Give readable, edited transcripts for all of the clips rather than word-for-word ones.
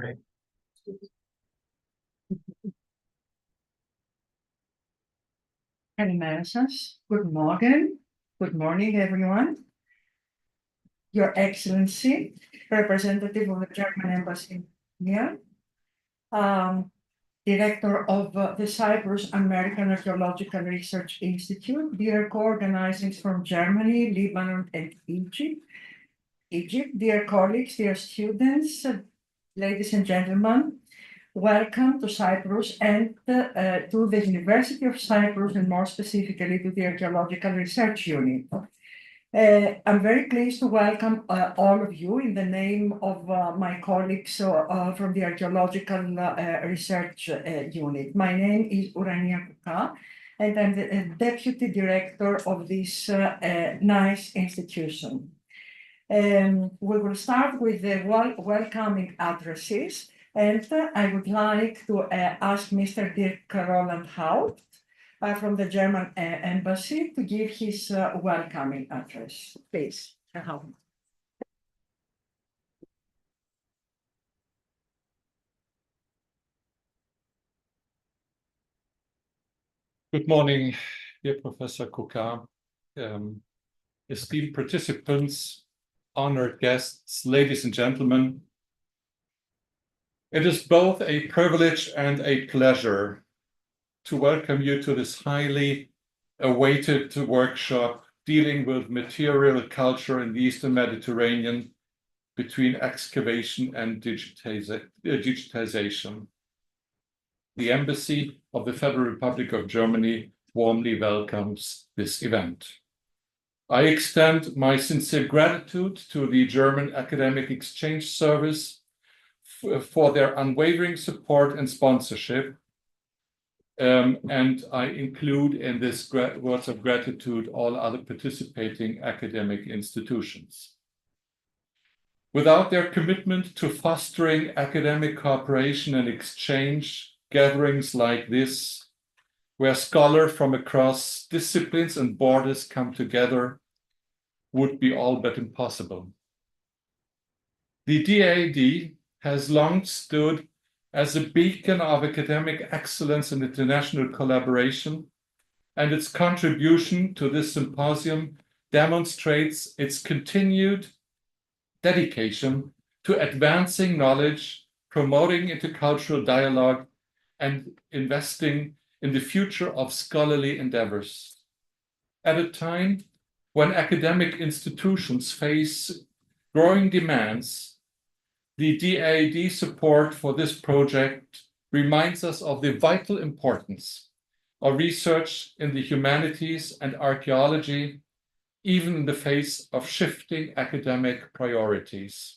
Right. Καλημέρα σας. Good morning. Good morning, everyone. Your Excellency, representative of the German Embassy here, Director of the Cyprus American Archaeological Research Institute, dear co-organizers from Germany, Lebanon, and Egypt, dear colleagues, dear students, ladies and gentlemen, welcome to Cyprus and to the University of Cyprus, and more specifically to the Archaeological Research Unit. I'm very pleased to welcome all of you in the name of my colleagues from the Archaeological Research Unit. My name is Urania Kouka, and I'm the Deputy Director of this nice institution. We will start with the welcoming addresses, and I would like to ask Mr. Dirk Roland Haupt from the German Embassy to give his welcoming address. Please, Herr Haupt. Good morning, dear Professor Kouka, esteemed participants, honored guests, ladies and gentlemen. It is both a privilege and a pleasure to welcome you to this highly awaited workshop dealing with material culture in the Eastern Mediterranean between excavation and digitization. The Embassy of the Federal Republic of Germany warmly welcomes this event. I extend my sincere gratitude to the German Academic Exchange Service for their unwavering support and sponsorship. And I include in this words of gratitude all other participating academic institutions. Without their commitment to fostering academic cooperation and exchange, gatherings like this, where scholars from across disciplines and borders come together, would be all but impossible. The DAAD has long stood as a beacon of academic excellence and international collaboration, and its contribution to this symposium demonstrates its continued dedication to advancing knowledge, promoting intercultural dialogue, and investing in the future of scholarly endeavors. At a time when academic institutions face growing demands, the DAAD support for this project reminds us of the vital importance of research in the humanities and archaeology, even in the face of shifting academic priorities.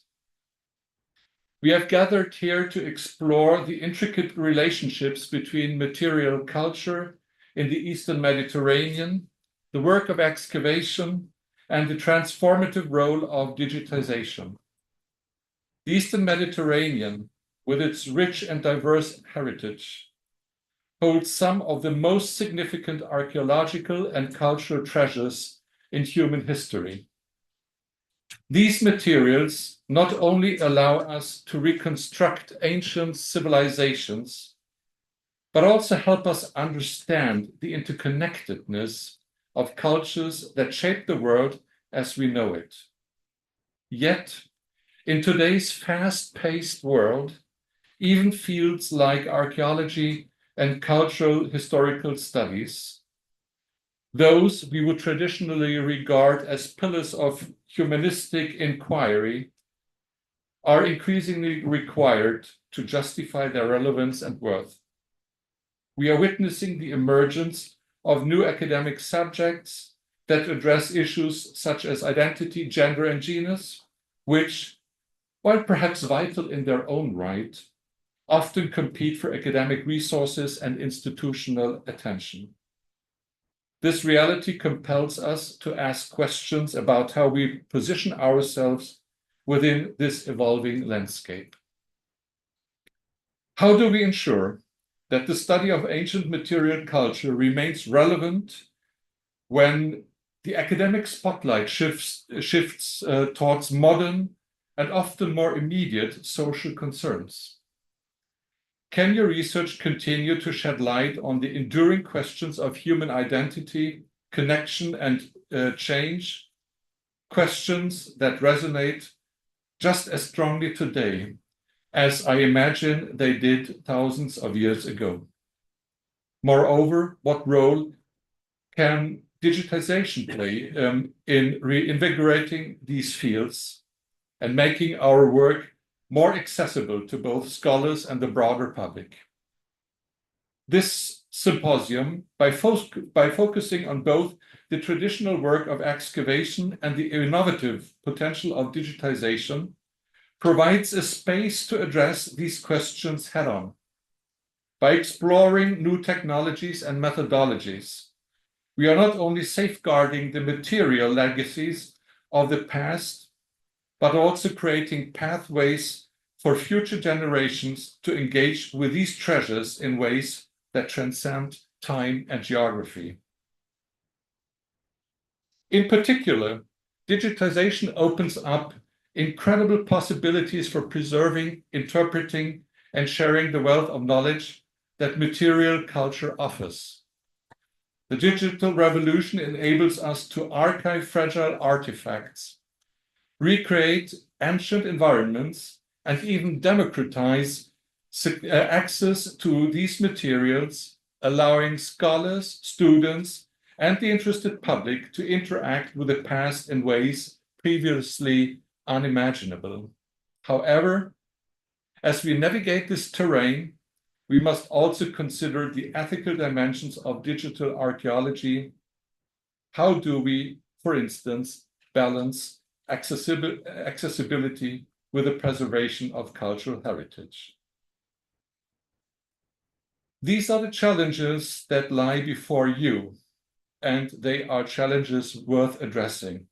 We have gathered here to explore the intricate relationships between material culture in the Eastern Mediterranean, the work of excavation, and the transformative role of digitization. The Eastern Mediterranean, with its rich and diverse heritage, holds some of the most significant archaeological and cultural treasures in human history. These materials not only allow us to reconstruct ancient civilizations, but also help us understand the interconnectedness of cultures that shape the world as we know it. Yet, in today's fast-paced world, even fields like archaeology and cultural historical studies, those we would traditionally regard as pillars of humanistic inquiry, are increasingly required to justify their relevance and worth. We are witnessing the emergence of new academic subjects that address issues such as identity, gender, and genus, which, while perhaps vital in their own right, often compete for academic resources and institutional attention. This reality compels us to ask questions about how we position ourselves within this evolving landscape. How do we ensure that the study of ancient material culture remains relevant when the academic spotlight shifts towards modern and often more immediate social concerns? Can your research continue to shed light on the enduring questions of human identity, connection, and change? Questions that resonate just as strongly today as I imagine they did thousands of years ago. Moreover, what role can digitization play in reinvigorating these fields and making our work more accessible to both scholars and the broader public? This symposium, by focusing on both the traditional work of excavation and the innovative potential of digitization, provides a space to address these questions head-on. By exploring new technologies and methodologies, we are not only safeguarding the material legacies of the past, but also creating pathways for future generations to engage with these treasures in ways that transcend time and geography. In particular, digitization opens up incredible possibilities for preserving, interpreting, and sharing the wealth of knowledge that material culture offers. The digital revolution enables us to archive fragile artifacts, recreate ancient environments, and even democratize access to these materials, allowing scholars, students, and the interested public to interact with the past in ways previously unimaginable. However, as we navigate this terrain, we must also consider the ethical dimensions of digital archaeology. How do we, for instance, balance accessibility with the preservation of cultural heritage? These are the challenges that lie before you, and they are challenges worth addressing.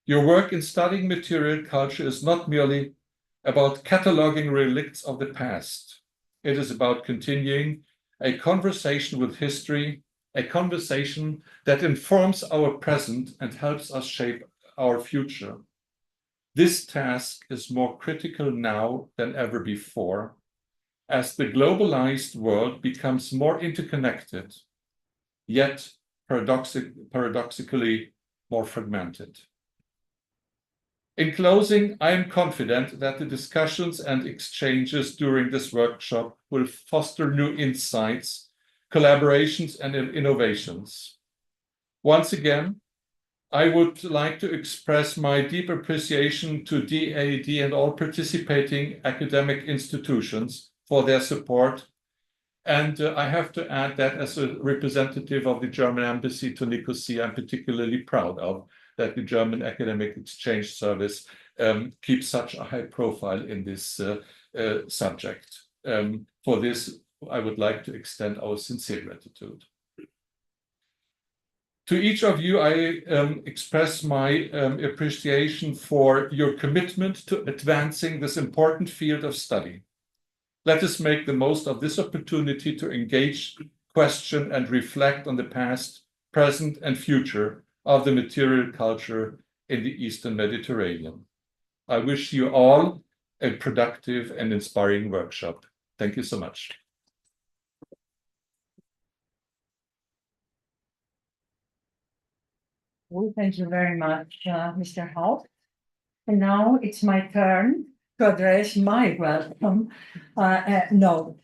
Your work in studying material culture is not merely about cataloging relicts of the past. It is about continuing a conversation with history, a conversation that informs our present and helps us shape our future. This task is more critical now than ever before, as the globalized world becomes more interconnected, yet paradoxically more fragmented. In closing, I am confident that the discussions and exchanges during this workshop will foster new insights, collaborations, and innovations. Once again, I would like to express my deep appreciation to DAAD and all participating academic institutions for their support. And I have to add that as a representative of the German embassy to Nicosia, I'm particularly proud of that the German Academic Exchange Service keeps such a high profile in this subject. For this, I would like to extend our sincere gratitude. To each of you, I express my appreciation for your commitment to advancing this important field of study. Let us make the most of this opportunity to engage, question, and reflect on the past, present, and future of the material culture in the Eastern Mediterranean. I wish you all a productive and inspiring workshop. Thank you so much. Well, thank you very much, Mr. Haupt. And now it's my turn to address my welcome note.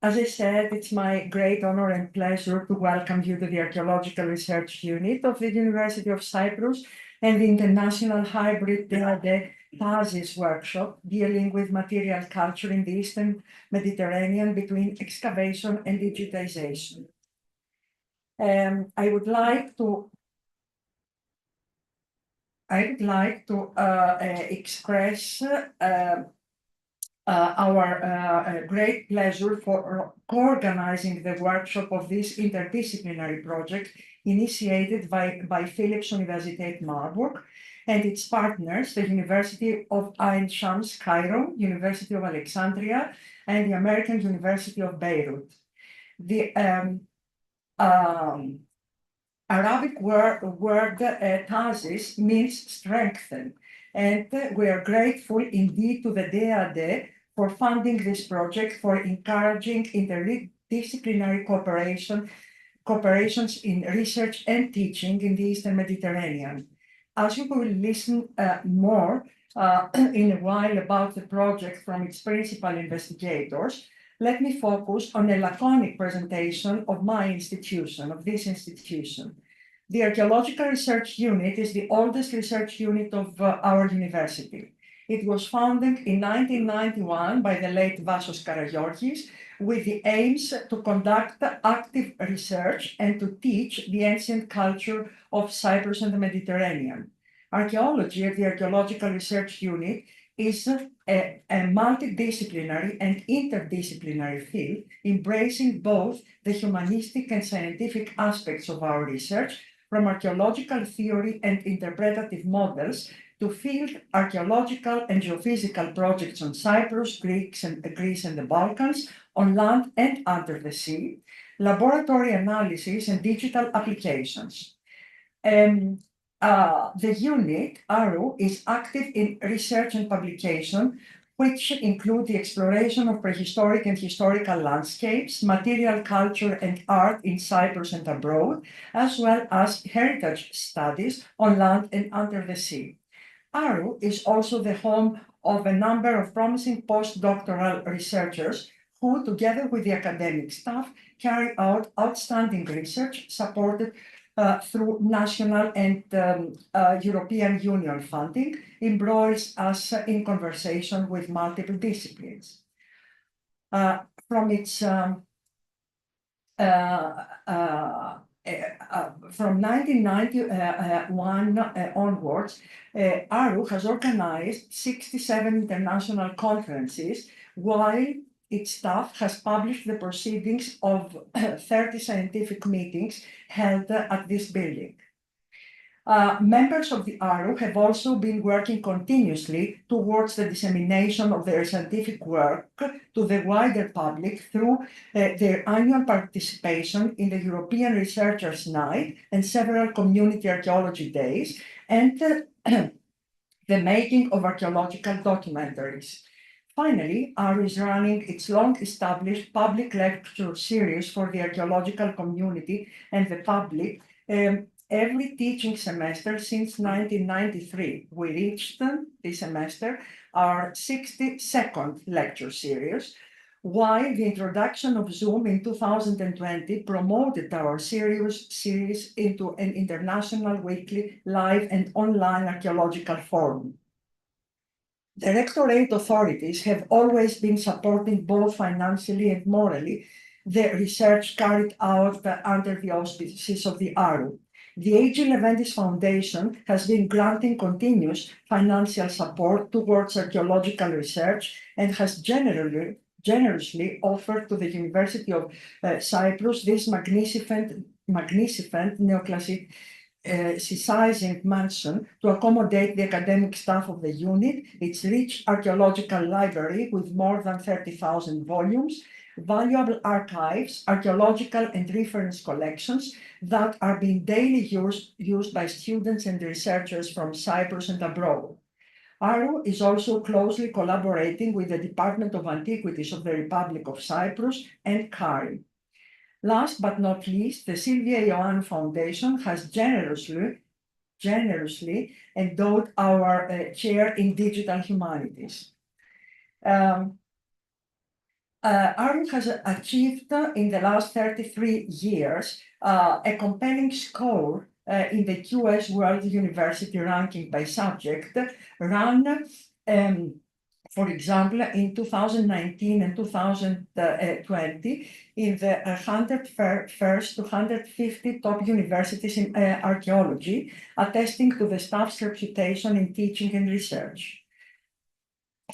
As I said, it's my great honor and pleasure to welcome you to the Archaeological Research Unit of the University of Cyprus and the International Hybrid DAAD Taziz workshop dealing with material culture in the Eastern Mediterranean between excavation and digitization. I would like to express our great pleasure for organizing the workshop of this interdisciplinary project initiated by Philipps Universiteit Marburg and its partners, the University of Ain Shams Cairo, University of Alexandria, and the American University of Beirut. Arabic word Taziz means strengthen, and we are grateful indeed to the DAAD for funding this project, for encouraging interdisciplinary cooperations in research and teaching in the Eastern Mediterranean. As you will listen more in a while about the project from its principal investigators, let me focus on a laconic presentation of my institution, of this institution. The Archaeological Research Unit is the oldest research unit of our university. It was founded in 1991 by the late Vassos Karagiorgis with the aims to conduct active research and to teach the ancient culture of Cyprus and the Mediterranean. Archaeology at the Archaeological Research Unit is a multidisciplinary and interdisciplinary field, embracing both the humanistic and scientific aspects of our research, from archaeological theory and interpretative models to field archaeological and geophysical projects on Cyprus, Greece and the Balkans, on land and under the sea, laboratory analysis and digital applications. The unit, ARU, is active in research and publication, which include the exploration of prehistoric and historical landscapes, material culture and art in Cyprus and abroad, as well as heritage studies on land and under the sea. ARU is also the home of a number of promising postdoctoral researchers who, together with the academic staff, carry out outstanding research supported through national and European Union funding, embroils us in conversation with multiple disciplines. From 1991 onwards, ARU has organized 67 international conferences, while its staff has published the proceedings of 30 scientific meetings held at this building. Members of the ARU have also been working continuously towards the dissemination of their scientific work to the wider public through their annual participation in the European Researchers' Night and several community archaeology days, and the making of archaeological documentaries. Finally, ARU is running its long-established public lecture series for the archaeological community and the public every teaching semester since 1993. We reached this semester our 62nd lecture series, while the introduction of Zoom in 2020 promoted our series into an international weekly live and online archaeological forum. The rectorate authorities have always been supporting both financially and morally the research carried out under the auspices of the ARU. The A.G. Leventis Foundation has been granting continuous financial support towards archaeological research and has generously offered to the University of Cyprus this magnificent neoclassicizing mansion to accommodate the academic staff of the unit, its rich archaeological library with more than 30,000 volumes, valuable archives, archaeological and reference collections that are being daily used by students and researchers from Cyprus and abroad. ARU is also closely collaborating with the Department of Antiquities of the Republic of Cyprus and CARI. Last but not least, the Sylvia Ioannou Foundation has generously endowed our chair in digital humanities. ARU has achieved in the last 33 years a compelling score in the QS World University Ranking by subject, run, for example, in 2019 and 2020 in the 101st to 150 top universities in archaeology, attesting to the staff's reputation in teaching and research.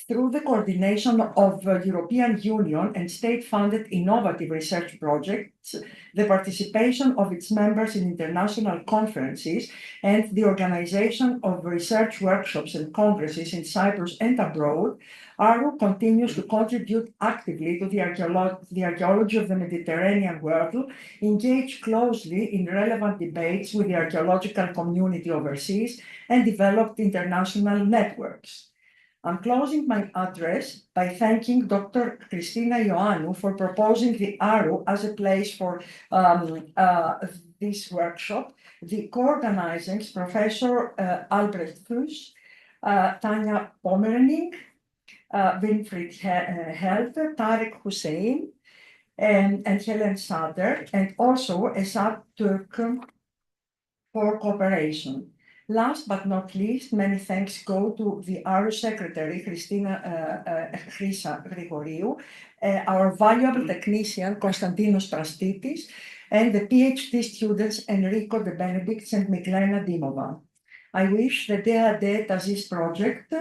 through the coordination of European Union and state-funded innovative research projects, the participation of its members in international conferences, and the organization of research workshops and congresses in Cyprus and abroad, ARU continues to contribute actively to the archaeology of the Mediterranean world, engage closely in relevant debates with the archaeological community overseas, and developed international networks. I'm closing my address by thanking Dr. Christina Ioannou for proposing the ARU as a place for this workshop, the co-organizers, Professor Albrecht Fuchs, Tanya Pomerning, Winfried Held, Tarek Hussein, and Helen Sader, and also Esat Turk for cooperation. Last but not least, many thanks go to the ARU Secretary, Chrisa Grigoriou, our valuable technician, Konstantinos Trastitis, and the PhD students, Enrico De Benedicts and Miglena Dimova. I wish the DAAD Taziz project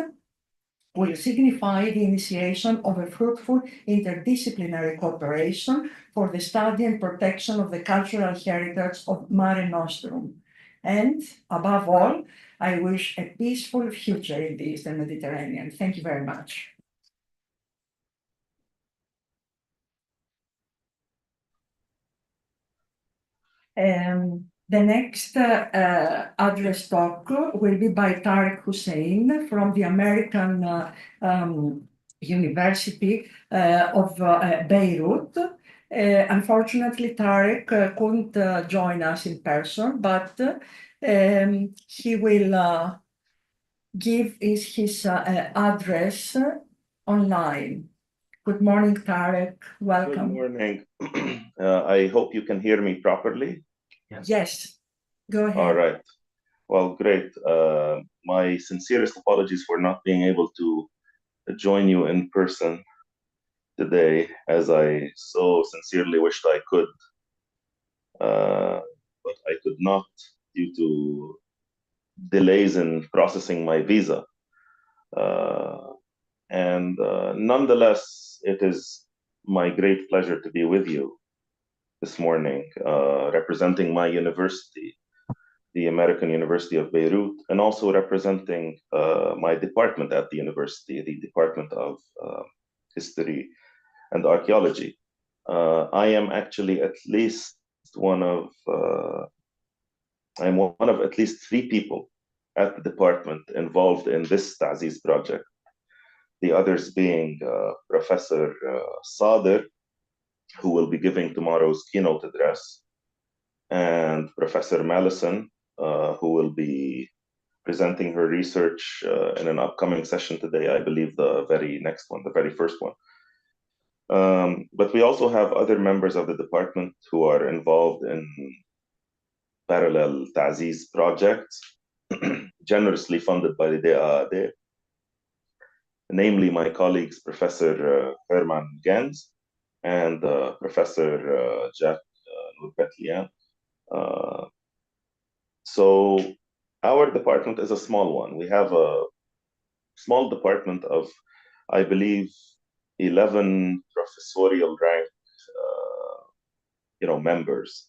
will signify the initiation of a fruitful interdisciplinary cooperation for the study and protection of the cultural heritage of Mare Nostrum. And above all, I wish a peaceful future in the Eastern Mediterranean. Thank you very much. The next address talk will be by Tarek Hussein from the American University of Beirut. Unfortunately, Tarek couldn't join us in person, but he will give his address online. Good morning, Tarek. Welcome. Good morning. I hope you can hear me properly. Yes, go ahead. All right. Well, great. My sincerest apologies for not being able to join you in person today, as I so sincerely wished I could, but I could not due to delays in processing my visa. And nonetheless, it is my great pleasure to be with you this morning, representing my university, the American University of Beirut, and also representing my department at the university, the Department of History and Archaeology. I am actually at least I'm one of at least 3 people at the department involved in this Taziz project. The others being Professor Sader, who will be giving tomorrow's keynote address, and Professor Mallison, who will be presenting her research in an upcoming session today, I believe the very next one, the very first one. But we also have other members of the department who are involved in parallel Taziz projects, generously funded by the DAAD, namely my colleagues, Professor Herman Gens and Professor Jack Nurbetlian. So our department is a small one. We have a small department of, I believe, 11 professorial rank, members,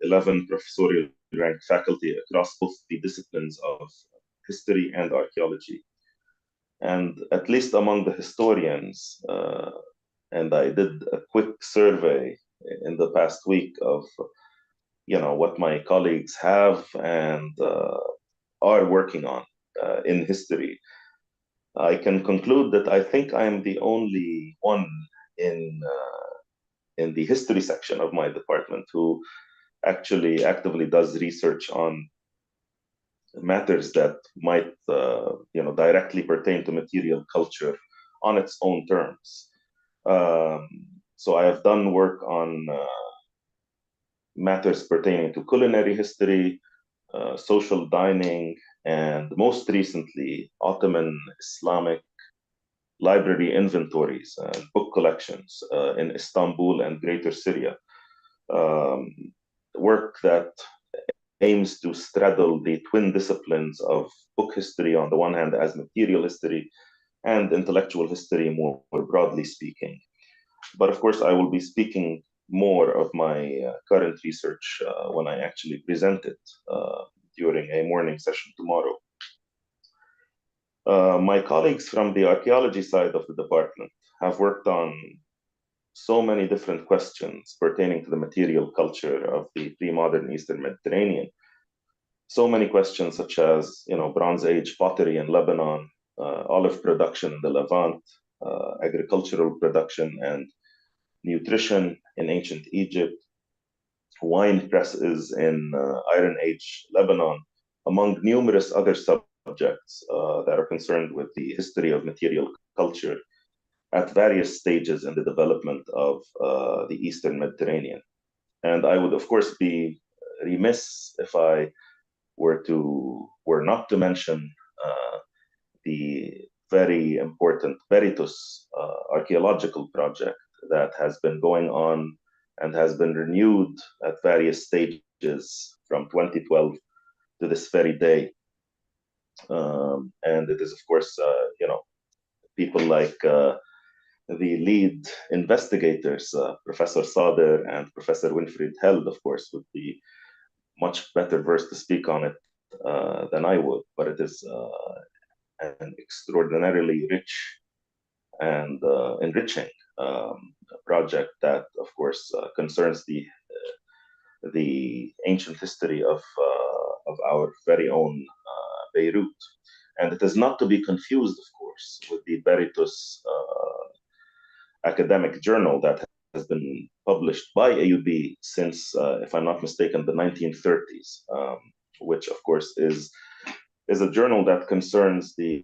11 professorial rank faculty across both the disciplines of history and archaeology. And at least among the historians, and I did a quick survey in the past week of, what my colleagues have and are working on in history, I can conclude that I think I am the only one in the history section of my department who actually actively does research on matters that might, directly pertain to material culture on its own terms. So I have done work on matters pertaining to culinary history, social dining, and most recently, Ottoman Islamic library inventories and book collections in Istanbul and Greater Syria. Work that aims to straddle the twin disciplines of book history on the one hand as material history, and intellectual history more broadly speaking. But of course, I will be speaking more of my current research when I actually present it during a morning session tomorrow. My colleagues from the archaeology side of the department have worked on so many different questions pertaining to the material culture of the pre-modern Eastern Mediterranean. So many questions such as, Bronze Age pottery in Lebanon, olive production in the Levant, agricultural production and nutrition in ancient Egypt, wine presses in Iron Age Lebanon, among numerous other subjects that are concerned with the history of material culture at various stages in the development of the Eastern Mediterranean. And I would, of course, be remiss if I were not to mention the very important Veritas archaeological project that has been going on and has been renewed at various stages from 2012 to this very day. And it is, of course, people like the lead investigators, Professor Sader and Professor Winfried Held, of course, would be much better versed to speak on it than I would, but it is an extraordinarily rich and enriching project that, of course, concerns the ancient history of our very own Beirut. And it is not to be confused, of course, with the Veritas academic journal that has been published by AUB since, if I'm not mistaken, the 1930s, which, of course, is a journal that concerns the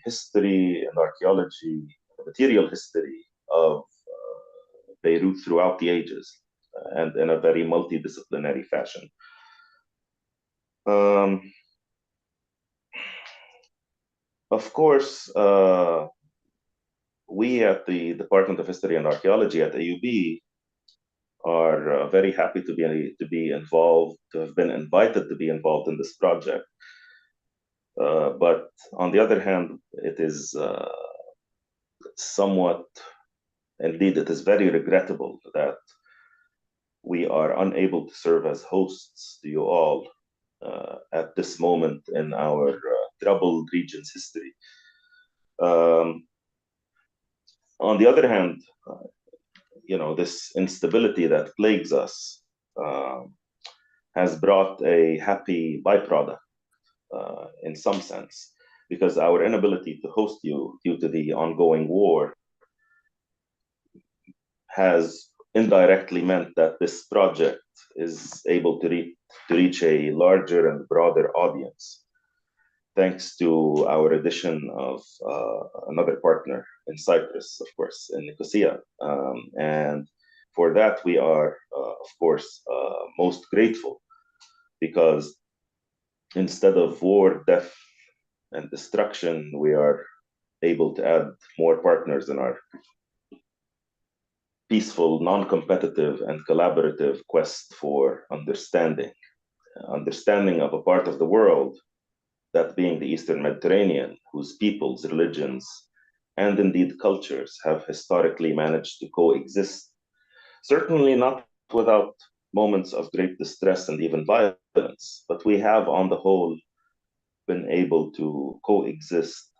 history and archaeology, material history of Beirut throughout the ages, and in a very multidisciplinary fashion. Of course, we at the Department of History and Archaeology at AUB are very happy to be involved, to have been invited to be involved in this project. But on the other hand, it is somewhat, indeed, it is very regrettable that we are unable to serve as hosts to you all at this moment in our troubled region's history. On the other hand, this instability that plagues us has brought a happy byproduct in some sense, because our inability to host you due to the ongoing war has indirectly meant that this project is able to reach a larger and broader audience, thanks to our addition of another partner in Cyprus, of course, in Nicosia. And for that, we are, of course, most grateful, because instead of war, death, and destruction, we are able to add more partners in our peaceful, non-competitive, and collaborative quest for understanding of a part of the world, that being the Eastern Mediterranean, whose peoples, religions, and indeed cultures have historically managed to coexist, certainly not without moments of great distress and even violence, but we have on the whole been able to coexist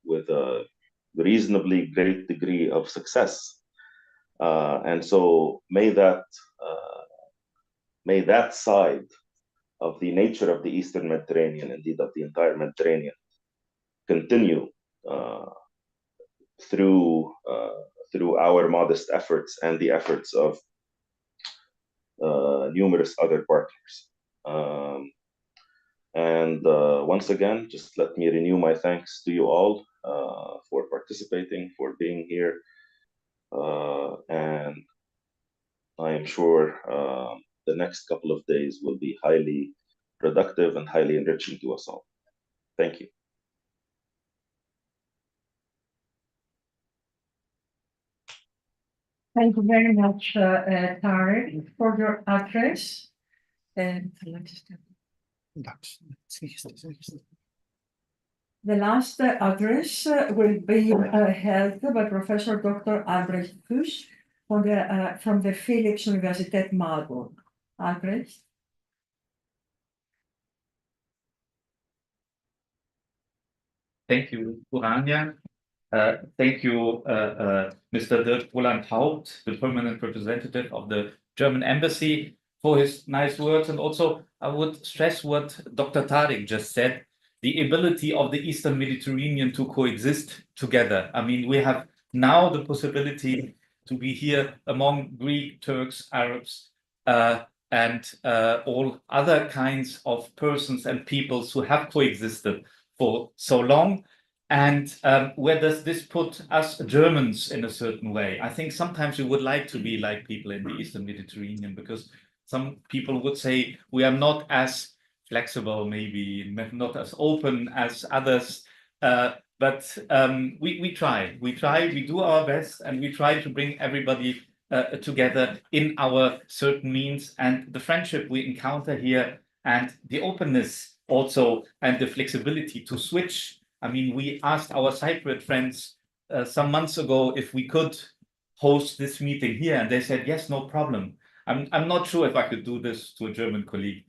with a reasonably great degree of success. And so may that side of the nature of the Eastern Mediterranean, indeed of the entire Mediterranean, continue through our modest efforts and the efforts of numerous other partners. And once again, just let me renew my thanks to you all for participating, for being here. And I am sure the next couple of days will be highly productive and highly enriching to us all. Thank you. Thank you very much, Tarek, for your address. And The last address will be held by Professor Dr. Albrecht Fuchs from the Philips Universität Marburg. Albrecht? Thank you, Urania. Thank you, Mr. Dirk Roland-Haupt, the permanent representative of the German embassy, for his nice words. And also, I would stress what Dr. Tariq just said, the ability of the Eastern Mediterranean to coexist together. I mean, we have now the possibility to be here among Greek, Turks, Arabs, and all other kinds of persons and peoples who have coexisted for so long. And where does this put us Germans in a certain way? I think sometimes we would like to be like people in the Eastern Mediterranean, because some people would say we are not as flexible, maybe not as open as others. But we try, we do our best, and we try to bring everybody together in our certain means. And the friendship we encounter here, and the openness also, and the flexibility to switch. I mean, we asked our Cypriot friends some months ago if we could host this meeting here, and they said, yes, no problem. I'm not sure if I could do this to a German colleague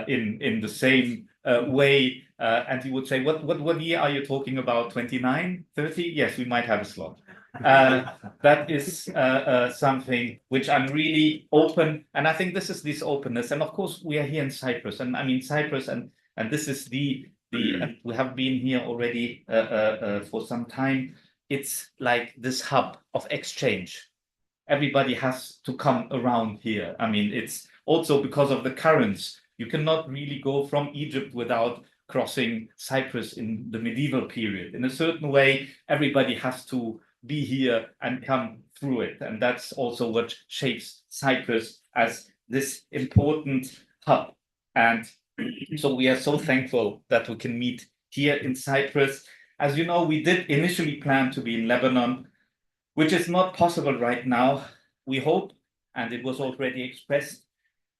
in the same way. And he would say, what year are you talking about? 29, 30? Yes, we might have a slot. That is something which I'm really open. And I think this is this openness. And of course, we are here in Cyprus. And I mean, Cyprus, and this is we have been here already for some time. It's like this hub of exchange. Everybody has to come around here. I mean, it's also because of the currents. You cannot really go from Egypt without crossing Cyprus in the medieval period. In a certain way, everybody has to be here and come through it. And that's also what shapes Cyprus as this important hub. And so we are so thankful that we can meet here in Cyprus. As you know, we did initially plan to be in Lebanon, which is not possible right now. We hope, and it was already expressed,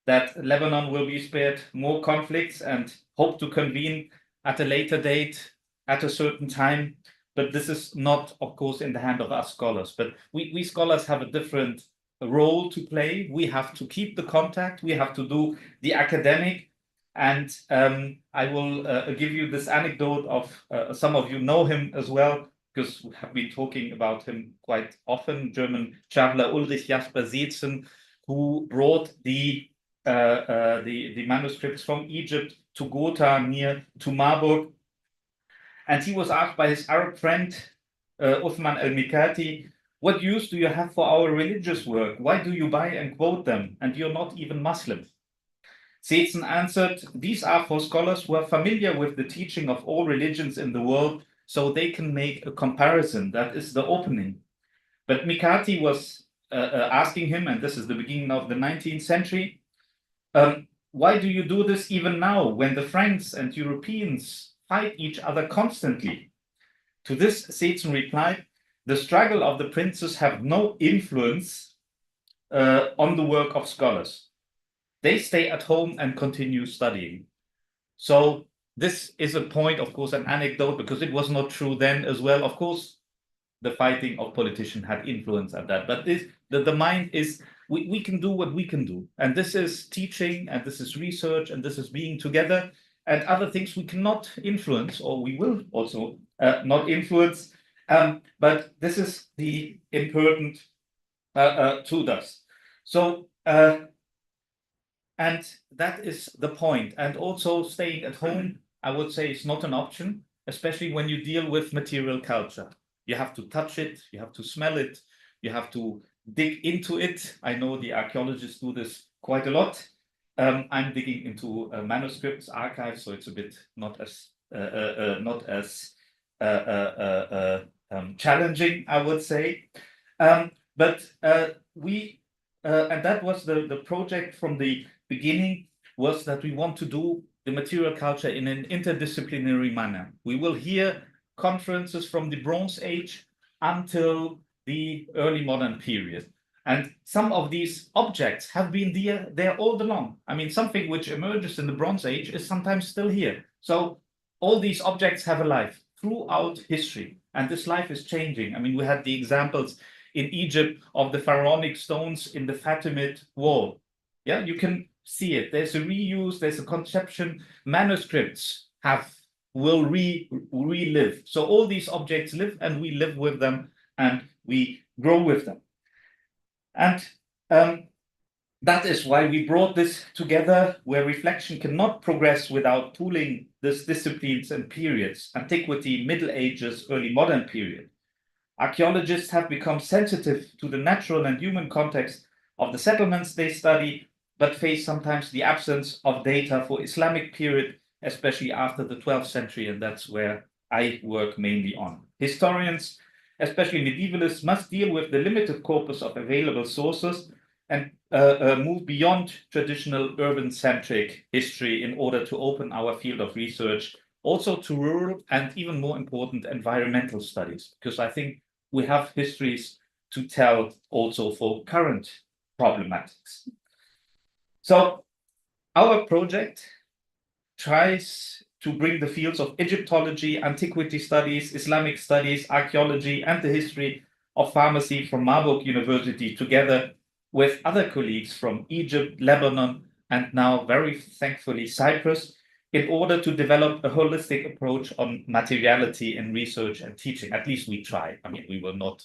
that Lebanon will be spared more conflicts, and hope to convene at a later date, at a certain time. But this is not, of course, in the hand of us scholars. But we scholars have a different role to play. We have to keep the contact. We have to do the academic. And I will give you this anecdote of some of you know him as well, because we have been talking about him quite often. German traveler Ulrich Jasper Seetzen, who brought the manuscripts from Egypt to Gotha, near to Marburg. And he was asked by his Arab friend Uthman al-Mikati, what use do you have for our religious work? Why do you buy and quote them? And you're not even Muslim. Seetzen answered, these are for scholars who are familiar with the teaching of all religions in the world, so they can make a comparison. That is the opening. But Mikati was asking him, and this is the beginning of the 19th century, why do you do this even now, when the Franks and Europeans fight each other constantly? To this, Seetzen replied, the struggle of the princes have no influence on the work of scholars. They stay at home and continue studying. So this is a point, of course, an anecdote, because it was not true then as well. Of course, the fighting of politicians had influence at that. But the mind is, we can do what we can do. And this is teaching, and this is research, and this is being together. And other things we cannot influence, or we will also not influence. But this is the important to us. So, and that is the point. And also staying at home, I would say, is not an option, especially when you deal with material culture. You have to touch it, you have to smell it, you have to dig into it. I know the archaeologists do this quite a lot. I'm digging into manuscripts, archives, so it's a bit not as challenging, I would say. But we, and that was the project from the beginning, was that we want to do the material culture in an interdisciplinary manner. We will hear conferences from the Bronze Age until the early modern period. And some of these objects have been there all along. I mean, something which emerges in the Bronze Age is sometimes still here. So all these objects have a life throughout history, and this life is changing. I mean, we had the examples in Egypt of the pharaonic stones in the Fatimid wall. Yeah, you can see it. There's a reuse, there's a conception. Manuscripts will relive. So all these objects live, and we live with them, and we grow with them. And that is why we brought this together, where reflection cannot progress without pooling these disciplines and periods: antiquity, Middle Ages, early modern period. Archaeologists have become sensitive to the natural and human context of the settlements they study, but face sometimes the absence of data for Islamic period, especially after the 12th century, and that's where I work mainly on. Historians, especially medievalists, must deal with the limited corpus of available sources and move beyond traditional urban-centric history in order to open our field of research also to rural and, even more important, environmental studies, because I think we have histories to tell also for current problematics. So our project tries to bring the fields of Egyptology, antiquity studies, Islamic studies, archaeology, and the history of pharmacy from Marburg University together with other colleagues from Egypt, Lebanon, and now, very thankfully, Cyprus, in order to develop a holistic approach on materiality in research and teaching. At least we try. I mean, we will not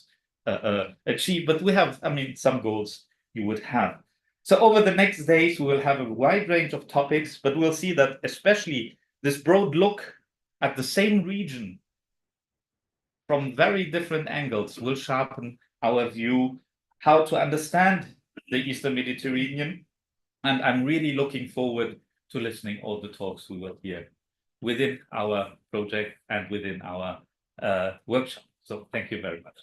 achieve, but we have, I mean, some goals you would have. So over the next days, we will have a wide range of topics, but we'll see that especially this broad look at the same region from very different angles will sharpen our view how to understand the Eastern Mediterranean. And I'm really looking forward to listening all the talks we will hear within our project and within our workshop. So thank you very much.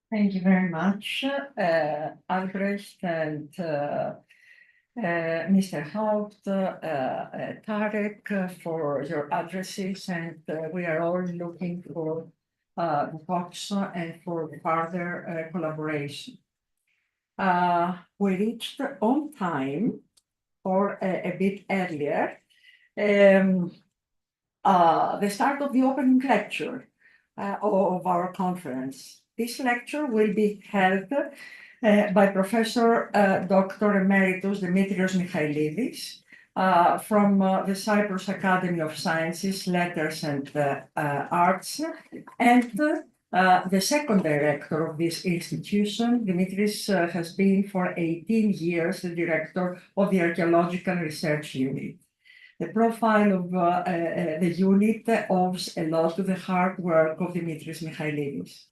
Thank you very much, Albrecht and Mr. Haupt, Tarek, for your addresses, and we are all looking for talks and for further collaboration. We reached on time or a bit earlier, the start of the opening lecture of our conference. This lecture will be held by Professor Dr. Emeritus Dimitrios Michailidis from the Cyprus Academy of Sciences, Letters and Arts, and the second director of this institution. Dimitris has been for 18 years the director of the Archaeological Research Unit. The profile of the unit owes a lot to the hard work of Dimitris Michailidis.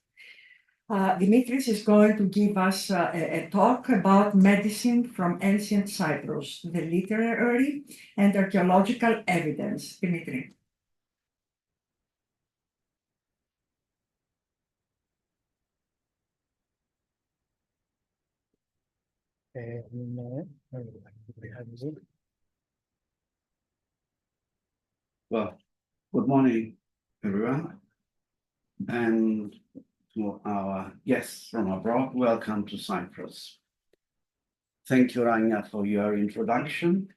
Dimitris is going to give us a talk about medicine from ancient Cyprus, the literary and archaeological evidence. Dimitri. Well, good morning, everyone, and to our guests from abroad, welcome to Cyprus. Thank you, Rania, for your introduction.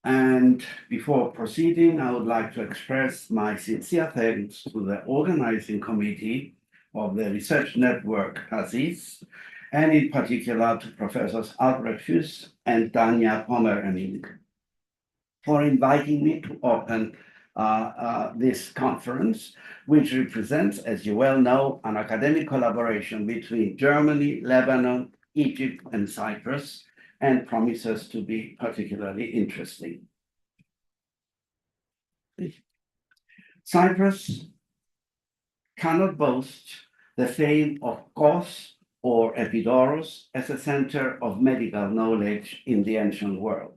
And before proceeding, I would like to express my sincere thanks to the organizing committee of the research network Taziz, and in particular to Professors Albrecht Fuss and Tanja Pommerening for inviting me to open this conference, which represents, as you well know, an academic collaboration between Germany, Lebanon, Egypt, and Cyprus, and promises to be particularly interesting. Cyprus cannot boast the fame of Kos or Epidaurus as a center of medical knowledge in the ancient world.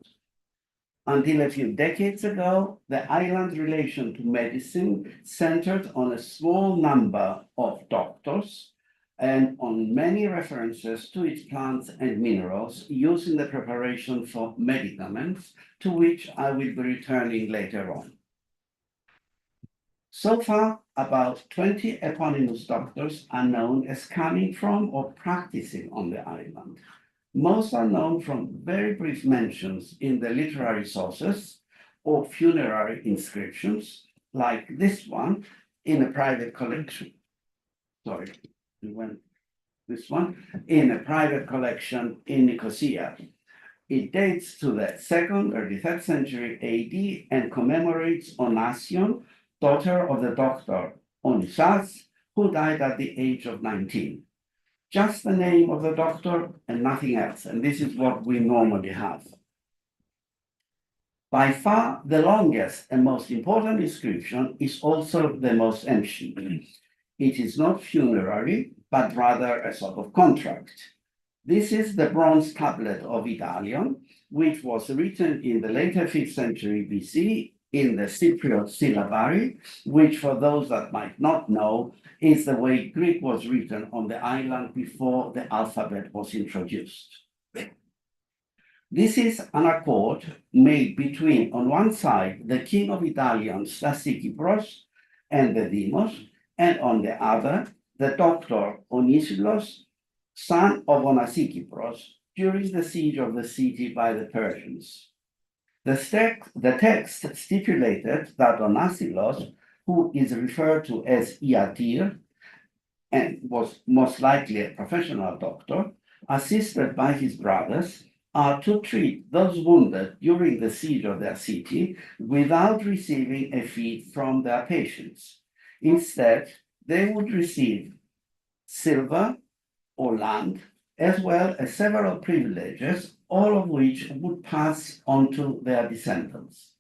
Until a few decades ago, the island's relation to medicine centered on a small number of doctors and on many references to its plants and minerals used in the preparation for medicaments, to which I will be returning later on. So far, about 20 eponymous doctors are known as coming from or practicing on the island. Most are known from very brief mentions in the literary sources or funerary inscriptions, like this one in a private collection. Sorry, this one in a private collection in Nicosia. It dates to the 2nd or the 3rd century AD and commemorates Onasion, daughter of the doctor Onisas, who died at the age of 19. Just the name of the doctor and nothing else, and this is what we normally have. By far, the longest and most important inscription is also the most ancient. It is not funerary, but rather a sort of contract. This is the bronze tablet of Italian, which was written in the later 5th century BC in the Cypriot syllabary, which for those that might not know, is the way Greek was written on the island before the alphabet was introduced. This is an accord made between, on one side, the king of Italian Stasichipros and the Demos, and on the other, the doctor Onesilos, son of Onasichipros, during the siege of the city by the Persians. The text stipulated that Onesilos, who is referred to as Iatir, and was most likely a professional doctor, assisted by his brothers, are to treat those wounded during the siege of their city without receiving a fee from their patients. Instead, they would receive silver or land, as well as several privileges, all of which would pass on to their descendants.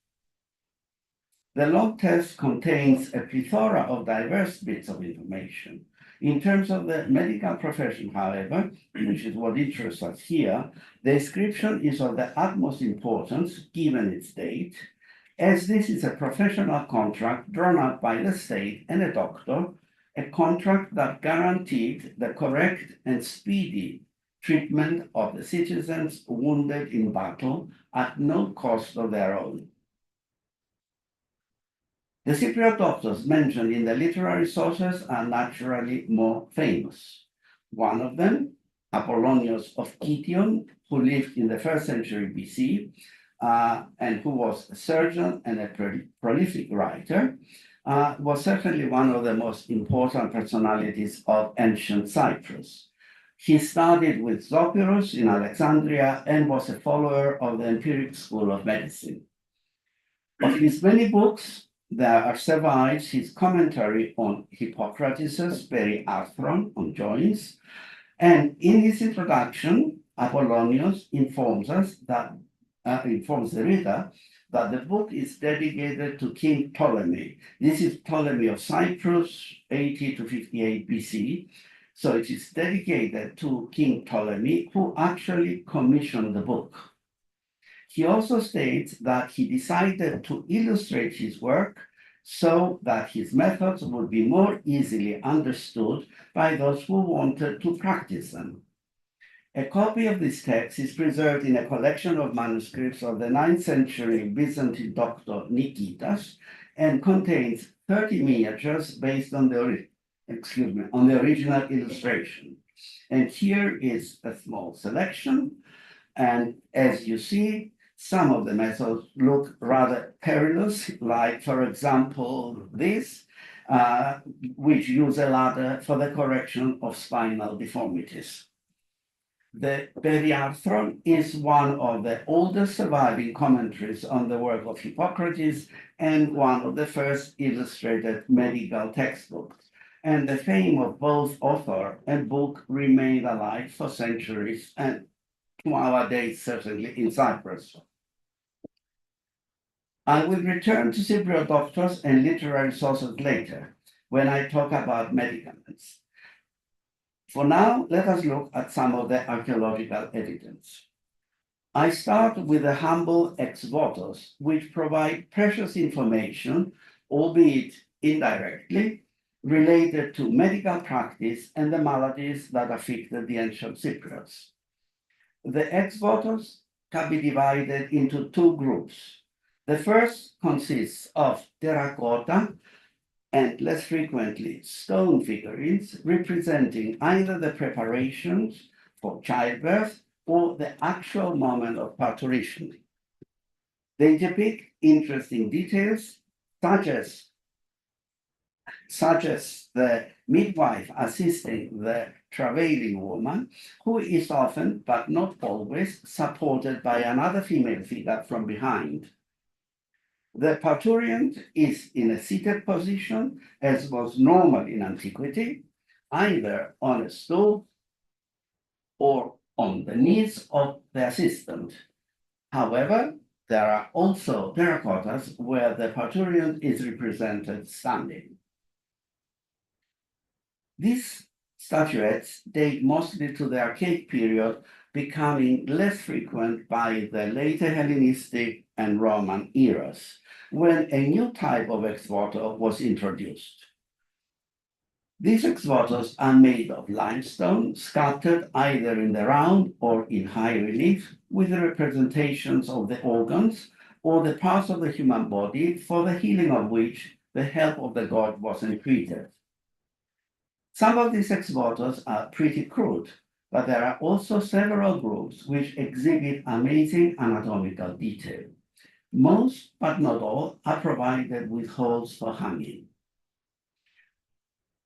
The long text contains a plethora of diverse bits of information. In terms of the medical profession, however, which is what interests us here, the inscription is of the utmost importance given its date, as this is a professional contract drawn up by the state and a doctor, a contract that guaranteed the correct and speedy treatment of the citizens wounded in battle at no cost of their own. The Cypriot doctors mentioned in the literary sources are naturally more famous. One of them, Apollonius of Kition, who lived in the 1st century BC, and who was a surgeon and a prolific writer, was certainly one of the most important personalities of ancient Cyprus. He studied with Zopyrus in Alexandria and was a follower of the empiric school of medicine. Of his many books, there survives his commentary on Hippocrates' Periarthron on joints, and in his introduction, Apollonius informs the reader that the book is dedicated to King Ptolemy. This is Ptolemy of Cyprus, 80 to 58 BC. So it is dedicated to King Ptolemy, who actually commissioned the book. He also states that he decided to illustrate his work so that his methods would be more easily understood by those who wanted to practice them. A copy of this text is preserved in a collection of manuscripts of the 9th century Byzantine doctor Nikitas and contains 30 miniatures based on the original illustration. And here is a small selection. And as you see, some of the methods look rather perilous, like, for example, this, which use a ladder for the correction of spinal deformities. The Periarthron is one of the oldest surviving commentaries on the work of Hippocrates and one of the first illustrated medical textbooks. And the fame of both author and book remained alive for centuries and to our days, certainly in Cyprus. I will return to Cypriot doctors and literary sources later when I talk about medicaments. For now, let us look at some of the archaeological evidence. I start with the humble ex votos, which provide precious information, albeit indirectly, related to medical practice and the maladies that afflicted the ancient Cypriots. The ex votos can be divided into two groups. The first consists of terracotta and less frequently stone figurines representing either the preparations for childbirth or the actual moment of parturition. They depict interesting details, such as the midwife assisting the travailing woman, who is often, but not always, supported by another female figure from behind. The parturient is in a seated position, as was normal in antiquity, either on a stool or on the knees of the assistant. However, there are also terracottas where the parturient is represented standing. These statuettes date mostly to the Archaic period, becoming less frequent by the later Hellenistic and Roman eras, when a new type of ex-voto was introduced. These ex-votos are made of limestone, sculpted either in the round or in high relief, with the representations of the organs or the parts of the human body, for the healing of which the help of the god was entreated. Some of these ex-votos are pretty crude, but there are also several groups which exhibit amazing anatomical detail. Most, but not all, are provided with holes for hanging.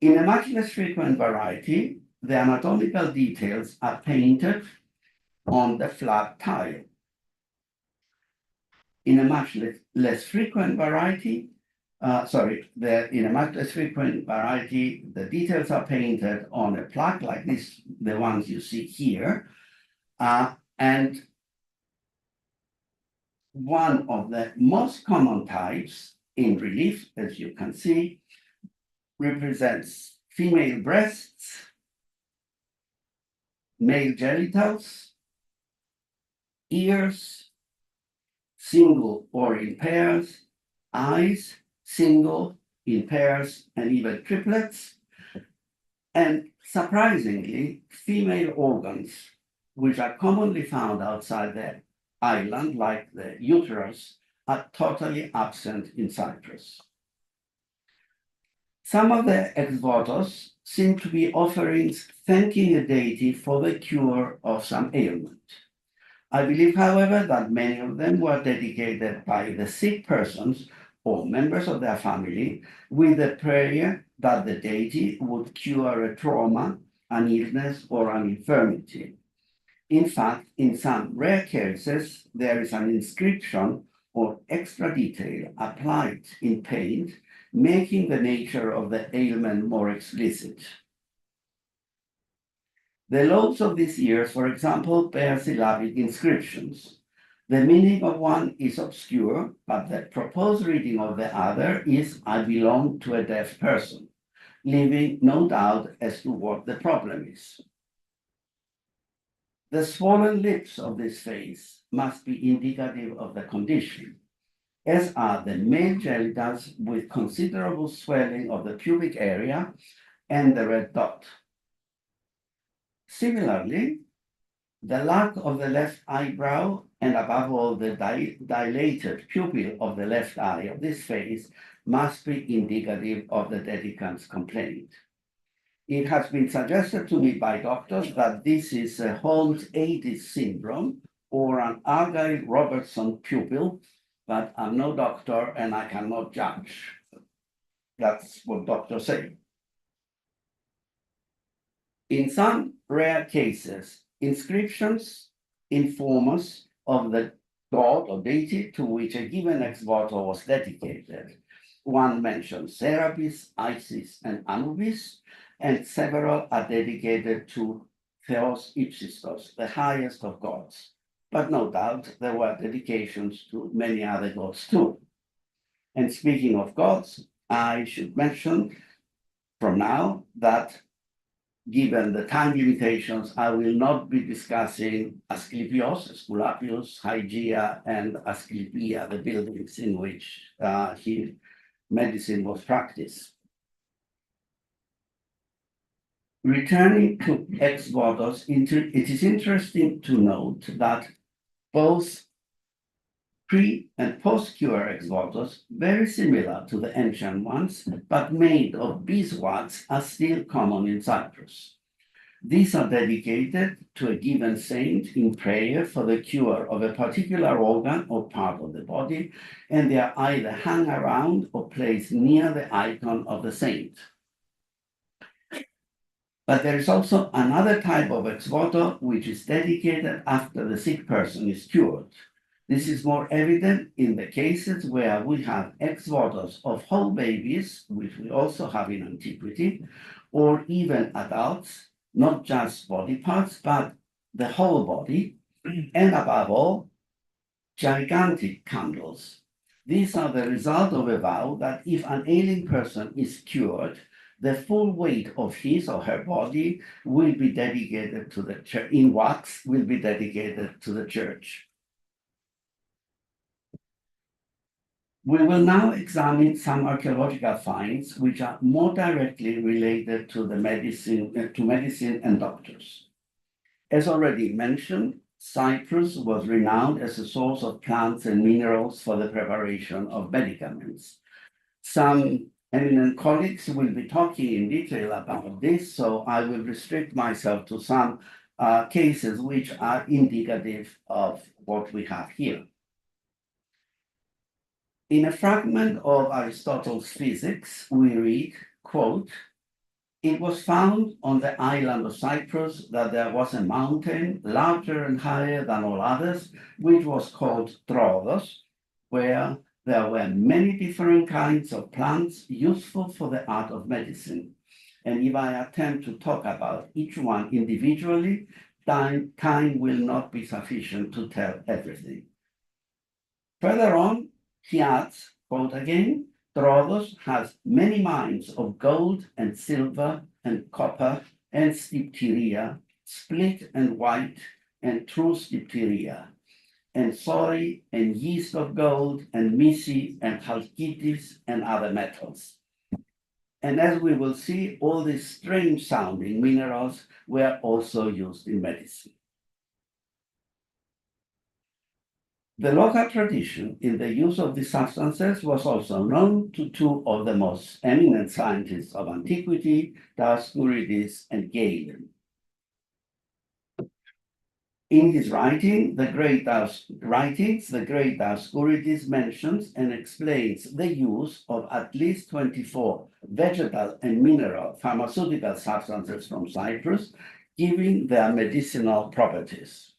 In a much less frequent variety, the anatomical details are painted on the flat tile. In a much less frequent variety, the details are painted on a plaque like this, the ones you see here, and one of the most common types in relief, as you can see, represents female breasts, male genitals, ears, single or in pairs, eyes, single, in pairs, and even triplets, and surprisingly, female organs, which are commonly found outside the island, like the uterus, are totally absent in Cyprus. Some of the ex-votos seem to be offerings thanking a deity for the cure of some ailment. I believe, however, that many of them were dedicated by the sick persons or members of their family with the prayer that the deity would cure a trauma, an illness, or an infirmity. In fact, in some rare cases, there is an inscription or extra detail applied in paint, making the nature of the ailment more explicit. The lobes of these ears, for example, bear syllabic inscriptions. The meaning of one is obscure, but the proposed reading of the other is, "I belong to a deaf person," leaving no doubt as to what the problem is. The swollen lips of this face must be indicative of the condition, as are the male genitals with considerable swelling of the pubic area and the red dot. Similarly, the lack of the left eyebrow and above all the dilated pupil of the left eye of this face must be indicative of the dedicant's complaint. It has been suggested to me by doctors that this is a Holmes-Addis syndrome or an Argyll-Robertson pupil, but I'm no doctor and I cannot judge. That's what doctors say. In some rare cases, inscriptions inform us of the god or deity to which a given ex-voto was dedicated. One mentions Serapis, Isis, and Anubis, and several are dedicated to Theos Ipsistos, the highest of gods. But no doubt there were dedications to many other gods too. And speaking of gods, I should mention from now that given the time limitations, I will not be discussing Asclepios, Aesculapius, Hygeia, and Asclepia, the buildings in which medicine was practiced. Returning to ex-votos, it is interesting to note that both pre- and post-cure ex-votos, very similar to the ancient ones, but made of beeswax, are still common in Cyprus. These are dedicated to a given saint in prayer for the cure of a particular organ or part of the body, and they are either hung around or placed near the icon of the saint. But there is also another type of ex voto which is dedicated after the sick person is cured. This is more evident in the cases where we have ex votos of whole babies, which we also have in antiquity, or even adults, not just body parts, but the whole body, and above all, gigantic candles. These are the result of a vow that if an ailing person is cured, the full weight of his or her body will be dedicated to the church, in wax, will be dedicated to the church. We will now examine some archaeological finds which are more directly related to medicine and doctors. As already mentioned, Cyprus was renowned as a source of plants and minerals for the preparation of medicaments. Some eminent colleagues will be talking in detail about this, so I will restrict myself to some cases which are indicative of what we have here. In a fragment of Aristotle's Physics, we read, quote, "It was found on the island of Cyprus that there was a mountain larger and higher than all others, which was called Troodos, where there were many different kinds of plants useful for the art of medicine. And if I attempt to talk about each one individually, time will not be sufficient to tell everything." Further on, he adds, quote again, "Troodos has many mines of gold and silver and copper and stypteria, split and white and true stypteria, and sorry and yeast of gold and misi and chalkitis and other metals." And as we will see, all these strange sounding minerals were also used in medicine. The local tradition in the use of these substances was also known to two of the most eminent scientists of antiquity, Dioscurides and Galen. In his the great Dioscurides mentions and explains the use of at least 24 vegetal and mineral pharmaceutical substances from Cyprus, giving their medicinal properties.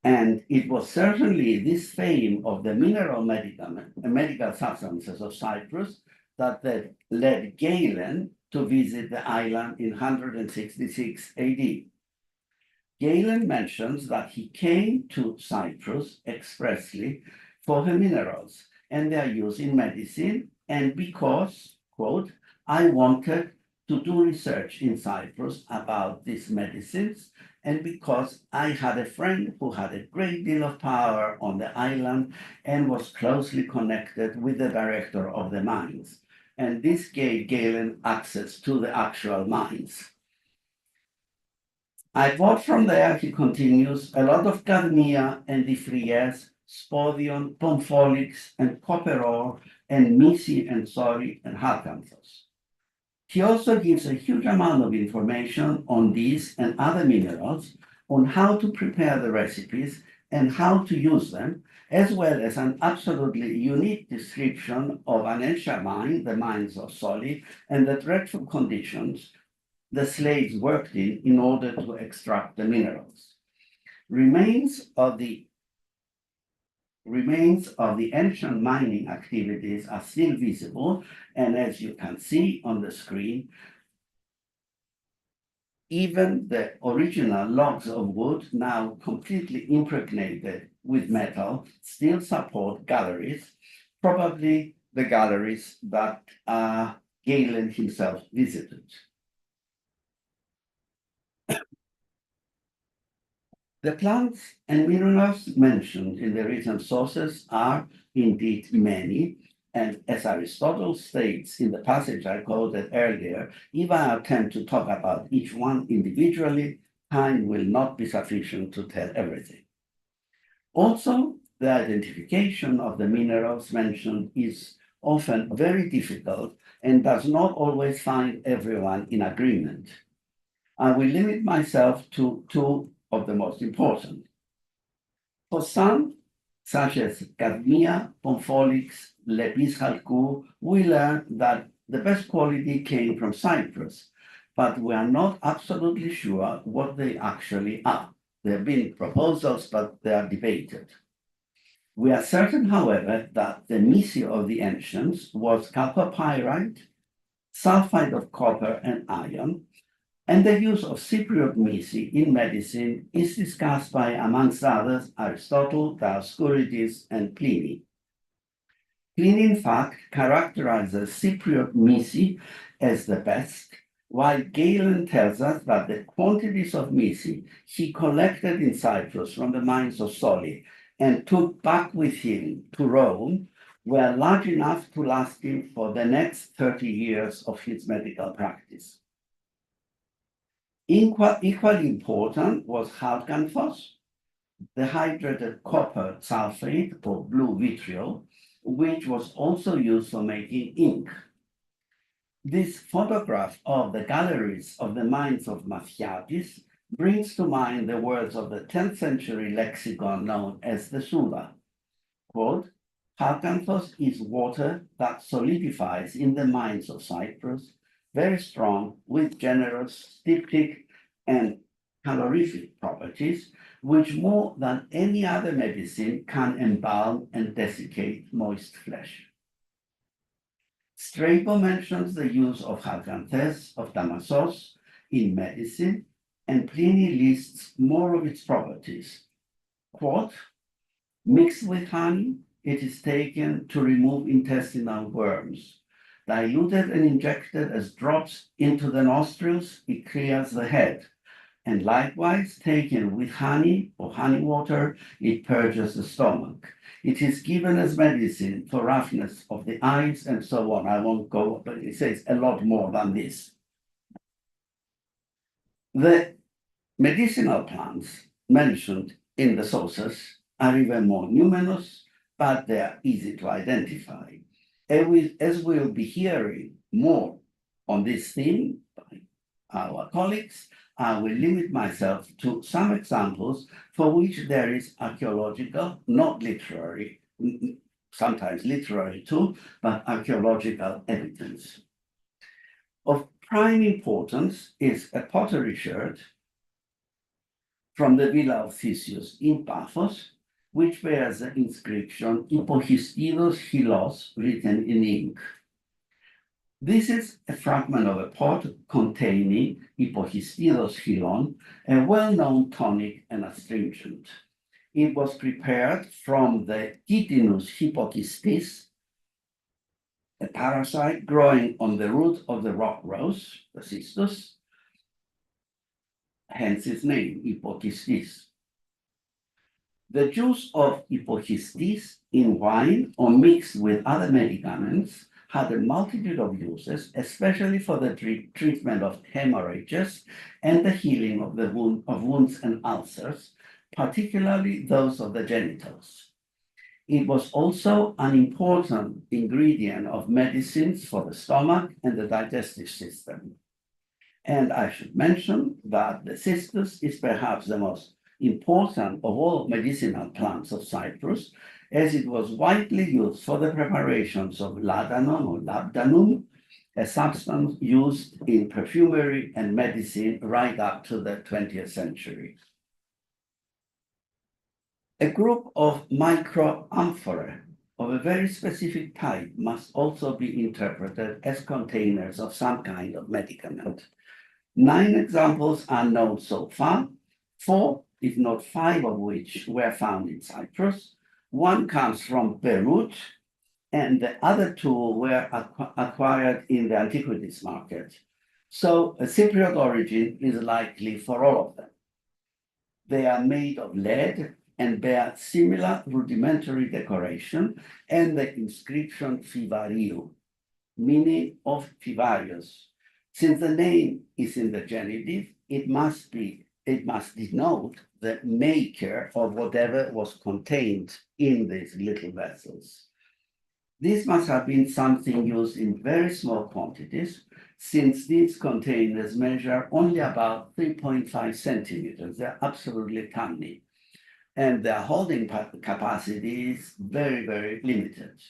And it was certainly this fame of the medical substances of Cyprus that led Galen to visit the island in 166 AD. Galen mentions that he came to Cyprus expressly for the minerals and their use in medicine, and because, quote, "I wanted to do research in Cyprus about these medicines, and because I had a friend who had a great deal of power on the island and was closely connected with the director of the mines. And this gave Galen access to the actual mines. I bought from there," he continues, "a lot of cadmia and diffries, spodion, pompholics, and copper ore, and misi and sori and halcanthos." He also gives a huge amount of information on these and other minerals, on how to prepare the recipes and how to use them, as well as an absolutely unique description of an ancient mine, the mines of Soli, and the dreadful conditions the slaves worked in order to extract the minerals. Remains of the ancient mining activities are still visible, and as you can see on the screen, even the original logs of wood, now completely impregnated with metal, still support galleries, probably the galleries that Galen himself visited. The plants and minerals mentioned in the written sources are indeed many, and as Aristotle states in the passage I quoted earlier, if I attempt to talk about each one individually, time will not be sufficient to tell everything. Also, the identification of the minerals mentioned is often very difficult and does not always find everyone in agreement. I will limit myself to two of the most important. For some, such as cadmia, pomfolix, lepis halcou, we learned that the best quality came from Cyprus, but we are not absolutely sure what they actually are. There have been proposals, but they are debated. We are certain, however, that the misi of the ancients was chalcopyrite, sulfide of copper and iron, and the use of Cypriot misi in medicine is discussed by, amongst others, Aristotle, Dioscorides, and Pliny. Pliny, in fact, characterizes Cypriot misi as the best, while Galen tells us that the quantities of misi he collected in Cyprus from the mines of Soli and took back with him to Rome were large enough to last him for the next 30 years of his medical practice. Equally important was halcanthos, the hydrated copper sulfate or blue vitriol, which was also used for making ink. This photograph of the galleries of the mines of Mathiatis brings to mind the words of the 10th century lexicon known as the Suda. Quote, "Halcanthos is water that solidifies in the mines of Cyprus, very strong with generous styptic and calorific properties, which more than any other medicine can embalm and desiccate moist flesh." Strabo mentions the use of halcanthes of Damascus in medicine, and Pliny lists more of its properties. Quote, "Mixed with honey, it is taken to remove intestinal worms. Diluted and injected as drops into the nostrils, it clears the head. And likewise, taken with honey or honey water, it purges the stomach. It is given as medicine for roughness of the eyes," and so on. I won't go, but it says a lot more than this. The medicinal plants mentioned in the sources are even more numerous, but they are easy to identify. As we'll be hearing more on this theme by our colleagues, I will limit myself to some examples for which there is archaeological, not literary, sometimes literary too, but archaeological evidence. Of prime importance is a pottery sherd from the villa of Theseus in Paphos, which bears the inscription "Hypochistidos Hilos" written in ink. This is a fragment of a pot containing Hypochistidos Hilon, a well-known tonic and astringent. It was prepared from the Chitinus hypochistis, a parasite growing on the root of the rock rose, the cistus, hence its name, Hypochistis. The juice of Hypochistis in wine or mixed with other medicaments had a multitude of uses, especially for the treatment of hemorrhages and the healing of the wounds and ulcers, particularly those of the genitals. It was also an important ingredient of medicines for the stomach and the digestive system. And I should mention that the cistus is perhaps the most important of all medicinal plants of Cyprus, as it was widely used for the preparations of laudanum or labdanum, a substance used in perfumery and medicine right up to the 20th century. A group of microamphorae of a very specific type must also be interpreted as containers of some kind of medicament. 9 examples are known so far, 4, if not 5 of which were found in Cyprus. 1 comes from Beirut, and the other 2 were acquired in the antiquities market. So a Cypriot origin is likely for all of them. They are made of lead and bear similar rudimentary decoration and the inscription Fivariu, meaning of Fivarius. Since the name is in the genitive, it must denote the maker of whatever was contained in these little vessels. This must have been something used in very small quantities, since these containers measure only about 3.5 centimeters. They're absolutely tiny. And their holding capacity is very, very limited.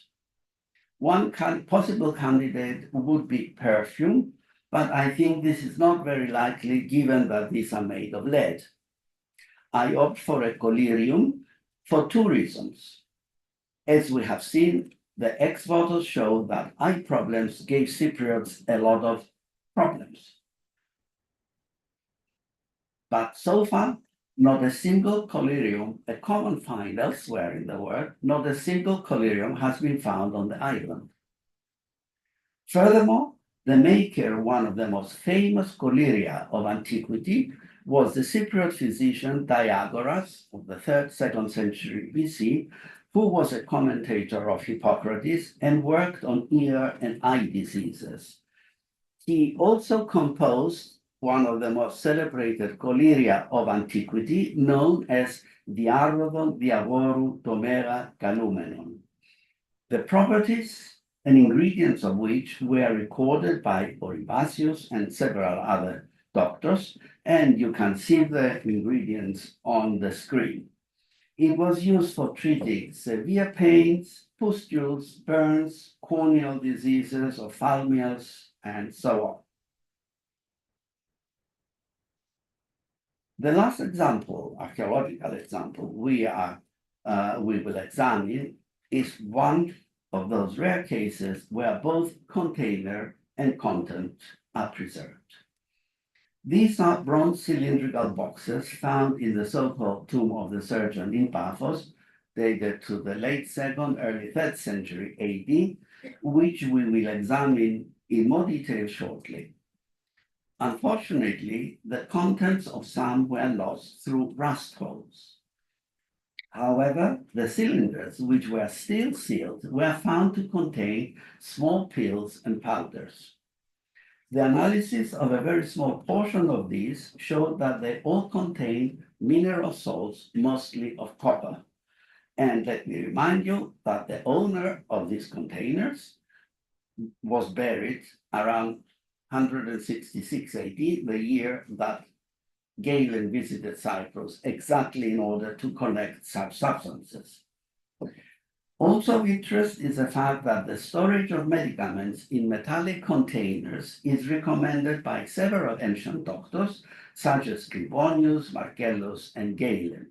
One possible candidate would be perfume, but I think this is not very likely given that these are made of lead. I opt for a collyrium for two reasons. As we have seen, the ex votos show that eye problems gave Cypriots a lot of problems. But so far, not a single collyrium, a common find elsewhere in the world, not a single collyrium has been found on the island. Furthermore, the maker, one of the most famous collyria of antiquity, was the Cypriot physician Diagoras of the 2nd century BC, who was a commentator of Hippocrates and worked on ear and eye diseases. He also composed one of the most celebrated collyria of antiquity, known as Diarrhodon Diagoru Tomera Calumenon. The properties and ingredients of which were recorded by Oribasius and several other doctors, and you can see the ingredients on the screen. It was used for treating severe pains, pustules, burns, corneal diseases, ophthalmias, and so on. The last example, archaeological example, we will examine is one of those rare cases where both container and content are preserved. These are bronze cylindrical boxes found in the so-called tomb of the surgeon in Paphos, dated to the late 2nd, early 3rd century AD, which we will examine in more detail shortly. Unfortunately, the contents of some were lost through rust holes. However, the cylinders, which were still sealed, were found to contain small pills and powders. The analysis of a very small portion of these showed that they all contain mineral salts, mostly of copper. And let me remind you that the owner of these containers was buried around 166 AD, the year that Galen visited Cyprus, exactly in order to collect such substances. Also of interest is the fact that the storage of medicaments in metallic containers is recommended by several ancient doctors, such as Scribonius, Marcellus, and Galen.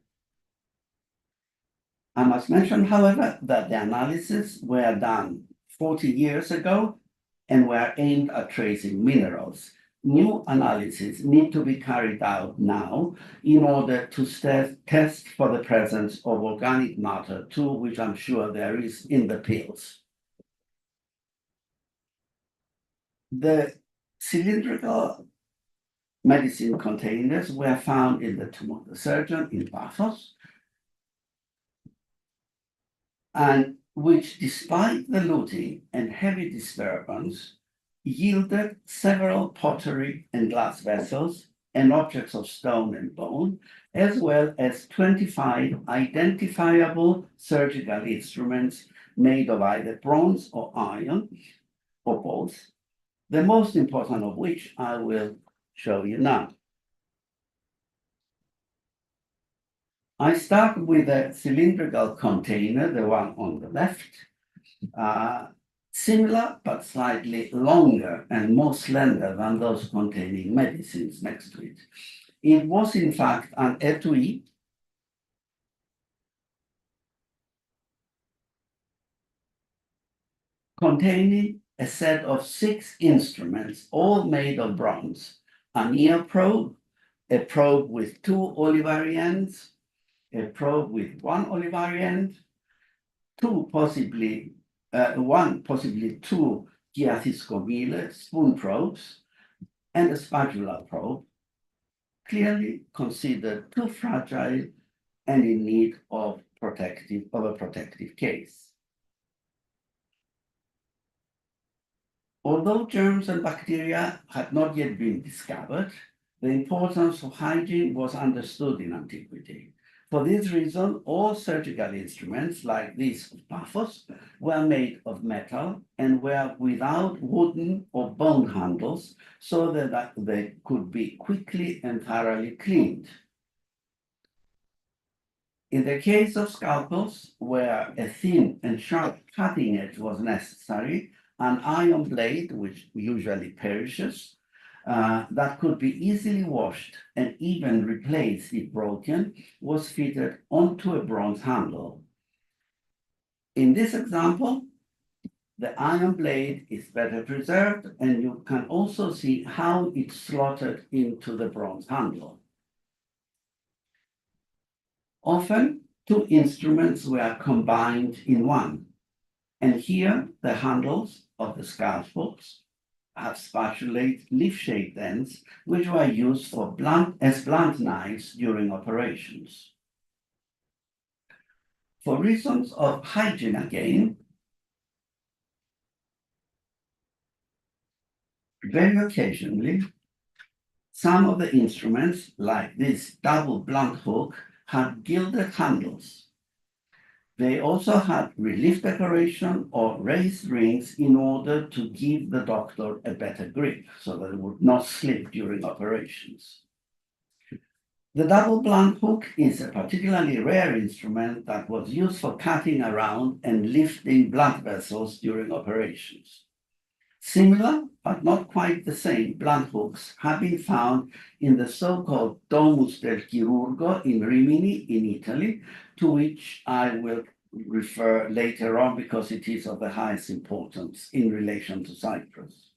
I must mention, however, that the analyses were done 40 years ago and were aimed at tracing minerals. New analyses need to be carried out now in order to test for the presence of organic matter too, which I'm sure there is in the pills. The cylindrical medicine containers were found in the tomb of the surgeon in Paphos, and which, despite the looting and heavy disturbance, yielded several pottery and glass vessels and objects of stone and bone, as well as 25 identifiable surgical instruments made of either bronze or iron, or both, the most important of which I will show you now. I start with a cylindrical container, the one on the left, similar but slightly longer and more slender than those containing medicines next to it. It was in fact an etui containing a set of 6 instruments, all made of bronze: an ear probe, a probe with 2 olivary ends, a probe with 1 olivary end, possibly two giathyscomyle spoon probes, and a spatula probe, clearly considered too fragile and in need of a protective case. Although germs and bacteria had not yet been discovered, the importance of hygiene was understood in antiquity. For this reason, all surgical instruments like these of Paphos were made of metal and were without wooden or bone handles so that they could be quickly and thoroughly cleaned. In the case of scalpels, where a thin and sharp cutting edge was necessary, an iron blade, which usually perishes, that could be easily washed and even replaced if broken, was fitted onto a bronze handle. In this example, the iron blade is better preserved, and you can also see how it's slotted into the bronze handle. Often, two instruments were combined in one, and here the handles of the scalpels have spatulate leaf-shaped ends, which were used for blunt knives during operations. For reasons of hygiene again, very occasionally, some of the instruments, like this double blunt hook, had gilded handles. They also had relief decoration or raised rings in order to give the doctor a better grip so that it would not slip during operations. The double blunt hook is a particularly rare instrument that was used for cutting around and lifting blood vessels during operations. Similar, but not quite the same, blunt hooks have been found in the so-called Domus del Chirurgo in Rimini, in Italy, to which I will refer later on because it is of the highest importance in relation to Cyprus.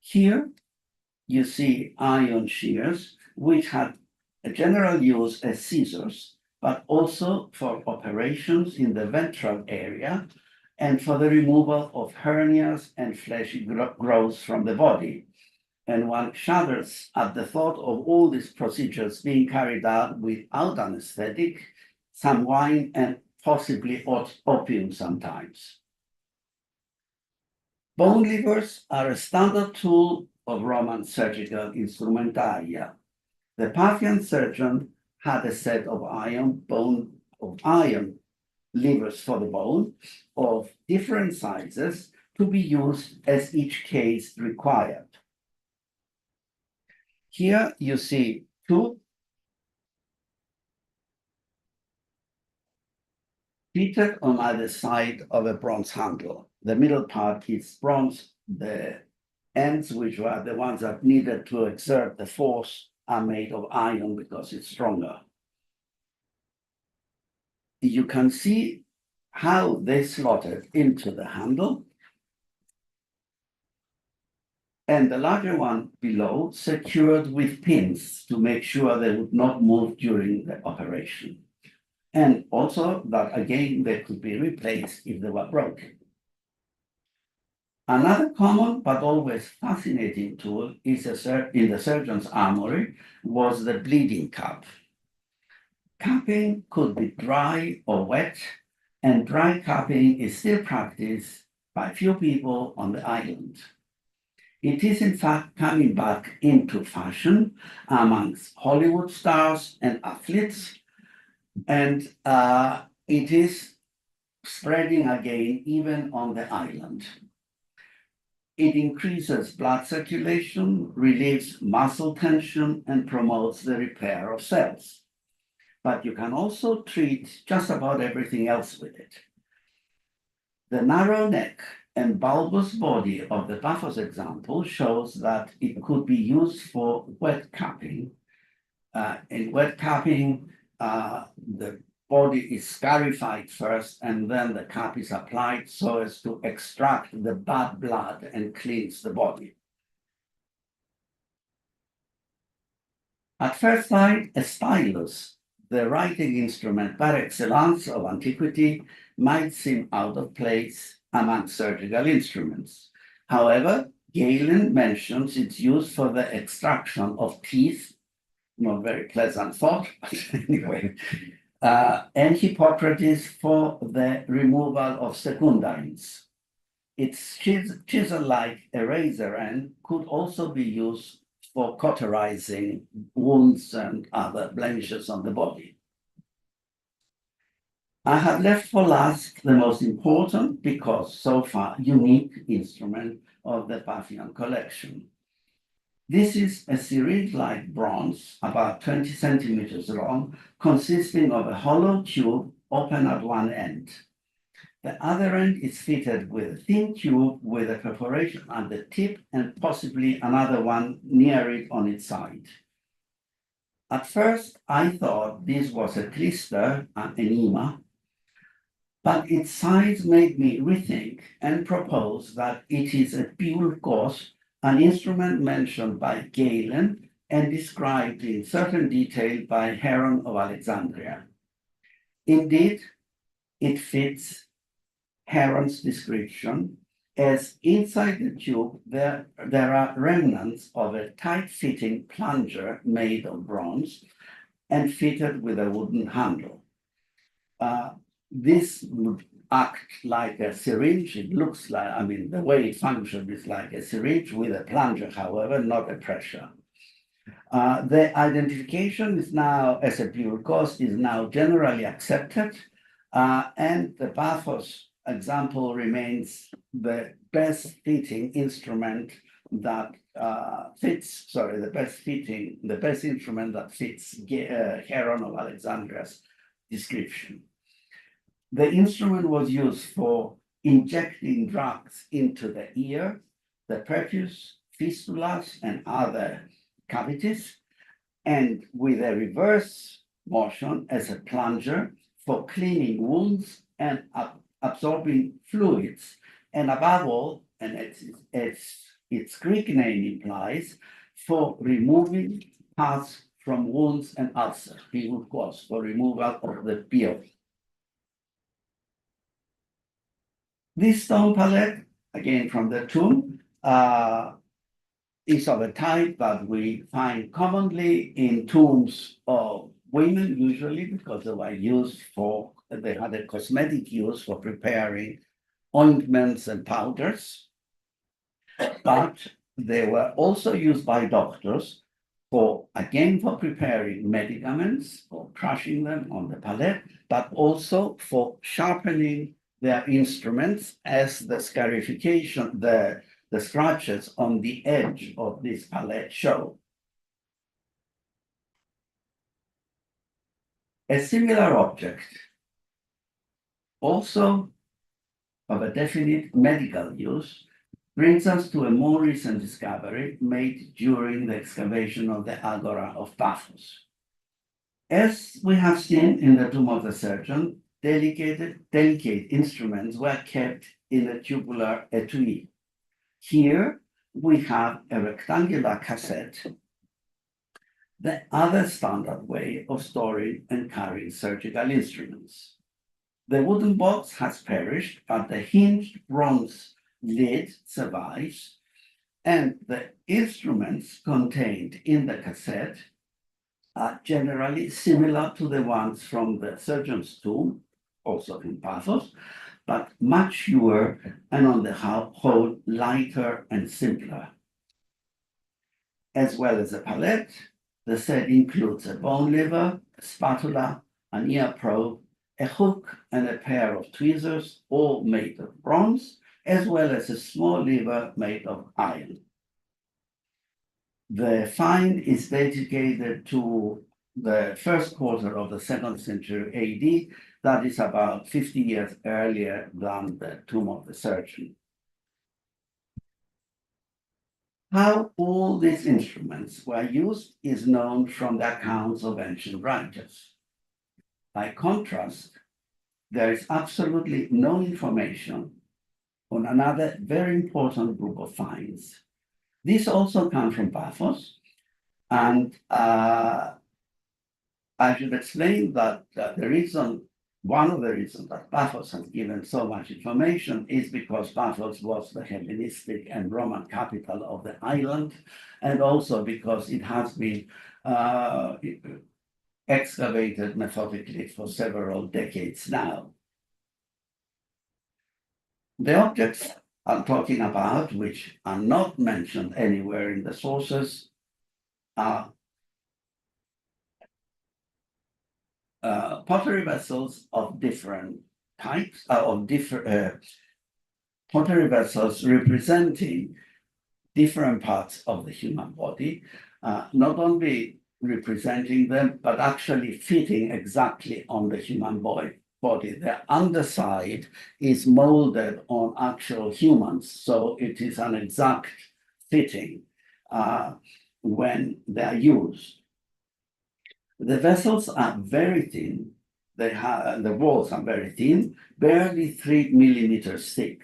Here, you see iron shears, which had a general use as scissors, but also for operations in the ventral area and for the removal of hernias and fleshy growths from the body. And one shudders at the thought of all these procedures being carried out without anesthetic, some wine, and possibly opium sometimes. Bone levers are a standard tool of Roman surgical instrumentaria. The Parthian surgeon had a set of iron levers for the bone of different sizes to be used as each case required. Here you see two fitted on either side of a bronze handle. The middle part is bronze. The ends, which were the ones that needed to exert the force, are made of iron because it's stronger. You can see how they slotted into the handle, and the larger one below secured with pins to make sure they would not move during the operation. And also that again, they could be replaced if they were broken. Another common but always fascinating tool is in the surgeon's armory was the bleeding cup. Cupping could be dry or wet, and dry cupping is still practiced by few people on the island. It is in fact coming back into fashion amongst Hollywood stars and athletes, and it is spreading again even on the island. It increases blood circulation, relieves muscle tension, and promotes the repair of cells. But you can also treat just about everything else with it. The narrow neck and bulbous body of the Paphos example shows that it could be used for wet cupping. In wet cupping, the body is scarified first, and then the cup is applied so as to extract the bad blood and cleanse the body. At first sight, a stylus, the writing instrument par excellence of antiquity, might seem out of place among surgical instruments. However, Galen mentions its use for the extraction of teeth, not very pleasant thought, but anyway, and Hippocrates for the removal of secundarins. Its chisel-like eraser end could also be used for cauterizing wounds and other blemishes on the body. I have left for last the most important, because so far unique, instrument of the Parthian collection. This is a syringe-like bronze, about 20 centimeters long, consisting of a hollow tube open at one end. The other end is fitted with a thin tube with a perforation at the tip and possibly another one near it on its side. At first, I thought this was a clister, an enema, but its size made me rethink and propose that it is a piulkos, an instrument mentioned by Galen and described in certain detail by Heron of Alexandria. Indeed, it fits Heron's description, as inside the tube there are remnants of a tight-fitting plunger made of bronze and fitted with a wooden handle. This would act like a syringe. It looks like, I mean, the way it functions is like a syringe with a plunger, however, not a pressure. The identification is now, as a piulkos, is now generally accepted, and the Paphos example remains the best fitting instrument that the best instrument that fits Heron of Alexandria's description. The instrument was used for injecting drugs into the ear, the prepuce, fistulas, and other cavities, and with a reverse motion as a plunger for cleaning wounds and absorbing fluids, and above all, and its Greek name implies, for removing pus from wounds and ulcers, piulkos, for removal of the peel. This stone palette, again from the tomb, is of a type that we find commonly in tombs of women, usually because they were used for, they had a cosmetic use for preparing ointments and powders, but they were also used by doctors for, again, for preparing medicaments, for crushing them on the palette, but also for sharpening their instruments, as the scarification, the scratches on the edge of this palette show. A similar object, also of a definite medical use, brings us to a more recent discovery made during the excavation of the Agora of Paphos. As we have seen in the tomb of the surgeon, delicate instruments were kept in a tubular etui. Here we have a rectangular cassette, the other standard way of storing and carrying surgical instruments. The wooden box has perished, but the hinged bronze lid survives, and the instruments contained in the cassette are generally similar to the ones from the surgeon's tomb, also in Paphos, but much fewer and on the whole lighter and simpler. As well as a palette, the set includes a bone lever, a spatula, an ear probe, a hook, and a pair of tweezers, all made of bronze, as well as a small lever made of iron. The find is dedicated to the first quarter of the 2nd century AD, that is about 50 years earlier than the tomb of the surgeon. How all these instruments were used is known from the accounts of ancient writers. By contrast, there is absolutely no information on another very important group of finds. These also come from Paphos, and I should explain that one of the reasons that Paphos has given so much information is because Paphos was the Hellenistic and Roman capital of the island, and also because it has been excavated methodically for several decades now. The objects I'm talking about, which are not mentioned anywhere in the sources, are pottery vessels of different types, pottery vessels representing different parts of the human body, not only representing them, but actually fitting exactly on the human body. The underside is molded on actual humans, so it is an exact fitting when they are used. The vessels are very thin. The walls are very thin, barely 3 millimeters thick.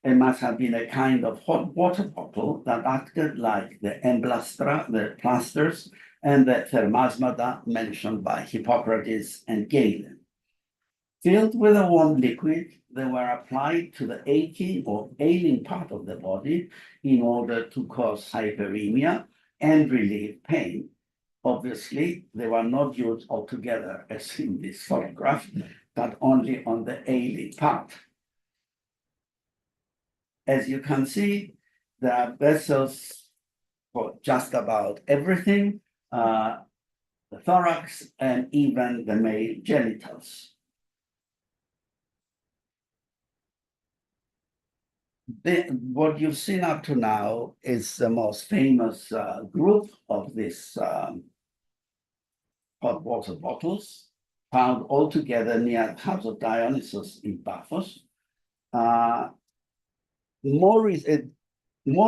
It must have been a kind of hot water bottle that acted like the emblastra, the plasters, and the thermasmata mentioned by Hippocrates and Galen. Filled with a warm liquid, they were applied to the aching or ailing part of the body in order to cause hyperemia and relieve pain. Obviously, they were not used altogether, as in this photograph, but only on the ailing part. As you can see, there are vessels for just about everything, the thorax and even the male genitals. What you've seen up to now is the most famous group of this hot water bottles, found all together near the house of Dionysus in Paphos. More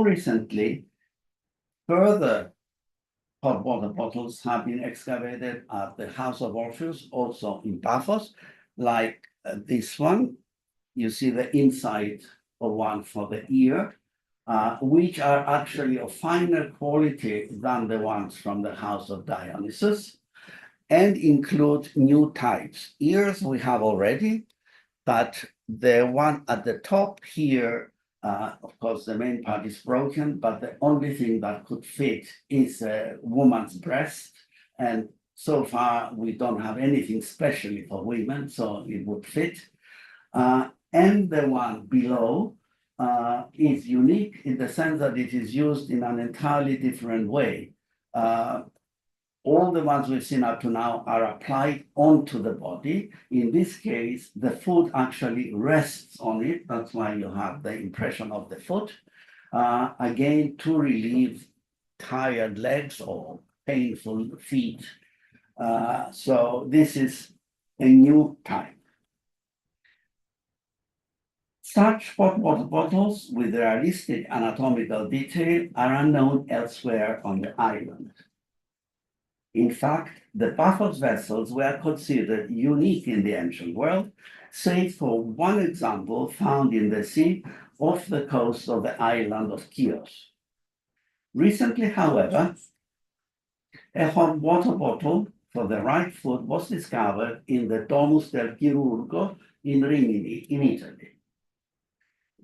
recently, further hot water bottles have been excavated at the house of Orpheus, also in Paphos, like this one. You see the inside of one for the ear, which are actually of finer quality than the ones from the house of Dionysus, and include new types. Ears we have already, but the one at the top here, of course, the main part is broken, but the only thing that could fit is a woman's breast. And so far, we don't have anything specially for women, so it would fit. And the one below is unique in the sense that it is used in an entirely different way. All the ones we've seen up to now are applied onto the body. In this case, the foot actually rests on it. That's why you have the impression of the foot. Again, to relieve tired legs or painful feet. So this is a new type. Such hot water bottles with realistic anatomical detail are unknown elsewhere on the island. In fact, the Paphos vessels were considered unique in the ancient world, save for one example found in the sea off the coast of the island of Chios. Recently, however, a hot water bottle for the right foot was discovered in the Domus del Chirurgo in Rimini, in Italy.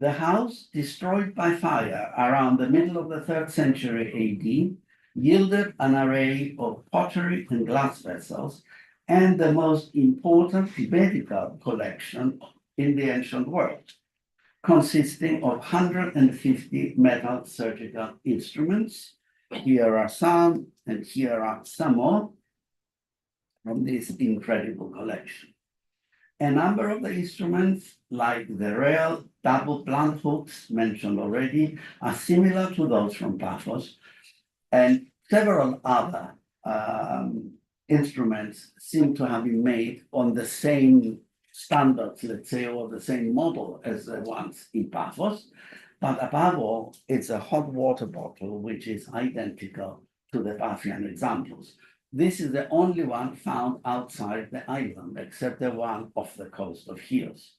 The house, destroyed by fire around the middle of the 3rd century AD, yielded an array of pottery and glass vessels and the most important medical collection in the ancient world, consisting of 150 metal surgical instruments. Here are some, and here are some more from this incredible collection. A number of the instruments, like the rare double blunt hooks mentioned already, are similar to those from Paphos, and several other instruments seem to have been made on the same standards, let's say, or the same model as the ones in Paphos. But above all, it's a hot water bottle, which is identical to the Paphian examples. This is the only one found outside the island, except the one off the coast of Chios.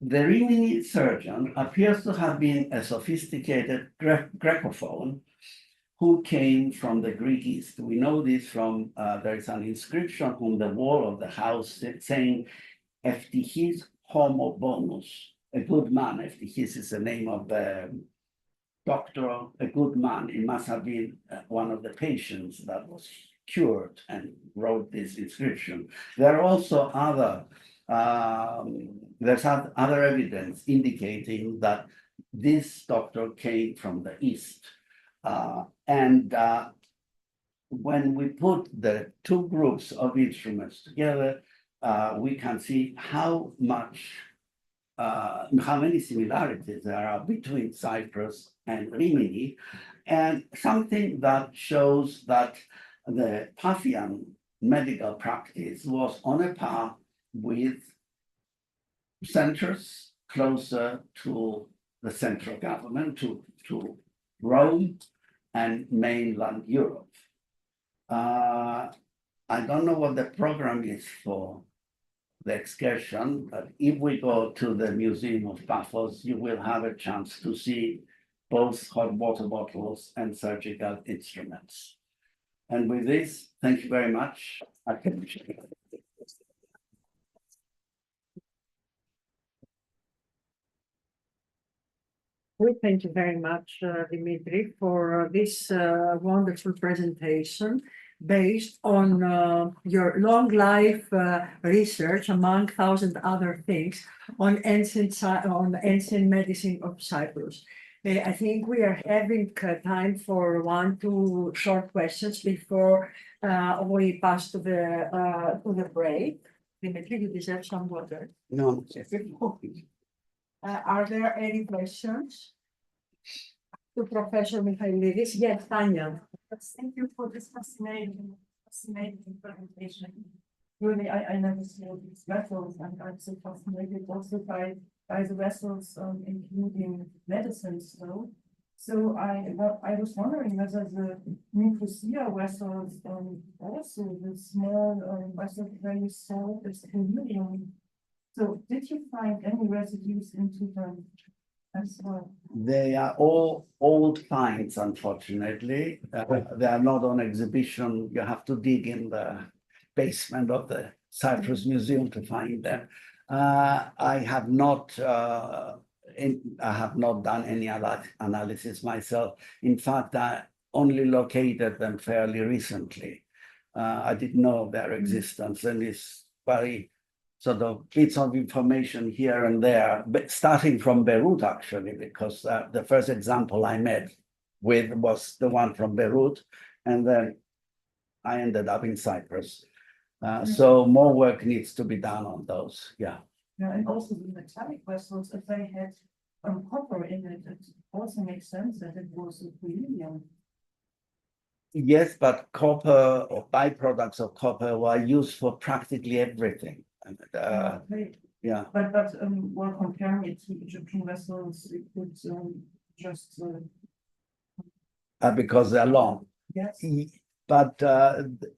The Rimini surgeon appears to have been a sophisticated Grecophone who came from the Greek East. We know this from, there is an inscription on the wall of the house saying, Ευτυχής homo bonus, a good man. Ευτυχής is the name of the doctor, a good man. It must have been one of the patients that was cured and wrote this inscription. There are also there's other evidence indicating that this doctor came from the East. when we put the two groups of instruments together, we can see how many similarities there are between Cyprus and Rimini, and something that shows that the Parthian medical practice was on a par with centers closer to the central government, to Rome and mainland Europe. I don't know what the program is for the excursion, but if we go to the Museum of Paphos, you will have a chance to see both hot water bottles and surgical instruments. And with this, thank you very much. I can We thank you very much, Dimitri, for this wonderful presentation based on your long life research, among thousand other things, on ancient medicine of Cyprus. I think we are having time for 1-2 short questions before we pass to the break. Dimitri, you deserve some water. No. Are there any questions to Professor Michailidis? Yes, Tanya. Thank you for this fascinating presentation. Really, I never saw these vessels, and I'm so fascinated also by the vessels, including medicines. So I was wondering whether the Nicosia vessels, also the small vessels where you saw this helium. So did you find any residues into them as well? They are all old finds, unfortunately. They are not on exhibition. You have to dig in the basement of the Cyprus Museum to find them. I have not done any analysis myself. In fact, I only located them fairly recently. I didn't know of their existence, and it's very sort of bits of information here and there, but starting from Beirut, actually, because the first example I met with was the one from Beirut, and then I ended up in Cyprus. So more work needs to be done on those, yeah. Yeah, and also the metallic vessels, if they had copper in it, it also makes sense that it was a helium. Yes, but copper or byproducts of copper were used for practically everything. Okay. Yeah. But while comparing it to Egyptian vessels, it could just Because they're long. yes. But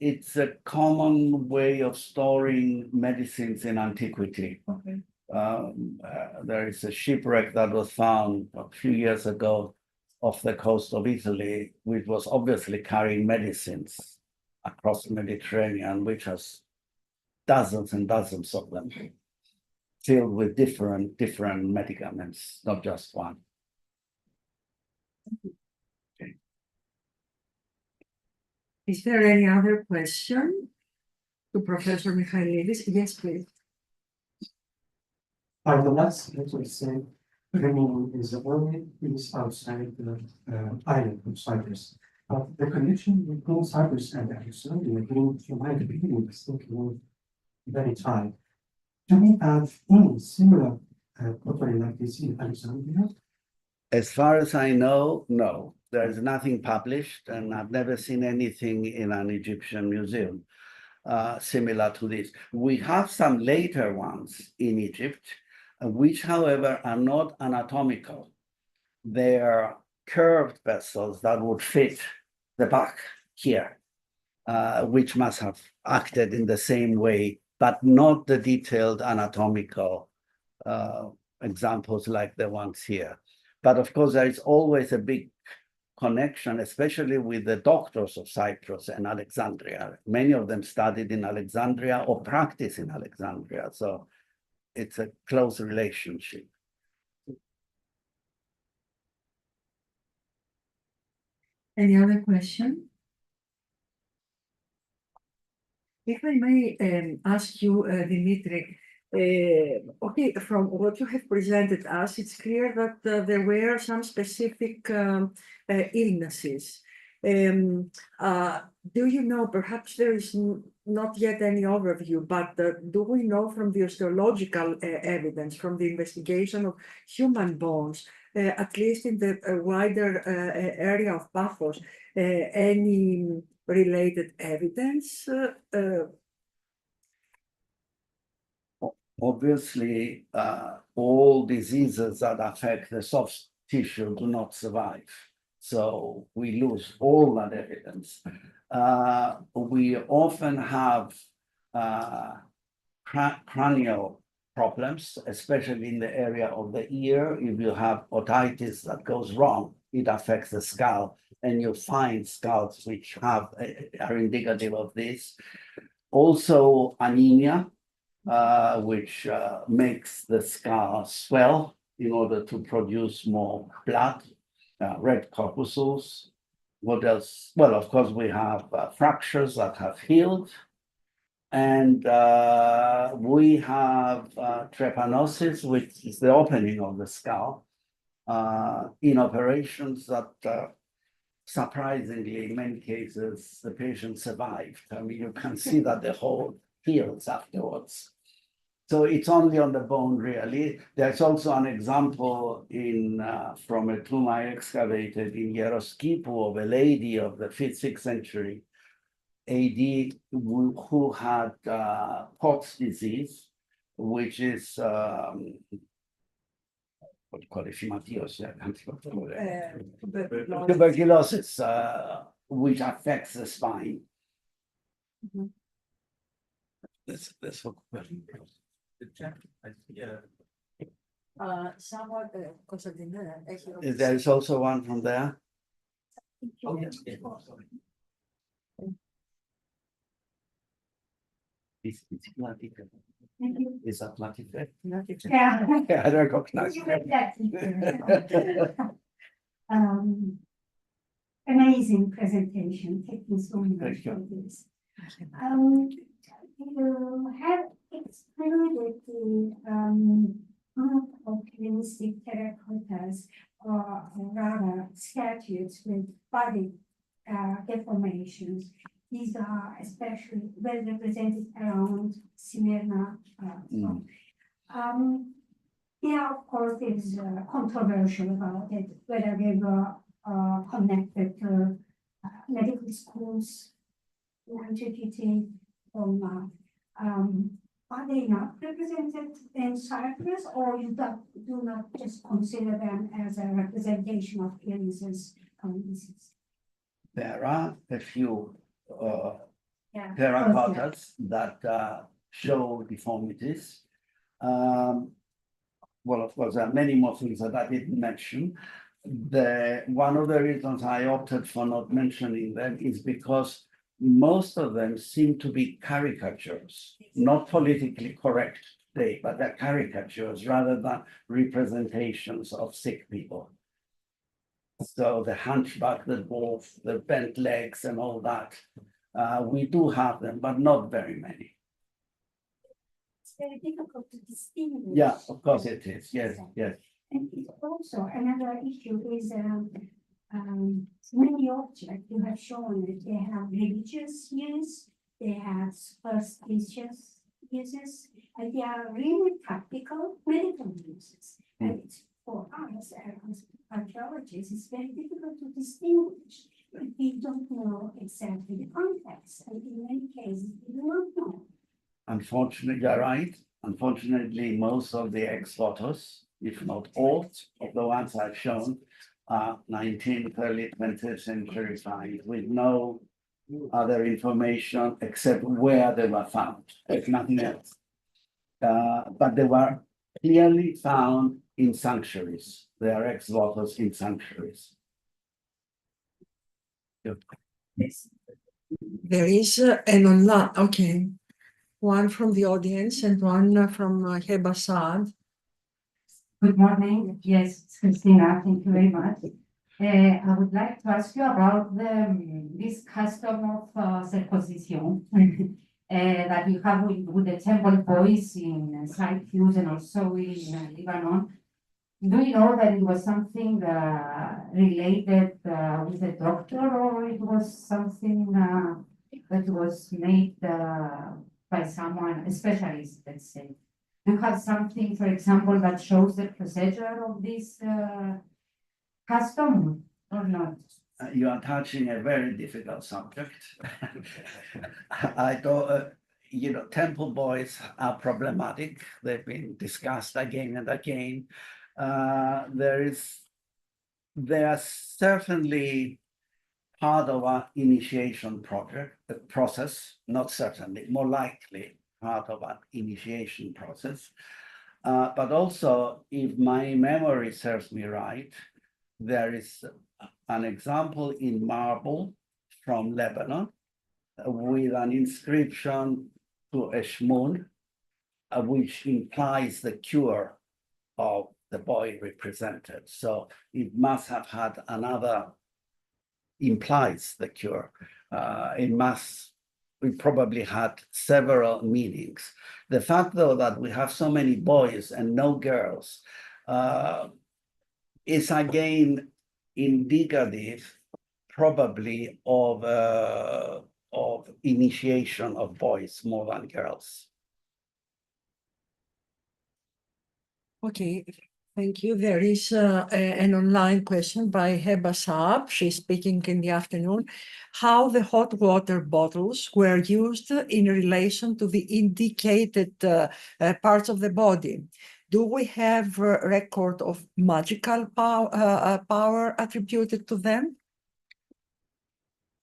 it's a common way of storing medicines in antiquity. Okay. There is a shipwreck that was found a few years ago off the coast of Italy, which was obviously carrying medicines across the Mediterranean, which has dozens and dozens of them filled with different medicaments, not just one. Okay. Is there any other question to Professor Michailidis? Yes, please. The last little say Rimini is the only piece outside the island of Cyprus. But the connection between Cyprus and Alexandria being from my beginning is thinking very tight. Do we have any similar property like this in Alexandria? As far as I know, no. There is nothing published, and I've never seen anything in an Egyptian museum similar to this. We have some later ones in Egypt, which, however, are not anatomical. They are curved vessels that would fit the back here, which must have acted in the same way, but not the detailed anatomical examples like the ones here. But of course, there is always a big connection, especially with the doctors of Cyprus and Alexandria. Many of them studied in Alexandria or practiced in Alexandria. So it's a close relationship. Any other question? If I may ask you, Dimitri, okay, from what you have presented us, it's clear that there were some specific illnesses. Do you know, perhaps there is not yet any overview, but do we know from the osteological evidence, from the investigation of human bones, at least in the wider area of Paphos, any related evidence? Obviously, all diseases that affect the soft tissue do not survive. So we lose all that evidence. We often have cranial problems, especially in the area of the ear. If you have otitis that goes wrong, it affects the skull, and you find skulls which are indicative of this. Also, anemia, which makes the skull swell in order to produce more blood, red corpuscles. What else? Well, of course, we have fractures that have healed. And we have trypanosis, which is the opening of the skull, in operations that surprisingly, in many cases, the patient survived. I mean, you can see that the whole heals afterwards. So it's only on the bone, really. There's also an example from a tomb I excavated in Yeroskipu of a lady of the 5th, 6th century AD who had Pott's disease, which is what do you call it? Tuberculosis, which affects the spine. Mhm. Let's look. Someone, There is also one from there. Oh, yes, yeah, sorry. It's platinum. Thank you. Is that platinum? Yeah. Yeah, I recognize You read that. Amazing presentation. Thank you so much Thank you. for this. You have excluded the group of Hellenistic terracottas, or rather statues with body deformations. These are especially well represented around Smyrna. Yeah, of course, it's controversial about it, whether they were connected to medical schools in antiquity or not. Are they not represented in Cyprus, or you do not just consider them as a representation of illnesses? There are a few Yeah. terracottas that show deformities. Well, of course, there are many more things that I didn't mention. One of the reasons I opted for not mentioning them is because most of them seem to be caricatures, not politically correct today, but they're caricatures rather than representations of sick people. So the hunchback, the dwarf, the bent legs and all that, we do have them, but not very many. It's very difficult to distinguish. Yeah, of course it is. Yes, yes. And also another issue is many objects you have shown that they have religious use, they have superstitious uses, and they are really practical medical uses. And it's, for us as archaeologists, it's very difficult to distinguish if we don't know exactly the context. And in many cases, we do not know. Unfortunately, you're right. Unfortunately, most of the ex-votos, if not all, of the ones I've shown, are 19th, early 20th century finds with no other information except where they were found. There's nothing else. But they were clearly found in sanctuaries. They are ex-votos in sanctuaries. Yep. There is an online, okay, one from the audience and one from Heba Saad. Good morning. Yes, it's Christina. Thank you very much. I would like to ask you about this custom of circumcision that you have with the temple boys in Cyprus and also in Lebanon. do you know that it was something related with the doctor, or it was something that was made by someone, a specialist, let's say? Do you have something, for example, that shows the procedure of this custom or not? You are touching a very difficult subject. I don't, temple boys are problematic. They've been discussed again and again. They are certainly part of our initiation process, not certainly, more likely part of our initiation process. But also, if my memory serves me right, there is an example in marble from Lebanon with an inscription to Eshmun, which implies the cure of the boy represented. So it must have had another, implies the cure. We probably had several meanings. The fact, though, that we have so many boys and no girls is again indicative, probably, of initiation of boys more than girls. Okay, thank you. There is an online question by Heba Saab. She's speaking in the afternoon. How the hot water bottles were used in relation to the indicated parts of the body? Do we have a record of magical power attributed to them?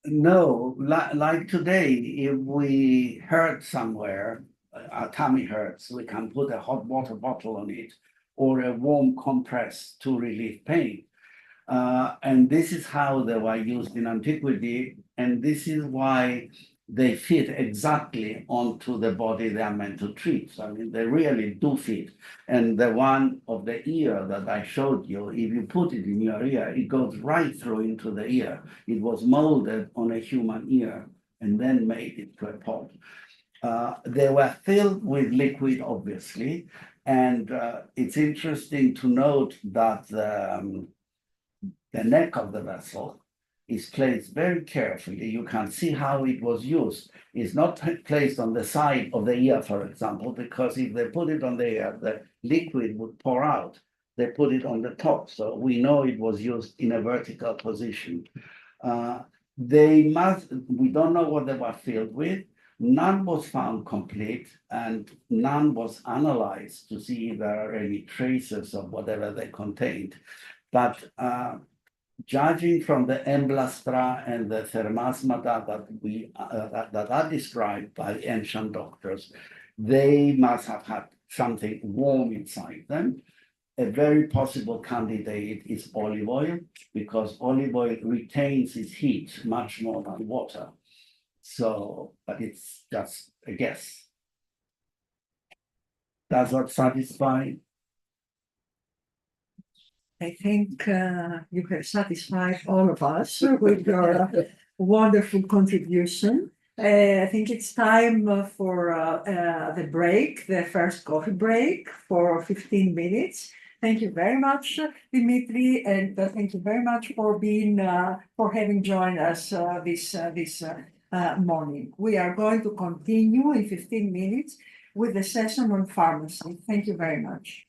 No, like today, if we hurt somewhere, our tummy hurts, we can put a hot water bottle on it or a warm compress to relieve pain. And this is how they were used in antiquity, and this is why they fit exactly onto the body they are meant to treat. So, I mean, they really do fit. And the one of the ear that I showed you, if you put it in your ear, it goes right through into the ear. It was molded on a human ear and then made it to a pot. They were filled with liquid, obviously, and it's interesting to note that the neck of the vessel is placed very carefully. You can see how it was used. It's not placed on the side of the ear, for example, because if they put it on the ear, the liquid would pour out. They put it on the top, so we know it was used in a vertical position. We don't know what they were filled with. None was found complete, and none was analyzed to see if there are any traces of whatever they contained. But judging from the emblastra and the thermasmata that are described by ancient doctors, they must have had something warm inside them. A very possible candidate is olive oil, because olive oil retains its heat much more than water. So, but it's just a guess. Does that satisfy? I think you have satisfied all of us with your wonderful contribution. I think it's time for the break, the first coffee break for 15 minutes. Thank you very much, Dimitri, and thank you very much for having joined us this morning. We are going to continue in 15 minutes with the session on pharmacy. Thank you very much.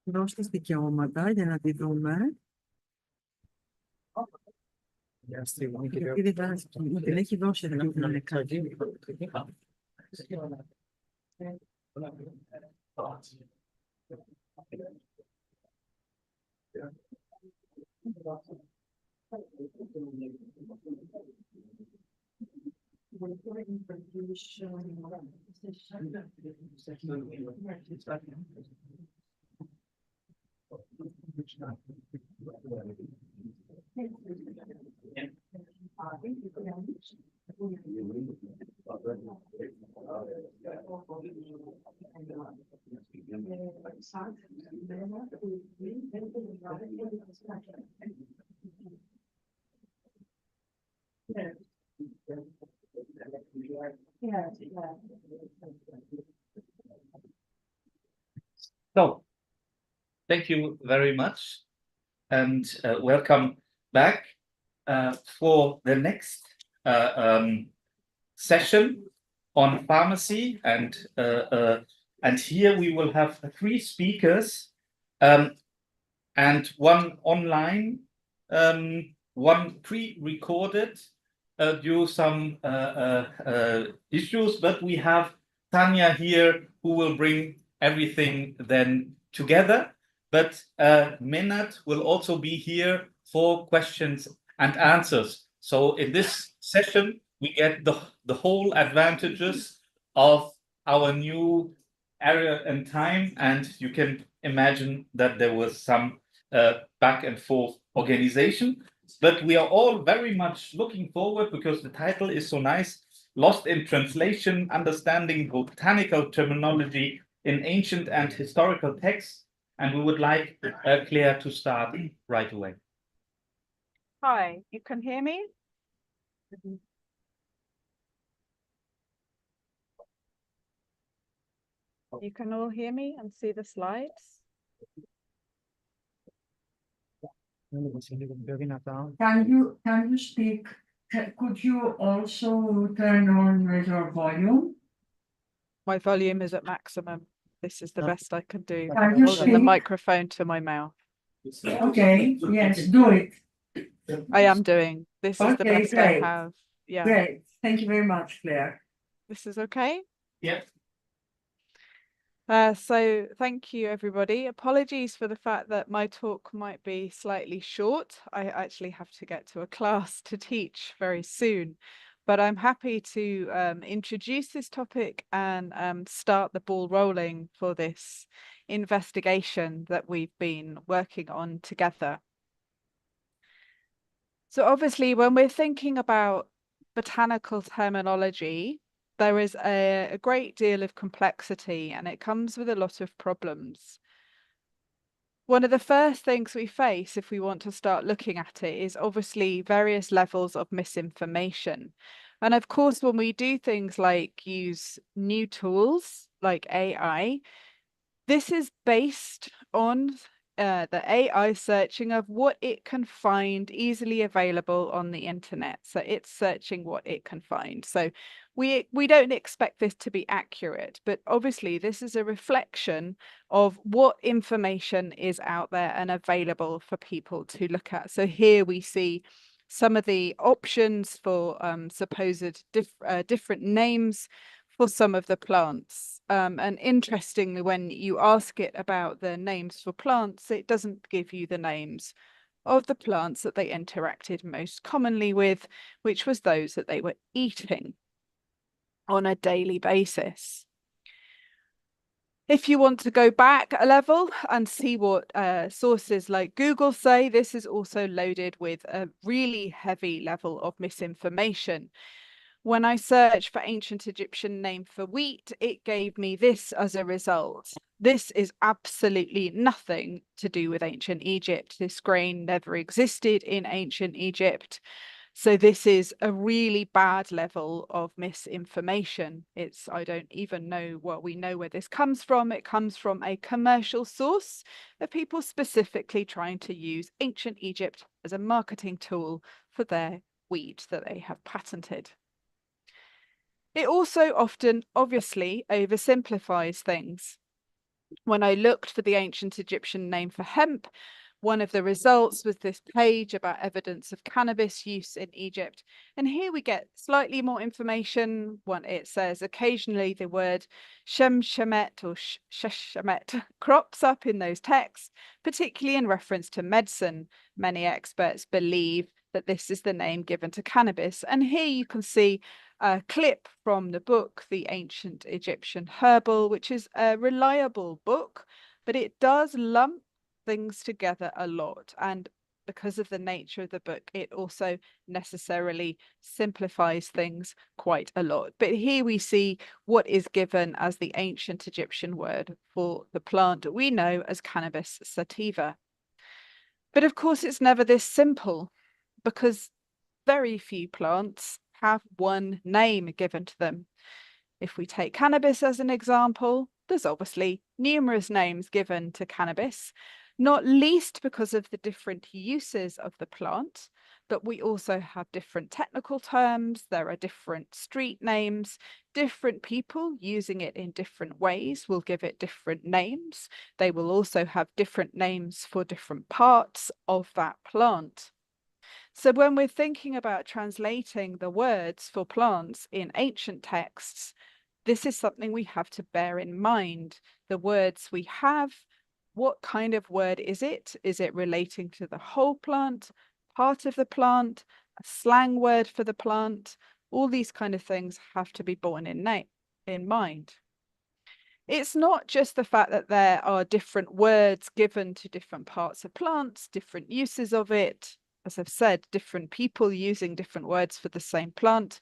Δώστε δικαιώματα για να τη δούμε. Γιατί δεν βάζει, μου την έχει δώσει δηλαδή την Αλεξάνδρα. So, thank you very much, and welcome back for the next session on pharmacy. And here we will have 3 speakers, and one online, one pre-recorded due some issues, but we have Tanya here who will bring everything then together. But Menat will also be here for questions and answers. So in this session, we get the whole advantages of our new area and time, and you can imagine that there was some back and forth organization. But we are all very much looking forward, because the title is so nice: Lost in Translation, Understanding Botanical Terminology in Ancient and Historical Texts. And we would like Claire to start right away. Hi, you can hear me? You can all hear me and see the slides? Can you speak? Could you also turn on your volume? My volume is at maximum. This is the best I can do. Can you Holding the speak? microphone to my mouth. Okay, yes, do it. I am doing. This is the Okay, best I great. have. Yeah. Great. Thank you very much, Claire. This is okay? Yeah. So thank you, everybody. Apologies for the fact that my talk might be slightly short. I actually have to get to a class to teach very soon, but I'm happy to introduce this topic and start the ball rolling for this investigation that we've been working on together. So obviously, when we're thinking about botanical terminology, there is a great deal of complexity, and it comes with a lot of problems. One of the first things we face if we want to start looking at it is obviously various levels of misinformation. And of course, when we do things like use new tools like AI, this is based on the AI searching of what it can find easily available on the internet. So it's searching what it can find. So we don't expect this to be accurate, but obviously this is a reflection of what information is out there and available for people to look at. So here we see some of the options for supposed different names for some of the plants. And interestingly, when you ask it about the names for plants, it doesn't give you the names of the plants that they interacted most commonly with, which was those that they were eating on a daily basis. If you want to go back a level and see what sources like Google say, this is also loaded with a really heavy level of misinformation. When I searched for ancient Egyptian name for wheat, it gave me this as a result. This is absolutely nothing to do with ancient Egypt. This grain never existed in ancient Egypt. So this is a really bad level of misinformation. I don't even know what we know where this comes from. It comes from a commercial source of people specifically trying to use ancient Egypt as a marketing tool for their wheat that they have patented. It also often, obviously, oversimplifies things. When I looked for the ancient Egyptian name for hemp, one of the results was this page about evidence of cannabis use in Egypt. And here we get slightly more information. One, it says occasionally the word shemshemet or sheshemet crops up in those texts, particularly in reference to medicine. Many experts believe that this is the name given to cannabis. And here you can see a clip from the book, The Ancient Egyptian Herbal, which is a reliable book, but it does lump things together a lot. And because of the nature of the book, it also necessarily simplifies things quite a lot. But here we see what is given as the ancient Egyptian word for the plant we know as cannabis sativa. But of course, it's never this simple, because very few plants have one name given to them. If we take cannabis as an example, there's obviously numerous names given to cannabis, not least because of the different uses of the plant, but we also have different technical terms. There are different street names. Different people using it in different ways will give it different names. They will also have different names for different parts of that plant. So when we're thinking about translating the words for plants in ancient texts, this is something we have to bear in mind. The words we have, what kind of word is it? Is it relating to the whole plant, part of the plant, a slang word for the plant? All these kind of things have to be borne in mind. It's not just the fact that there are different words given to different parts of plants, different uses of it. As I've said, different people using different words for the same plant.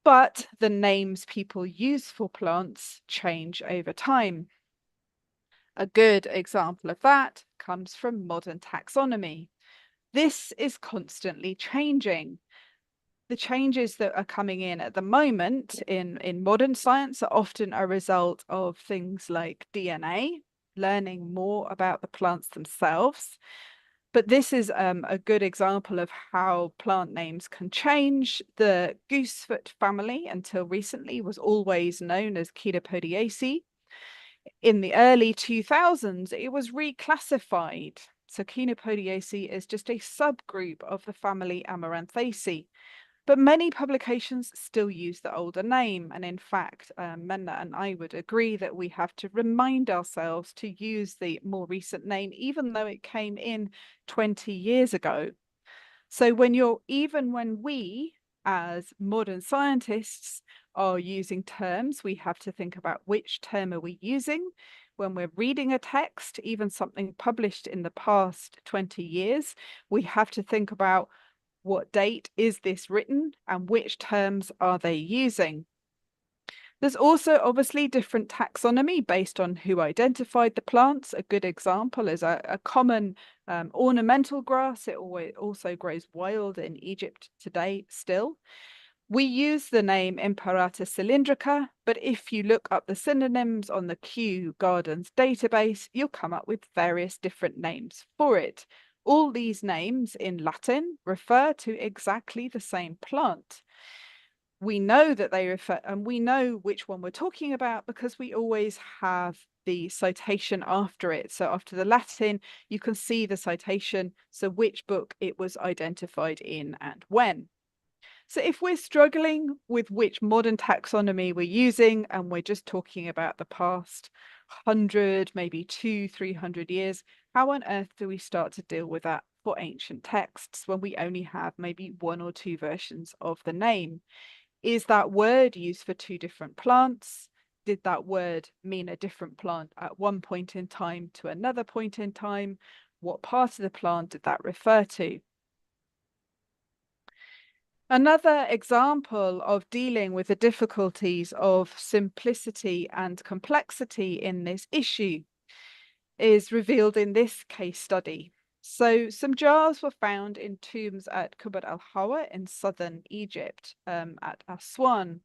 But the names people use for plants change over time. A good example of that comes from modern taxonomy. This is constantly changing. The changes that are coming in at the moment in modern science are often a result of things like DNA, learning more about the plants themselves. But this is a good example of how plant names can change. The goosefoot family, until recently, was always known as Chenopodiaceae. In the early 2000s, it was reclassified. So Chenopodiaceae is just a subgroup of the family Amaranthaceae. But many publications still use the older name. And in fact, Menna and I would agree that we have to remind ourselves to use the more recent name, even though it came in 20 years ago. So even when we, as modern scientists, are using terms, we have to think about which term are we using. When we're reading a text, even something published in the past 20 years, we have to think about what date is this written and which terms are they using. There's also obviously different taxonomy based on who identified the plants. A good example is a common ornamental grass. It also grows wild in Egypt today still. We use the name Imparata cylindrica, but if you look up the synonyms on the Kew Gardens database, you'll come up with various different names for it. All these names in Latin refer to exactly the same plant. We know that they refer, and we know which one we're talking about because we always have the citation after it. So after the Latin, you can see the citation, so which book it was identified in and when. So if we're struggling with which modern taxonomy we're using, and we're just talking about the past 100, maybe 200-300 years, how on earth do we start to deal with that for ancient texts when we only have maybe one or two versions of the name? Is that word used for two different plants? Did that word mean a different plant at one point in time to another point in time? What part of the plant did that refer to? Another example of dealing with the difficulties of simplicity and complexity in this issue is revealed in this case study. So some jars were found in tombs at Kubad al-Hawa in southern Egypt, at Aswan.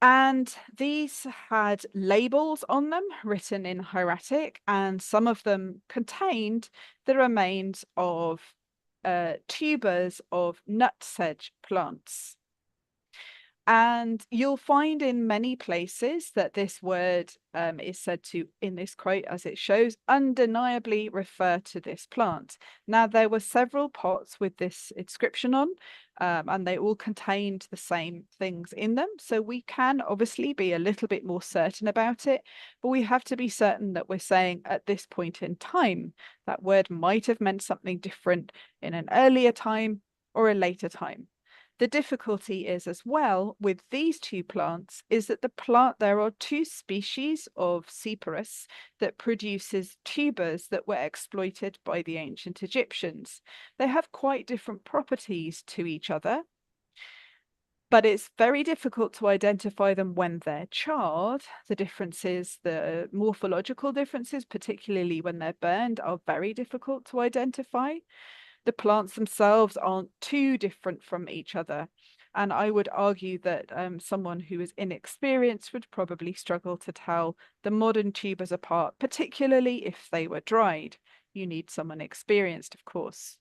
And these had labels on them written in hieratic, and some of them contained the remains of tubers of nut sedge plants. And you'll find in many places that this word is said to, in this quote, as it shows, undeniably refer to this plant. Now, there were several pots with this inscription on, and they all contained the same things in them. So we can obviously be a little bit more certain about it, but we have to be certain that we're saying at this point in time. That word might have meant something different in an earlier time or a later time. The difficulty is as well with these two plants is that there are two species of Cyperus that produces tubers that were exploited by the ancient Egyptians. They have quite different properties to each other, but it's very difficult to identify them when they're charred. The differences, the morphological differences, particularly when they're burned, are very difficult to identify. The plants themselves aren't too different from each other. And I would argue that someone who is inexperienced would probably struggle to tell the modern tubers apart, particularly if they were dried. You need someone experienced, of course.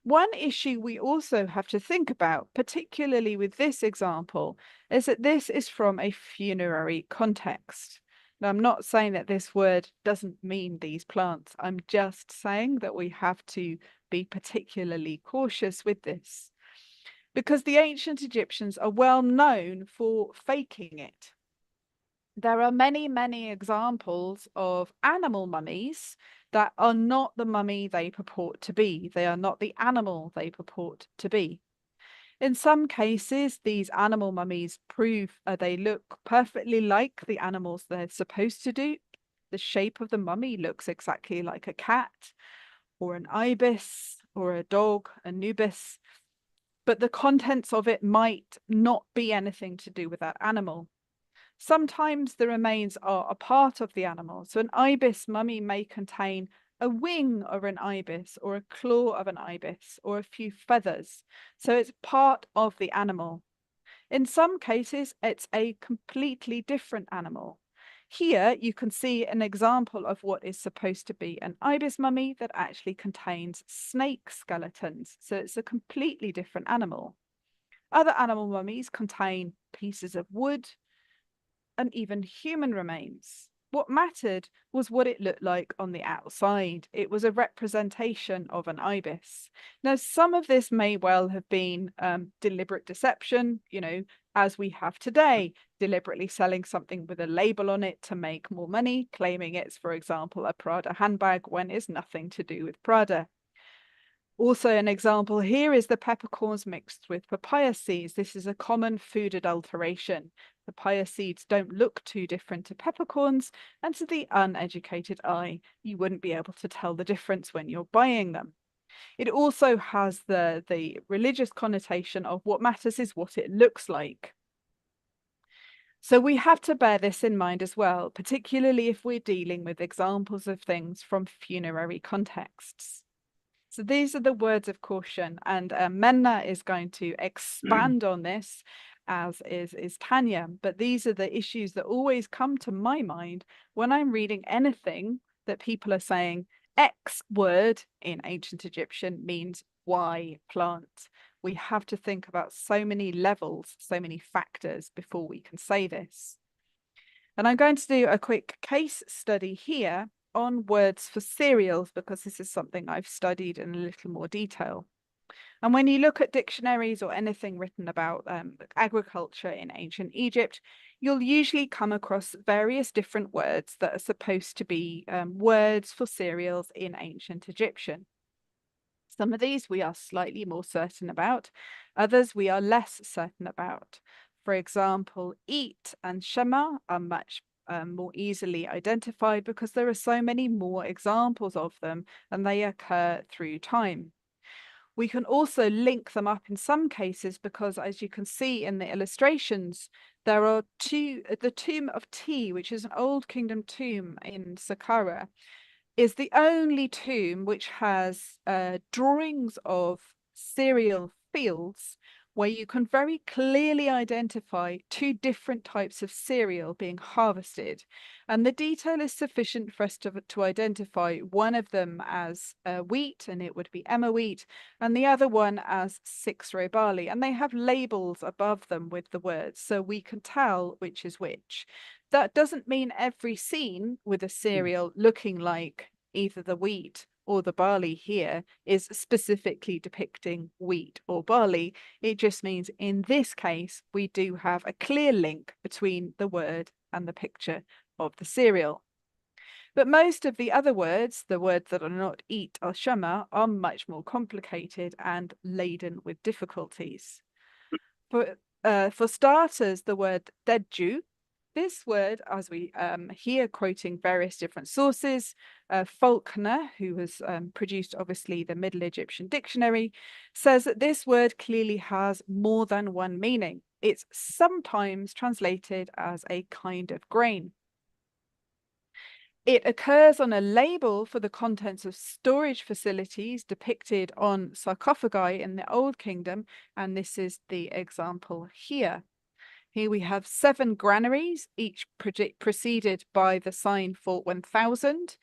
One issue we also have to think about, particularly with this example, is that this is from a funerary context. Now, I'm not saying that this word doesn't mean these plants. I'm just saying that we have to be particularly cautious with this, because the ancient Egyptians are well known for faking it. There are many, many examples of animal mummies that are not the mummy they purport to be. They are not the animal they purport to be. In some cases, these animal mummies they look perfectly like the animals they're supposed to do. The shape of the mummy looks exactly like a cat or an ibis or a dog, Anubis, but the contents of it might not be anything to do with that animal. Sometimes the remains are a part of the animal. So an ibis mummy may contain a wing of an ibis or a claw of an ibis or a few feathers. So it's part of the animal. In some cases, it's a completely different animal. Here you can see an example of what is supposed to be an ibis mummy that actually contains snake skeletons. So it's a completely different animal. Other animal mummies contain pieces of wood and even human remains. What mattered was what it looked like on the outside. It was a representation of an ibis. Now, some of this may well have been deliberate deception, as we have today, deliberately selling something with a label on it to make more money, claiming it's, for example, a Prada handbag when it's nothing to do with Prada. Also, an example here is the peppercorns mixed with papaya seeds. This is a common food adulteration. Papaya seeds don't look too different to peppercorns, and to the uneducated eye, you wouldn't be able to tell the difference when you're buying them. It also has the religious connotation of what matters is what it looks like. So we have to bear this in mind as well, particularly if we're dealing with examples of things from funerary contexts. So these are the words of caution, and Menna is going to expand on this, as is Tanya. But these are the issues that always come to my mind when I'm reading anything that people are saying X word in ancient Egyptian means Y plant. We have to think about so many levels, so many factors before we can say this. And I'm going to do a quick case study here on words for cereals, because this is something I've studied in a little more detail. And when you look at dictionaries or anything written about agriculture in ancient Egypt, you'll usually come across various different words that are supposed to be words for cereals in ancient Egyptian. Some of these we are slightly more certain about, others we are less certain about. For example, eat and shema are much more easily identified because there are so many more examples of them and they occur through time. We can also link them up in some cases because, as you can see in the illustrations, there are the tomb of Ti, which is an Old Kingdom tomb in Saqqara, is the only tomb which has drawings of cereal fields where you can very clearly identify two different types of cereal being harvested. And the detail is sufficient for us to identify one of them as wheat, and it would be Emma wheat, and the other one as 6-row barley. And they have labels above them with the words, so we can tell which is which. That doesn't mean every scene with a cereal looking like either the wheat or the barley here is specifically depicting wheat or barley. It just means in this case, we do have a clear link between the word and the picture of the cereal. But most of the other words, the words that are not eat or shama, are much more complicated and laden with difficulties. For starters, the word deju. This word, as we hear quoting various different sources, Faulkner, who has produced obviously the Middle Egyptian Dictionary, says that this word clearly has more than one meaning. It's sometimes translated as a kind of grain. It occurs on a label for the contents of storage facilities depicted on sarcophagi in the Old Kingdom, and this is the example here. Here we have 7 granaries, each preceded by the sign for 1000,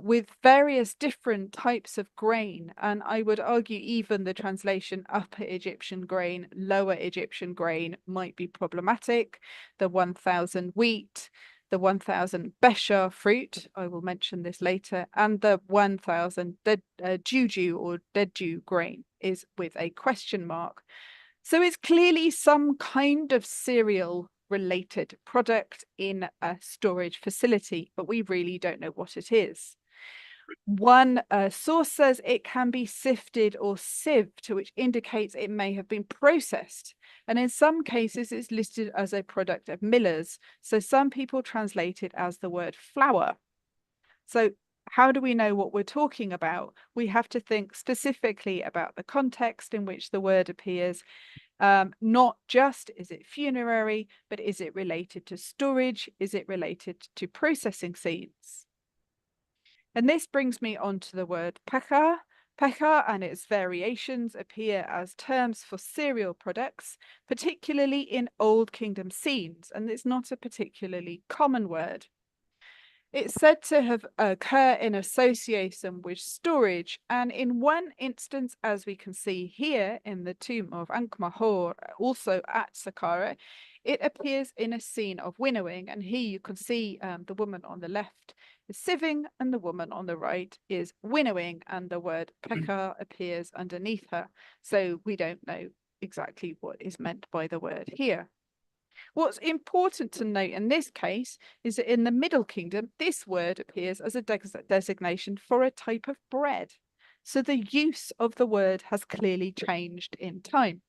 with various different types of grain. And I would argue even the translation Upper Egyptian grain, Lower Egyptian grain might be problematic. The 1000 wheat, the 1000 besha fruit, I will mention this later, and the 1000 juju or deju grain is with a question mark. So it's clearly some kind of cereal related product in a storage facility, but we really don't know what it is. One source says it can be sifted or sieved, which indicates it may have been processed. And in some cases, it's listed as a product of millers. So some people translate it as the word flour. So how do we know what we're talking about? We have to think specifically about the context in which the word appears. Not just is it funerary, but is it related to storage? Is it related to processing scenes? And this brings me on to the word pekar. Pekar and its variations appear as terms for cereal products, particularly in Old Kingdom scenes, and it's not a particularly common word. It's said to have occurred in association with storage, and in one instance, as we can see here in the tomb of Ankh-Mahor, also at Saqqara, it appears in a scene of winnowing, and here you can see the woman on the left is sieving and the woman on the right is winnowing, and the word pekar appears underneath her. So we don't know exactly what is meant by the word here. What's important to note in this case is that in the Middle Kingdom, this word appears as a designation for a type of bread. So the use of the word has clearly changed in time.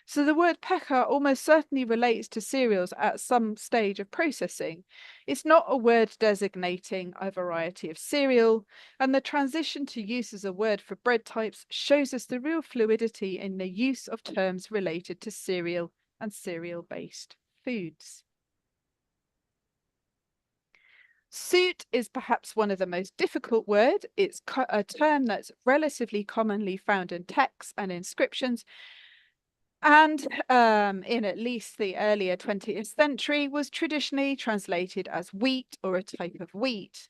So the word pekar almost certainly relates to cereals at some stage of processing. It's not a word designating a variety of cereal, and the transition to use as a word for bread types shows us the real fluidity in the use of terms related to cereal and cereal-based foods. Suit is perhaps one of the most difficult words. It's a term that's relatively commonly found in texts and inscriptions, and in at least the earlier 20th century was traditionally translated as wheat or a type of wheat.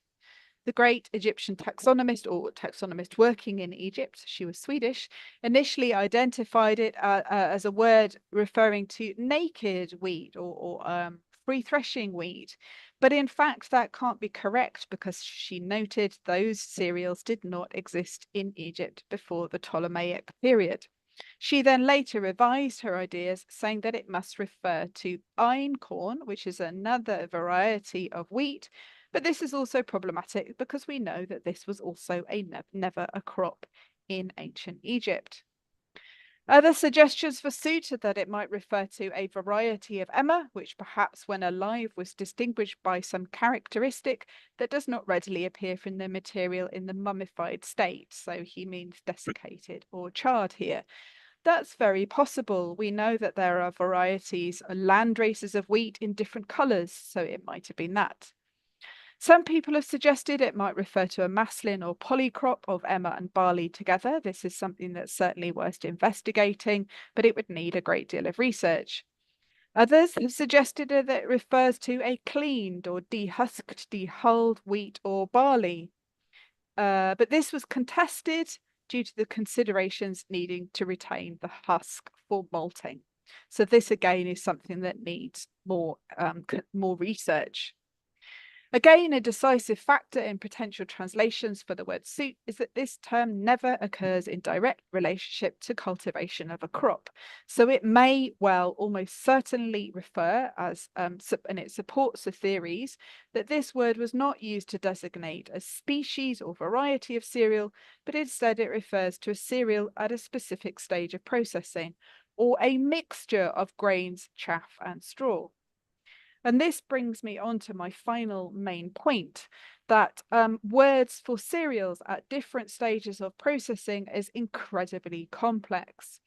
The great Egyptian taxonomist or taxonomist working in Egypt, she was Swedish, initially identified it as a word referring to naked wheat or free threshing wheat. But in fact, that can't be correct because she noted those cereals did not exist in Egypt before the Ptolemaic period. She then later revised her ideas, saying that it must refer to einkorn, which is another variety of wheat. But this is also problematic because we know that this was also never a crop in ancient Egypt. Other suggestions for suit are that it might refer to a variety of emmer, which perhaps when alive was distinguished by some characteristic that does not readily appear from the material in the mummified state. So he means desiccated or charred here. That's very possible. We know that there are varieties, land races of wheat in different colours, so it might have been that. Some people have suggested it might refer to a maslin or polycrop of emmer and barley together. This is something that's certainly worth investigating, but it would need a great deal of research. Others have suggested that it refers to a cleaned or dehusked, dehulled wheat or barley. But this was contested due to the considerations needing to retain the husk for malting. So this again is something that needs more research. Again, a decisive factor in potential translations for the word suit is that this term never occurs in direct relationship to cultivation of a crop. So it may well almost certainly refer as, and it supports the theories that this word was not used to designate a species or variety of cereal, but instead it refers to a cereal at a specific stage of processing, or a mixture of grains, chaff, and straw. And this brings me on to my final main point, that words for cereals at different stages of processing is incredibly complex.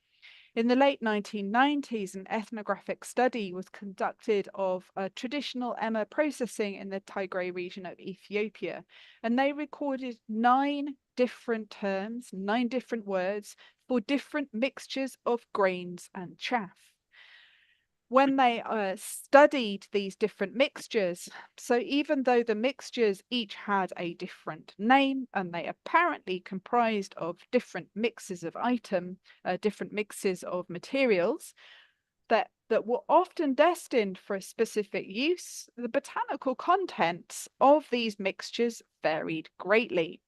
In the late 1990s, an ethnographic study was conducted of traditional emmer processing in the Tigray region of Ethiopia, and they recorded 9 different terms, 9 different words for different mixtures of grains and chaff. When they studied these different mixtures, so even though the mixtures each had a different name and they apparently comprised of different mixes of different mixes of materials that were often destined for a specific use, the botanical contents of these mixtures varied greatly,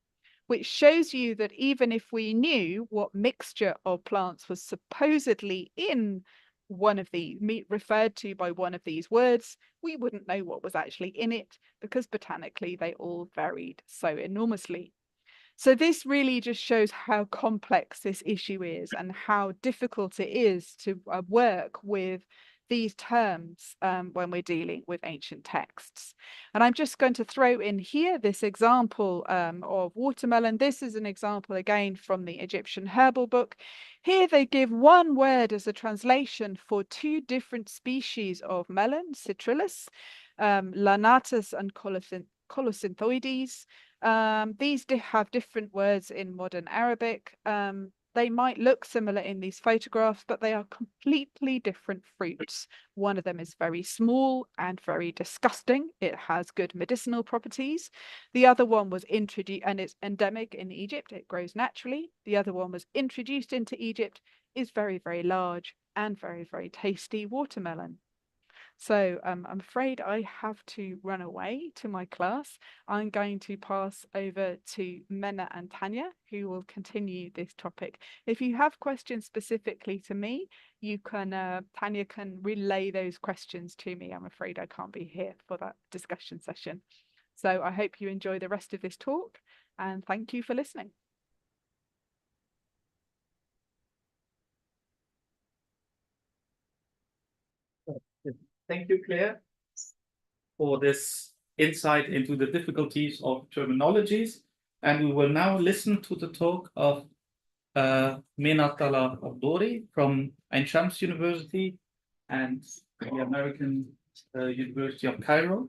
which shows you that even if we knew what mixture of plants was supposedly in one of the referred to by one of these words, we wouldn't know what was actually in it, because botanically they all varied so enormously. So this really just shows how complex this issue is and how difficult it is to work with these terms when we're dealing with ancient texts. And I'm just going to throw in here this example of watermelon. This is an example again from the Egyptian herbal book. Here they give one word as a translation for 2 different species of melon, citrullus, Lanatus and Colosynthoides. These have different words in modern Arabic. They might look similar in these photographs, but they are completely different fruits. One of them is very small and very disgusting. It has good medicinal properties. The other one was introduced, and it's endemic in Egypt. It grows naturally. The other one was introduced into Egypt, is very, very large and very, very tasty watermelon. So I'm afraid I have to run away to my class. I'm going to pass over to Mena and Tanya, who will continue this topic. If you have questions specifically to me, you can, Tanya can relay those questions to me. I'm afraid I can't be here for that discussion session. So I hope you enjoy the rest of this talk, and thank you for listening. Thank you, Claire, for this insight into the difficulties of terminologies. And we will now listen to the talk of Menat Abdori from Ain Shams University and the American University of Cairo.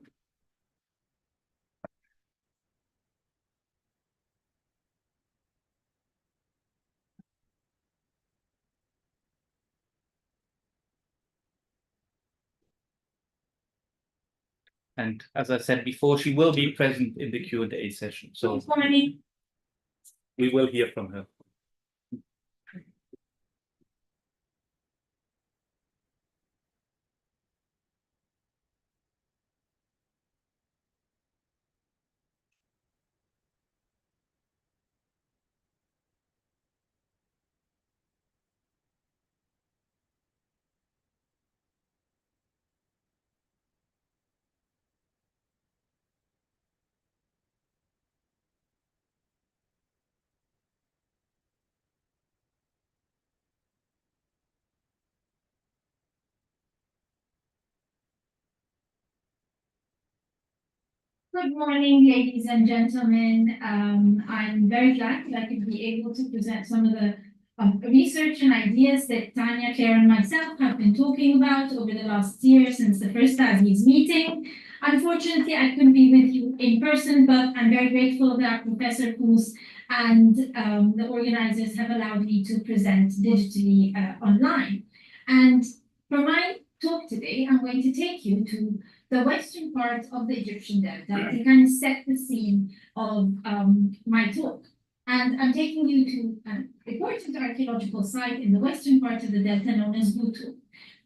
And as I said before, she will be present in the Q&A session. So we will hear from her. Good morning, ladies and gentlemen. I'm very glad that I could be able to present some of the research and ideas that Tanya, Claire, and myself have been talking about over the last year since the first Taziz meeting. Unfortunately, I couldn't be with you in person, but I'm very grateful that Professor Koos and the organizers have allowed me to present digitally online. And for my talk today, I'm going to take you to the western part of the Egyptian Delta to kind of set the scene of my talk. And I'm taking you to an important archaeological site in the western part of the Delta known as Butu.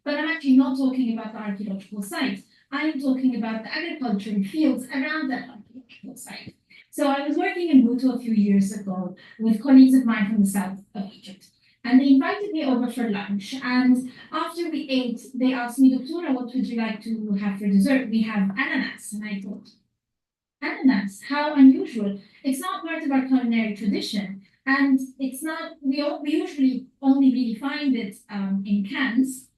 But I'm actually not talking about the archaeological site. I am talking about the agricultural fields around that archaeological site. So I was working in Butu a few years ago with colleagues of mine from the south of Egypt. And they invited me over for lunch. And after we ate, they asked me, Doctora, what would you like to have for dessert? We have ananas. And I thought, ananas, how unusual. It's not part of our culinary tradition. And it's not, we usually only really find it in cans,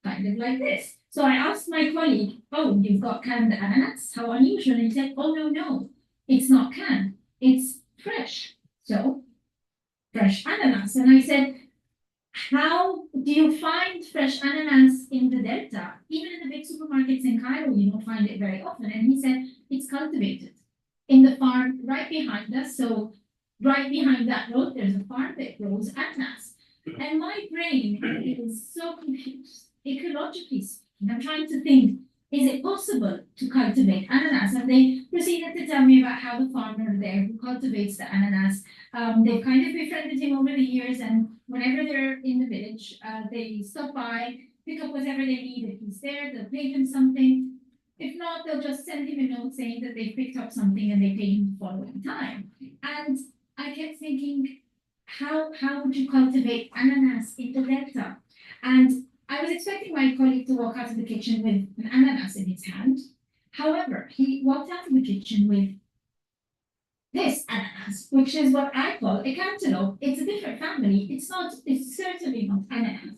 kind of like this. So I asked my colleague, oh, you've got canned ananas? How unusual. And he said, oh, no, it's not canned, it's fresh. So, fresh ananas. And I said, how do you find fresh ananas in the Delta? Even in the big supermarkets in Cairo, you don't find it very often. And he said, it's cultivated in the farm right behind us. So right behind that road, there's a farm that grows ananas. And my brain is so confused, ecologically speaking. I'm trying to think, is it possible to cultivate ananas? And they proceeded to tell me about how the farmer there who cultivates the ananas, they've kind of befriended him over the years, and whenever they're in the village, they stop by, pick up whatever they need. If he's there, they'll pay him something. If not, they'll just send him a note saying that they picked up something and they pay him the following time. And I kept thinking, how would you cultivate ananas in the Delta? And I was expecting my colleague to walk out of the kitchen with an ananas in his hand. However, he walked out of the kitchen with this ananas, which is what I call a cantaloupe. It's a different family. It's certainly not ananas.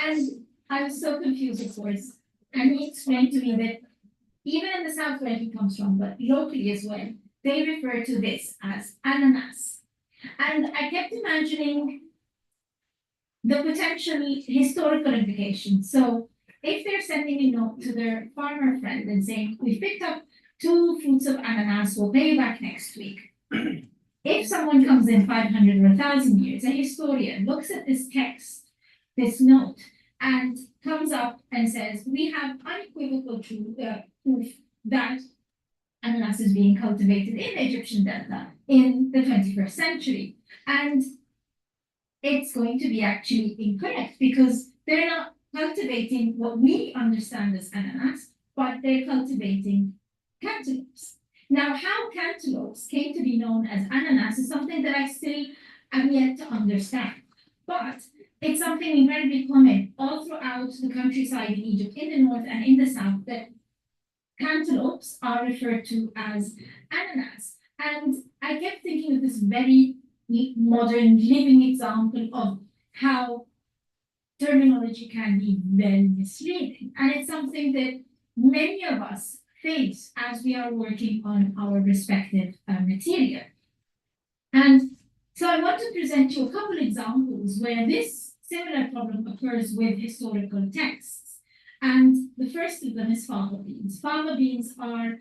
And I was so confused, of course. And he explained to me that even in the south where he comes from, but locally as well, they refer to this as ananas. And I kept imagining the potential historical implications. So if they're sending a note to their farmer friend and saying, we picked up 2 fruits of ananas, we'll pay you back next week. If someone comes in 500 or 1,000 years, a historian looks at this text, this note, and comes up and says, we have unequivocal proof that ananas is being cultivated in the Egyptian Delta in the 21st century. And it's going to be actually incorrect because they're not cultivating what we understand as ananas, but they're cultivating cantaloupes. Now, how cantaloupes came to be known as ananas is something that I still am yet to understand. But it's something incredibly common all throughout the countryside in Egypt, in the north and in the south, that cantaloupes are referred to as ananas. And I kept thinking of this very modern living example of how terminology can be very misleading. And it's something that many of us face as we are working on our respective material. And so I want to present you a couple examples where this similar problem occurs with historical texts. And the first of them is fava beans. Fava beans are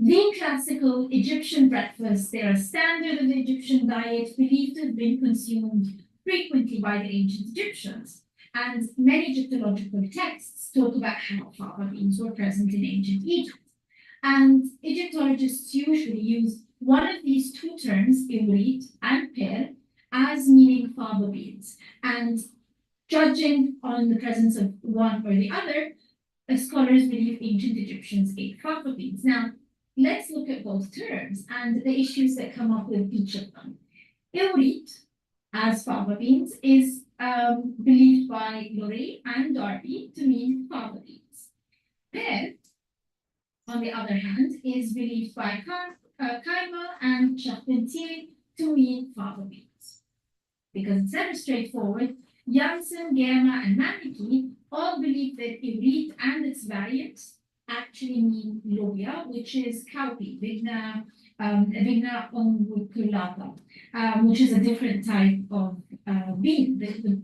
the classical Egyptian breakfast. They are a standard of the Egyptian diet, believed to have been consumed frequently by the ancient Egyptians. And many Egyptological texts talk about how fava beans were present in ancient Egypt. And Egyptologists usually use one of these 2 terms, iwrit and per, as meaning fava beans. And judging on the presence of one or the other, scholars believe ancient Egyptians ate fava beans. Now, let's look at both terms and the issues that come up with each of them. Iwrit, as fava beans, is believed by Lorey and Darby to mean fava beans. Per, on the other hand, is believed by Kaima and Charpentier to mean fava beans. Because it's ever straightforward, Janssen, Germa, and Manneke all believe that Iwrit and its variants actually mean lobia, which is cowpea, Vigna unguiculata, which is a different type of bean, the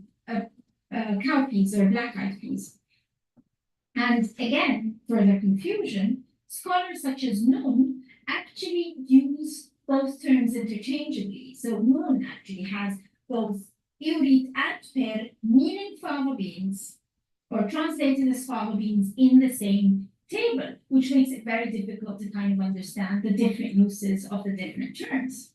cowpeas or black-eyed peas. And again, further confusion, scholars such as Noon actually use both terms interchangeably. So Noon actually has both Iurit and Per, meaning fava beans, or translated as fava beans in the same table, which makes it very difficult to kind of understand the different uses of the different terms.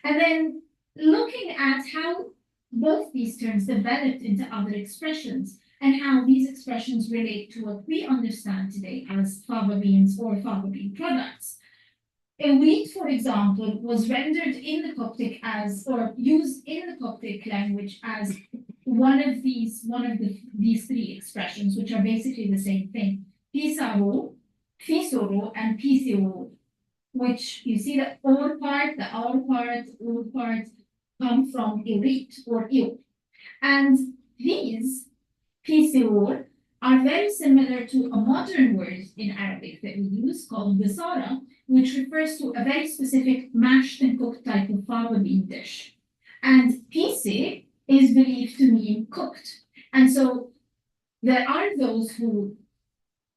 And then looking at how both these terms developed into other expressions and how these expressions relate to what we understand today as fava beans or fava bean products. Wheat, for example, was rendered in the Coptic as, or used in the Coptic language as one of these three expressions, which are basically the same thing. Pisaro, Fisoro, and Pisiro, which you see the or part, the our part come from Irit or Il. And these Pisiro are very similar to a modern word in Arabic that we use called bisara, which refers to a very specific mashed and cooked type of fava bean dish. And pise is believed to mean cooked. And so there are those who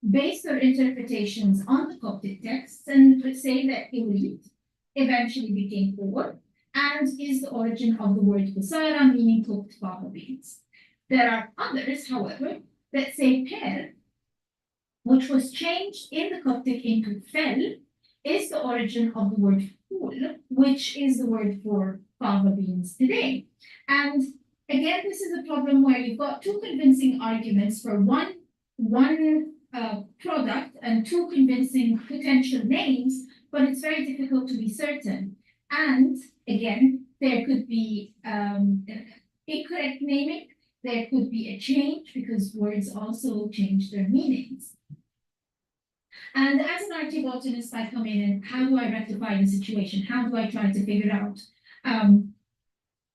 base their interpretations on the Coptic texts and say that Irit eventually became or and is the origin of the word bisara, meaning cooked fava beans. There are others, however, that say per, which was changed in the Coptic into fel, is the origin of the word ful, which is the word for fava beans today. And again, this is a problem where you've got two convincing arguments for one product and two convincing potential names, but it's very difficult to be certain. And again, there could be incorrect naming, there could be a change because words also change their meanings. And as an archaeobotanist, I come in and how do I rectify the situation? How do I try to figure out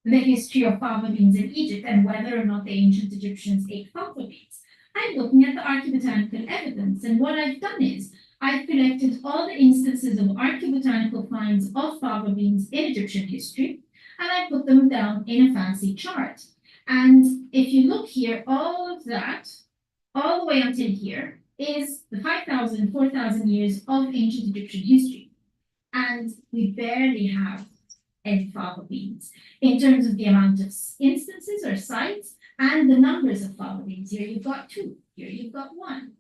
the history of fava beans in Egypt and whether or not the ancient Egyptians ate fava beans? I'm looking at the archaeobotanical evidence, and what I've done is I've collected all the instances of archaeobotanical finds of fava beans in Egyptian history, and I put them down in a fancy chart. And if you look here, all of that, all the way until here, is the 5,000, 4,000 years of ancient Egyptian history. And we barely have any fava beans in terms of the amount of instances or sites and the numbers of fava beans. Here you've got 2, here you've got 1.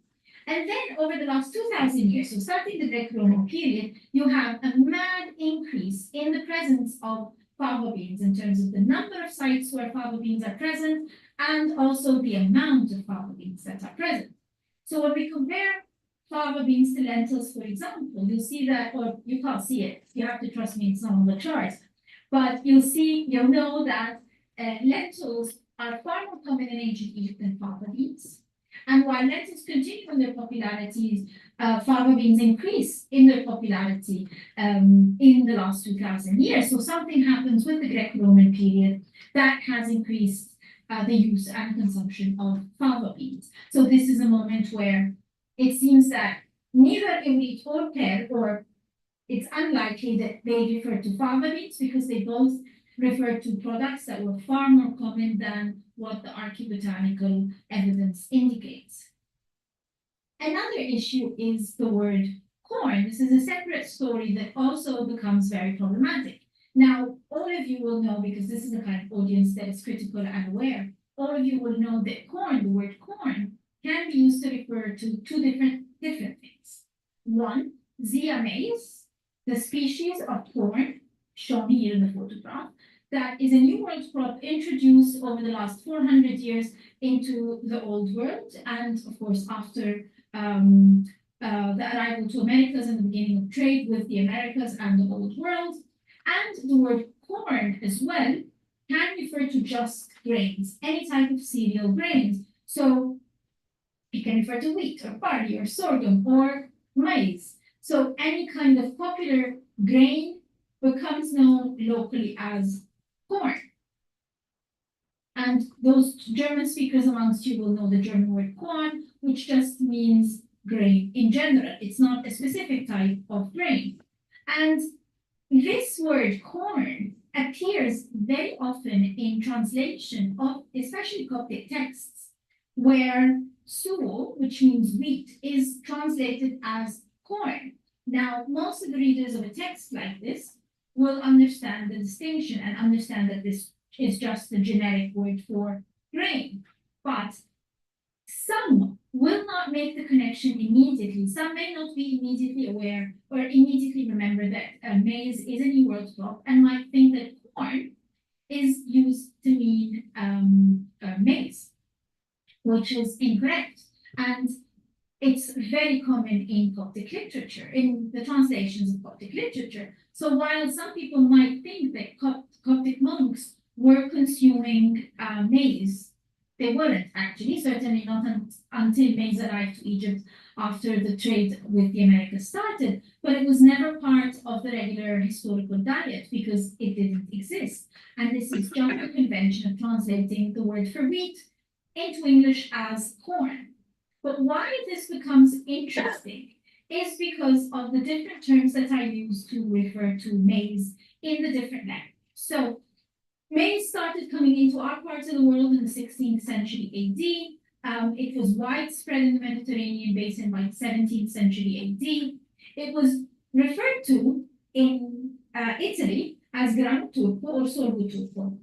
And then over the last 2,000 years, so starting the Greco-Roman period, you have a mad increase in the presence of fava beans in terms of the number of sites where fava beans are present and also the amount of fava beans that are present. So when we compare fava beans to lentils, for example, you'll see that, or you can't see it, you have to trust me, it's not on the charts, but you'll know that lentils are far more common in ancient Egypt than fava beans. And while lentils continue in their popularities, fava beans increase in their popularity in the last 2,000 years. So something happens with the Greco-Roman period that has increased the use and consumption of fava beans. So this is a moment where it seems that neither Iurit or Per, or it's unlikely that they refer to fava beans because they both refer to products that were far more common than what the archaeobotanical evidence indicates. Another issue is the word corn. This is a separate story that also becomes very problematic. Now, all of you will know, because this is the kind of audience that is critical and aware, all of you will know that corn, the word corn, can be used to refer to two different things. One, Zea mays, the species of corn, shown here in the photograph, that is a New World crop introduced over the last 400 years into the Old World, and of course after the arrival to Americas and the beginning of trade with the Americas and the Old World. And the word corn as well can refer to just grains, any type of cereal grains. So it can refer to wheat or barley or sorghum or maize. So any kind of popular grain becomes known locally as corn. And those German speakers amongst you will know the German word corn, which just means grain in general. It's not a specific type of grain. And this word corn appears very often in translation of especially Coptic texts, where suo, which means wheat, is translated as corn. Now, most of the readers of a text like this will understand the distinction and understand that this is just the generic word for grain. But some will not make the connection immediately. Some may not be immediately aware or immediately remember that maize is a New World crop and might think that corn is used to mean maize, which is incorrect. And it's very common in Coptic literature, in the translations of Coptic literature. So while some people might think that Coptic monks were consuming maize, they weren't actually, certainly not until maize arrived to Egypt after the trade with the Americas started, but it was never part of the regular historical diet because it didn't exist. And this is just a convention of translating the word for wheat into English as corn. But why this becomes interesting is because of the different terms that I use to refer to maize in the different languages. So maize started coming into our parts of the world in the 16th century AD. It was widespread in the Mediterranean basin by 17th century AD. It was referred to in Italy as grano turco or sorgo turco,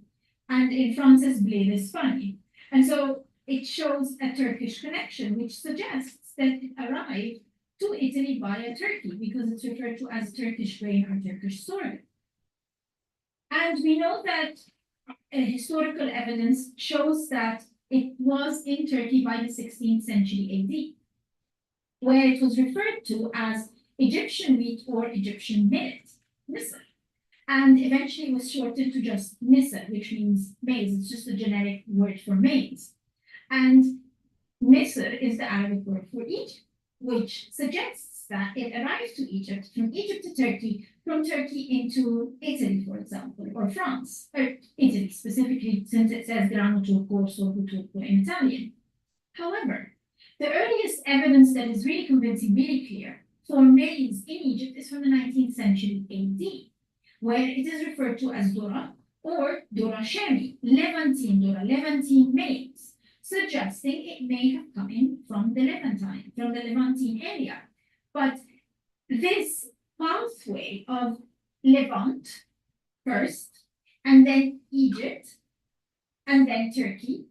and in France as blé d'Espagne. And so it shows a Turkish connection, which suggests that it arrived to Italy via Turkey because it's referred to as Turkish grain or Turkish sorghum. And we know that historical evidence shows that it was in Turkey by the 16th century AD, where it was referred to as Egyptian wheat or Egyptian millet, misr. And eventually was shortened to just misr, which means maize. It's just a generic word for maize. And misr is the Arabic word for Egypt, which suggests that it arrived to Egypt, from Egypt to Turkey, from Turkey into Italy, for example, or France, or Italy specifically, since it says grano turco or sorgo turco in Italian. However, the earliest evidence that is really convincing, really clear, for maize in Egypt is from the 19th century AD, where it is referred to as dura or dura shemi, Levantine dura, Levantine maize, suggesting it may have come in from the Levantine area. But this pathway of Levant first, and then Egypt, and then Turkey,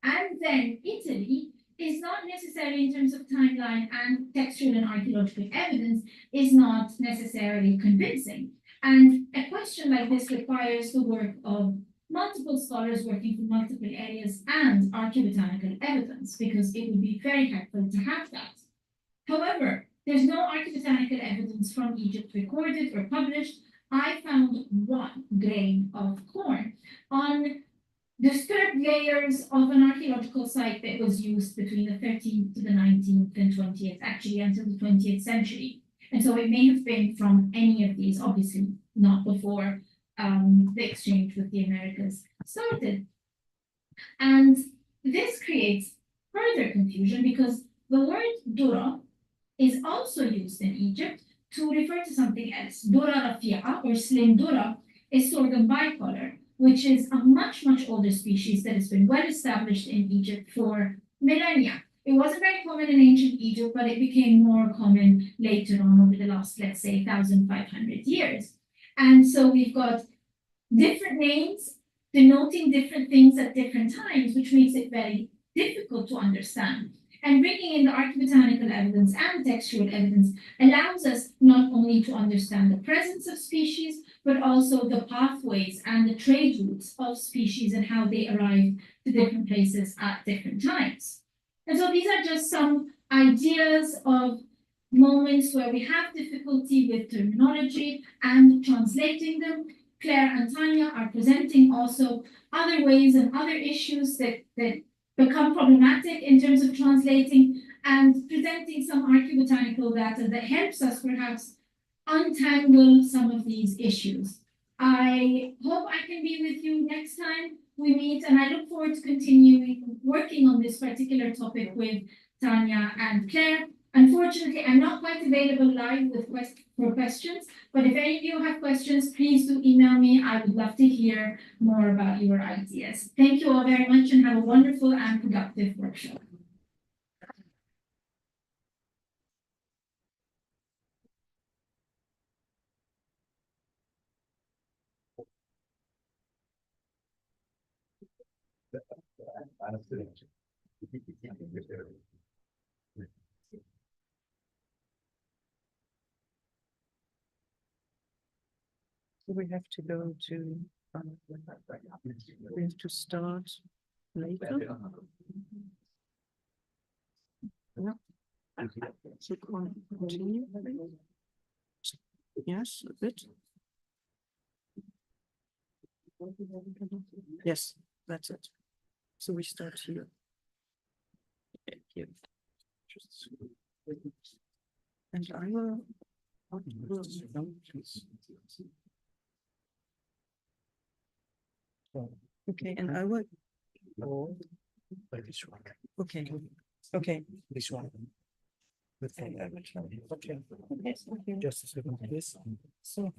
and then Italy is not necessarily, in terms of timeline and textual and archaeological evidence, is not necessarily convincing. And a question like this requires the work of multiple scholars working from multiple areas and archaeobotanical evidence, because it would be very helpful to have that. However, there's no archaeobotanical evidence from Egypt recorded or published. I found one grain of corn on disturbed layers of an archaeological site that was used between the 13th to the 19th and 20th, actually until the 20th century. And so it may have been from any of these, obviously not before the exchange with the Americas started. And this creates further confusion because the word dura is also used in Egypt to refer to something else. Dura rafi'a or slim dura is sorghum bicolor, which is a much, much older species that has been well established in Egypt for millennia. It wasn't very common in ancient Egypt, but it became more common later on over the last, let's say, 1,500 years. And so we've got different names denoting different things at different times, which makes it very difficult to understand. And bringing in the archaeobotanical evidence and textual evidence allows us not only to understand the presence of species, but also the pathways and the trade routes of species and how they arrive to different places at different times. And so these are just some ideas of moments where we have difficulty with terminology and translating them. Claire and Tanya are presenting also other ways and other issues that become problematic in terms of translating and presenting some archaeobotanical data that helps us perhaps untangle some of these issues. I hope I can be with you next time we meet, and I look forward to continuing working on this particular topic with Tanya and Claire. Unfortunately, I'm not quite available live for questions, but if any of you have questions, please do email me. I would love to hear more about your ideas. Thank you all very much and have a wonderful and productive workshop. We have to go to, we have to start later. Yeah. So continue. Yes, a bit. Yes, that's it. So we start here. Here. And I will. Okay, and I will. Okay, okay. This one. Okay, I will try. Okay. Yes, okay. Just a second, please. So,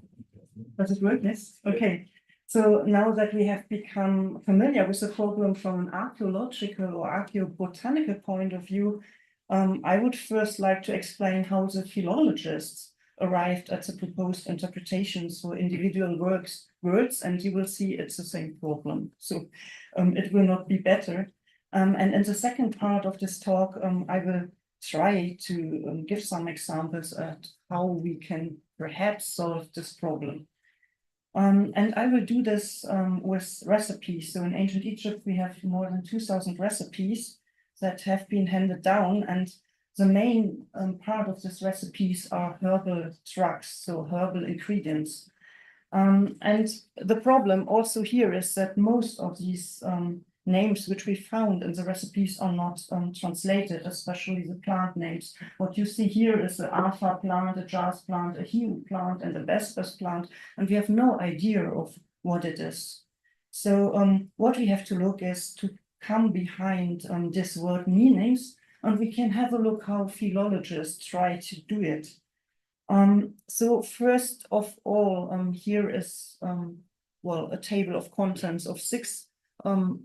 does it work? Yes, okay. So now that we have become familiar with the problem from an archaeological or archaeobotanical point of view, I would first like to explain how the philologists arrived at the proposed interpretations for individual words, and you will see it's the same problem. So it will not be better. And in the second part of this talk, I will try to give some examples at how we can perhaps solve this problem. And I will do this with recipes. So in ancient Egypt, we have more than 2,000 recipes that have been handed down. And the main part of these recipes are herbal drugs, so herbal ingredients. And the problem also here is that most of these names which we found in the recipes are not translated, especially the plant names. What you see here is the alpha plant, a jas plant, a hue plant, and a vespers plant, and we have no idea of what it is. So what we have to look is to come behind this word meanings, and we can have a look how philologists try to do it. So first of all, here is well, a table of contents of 6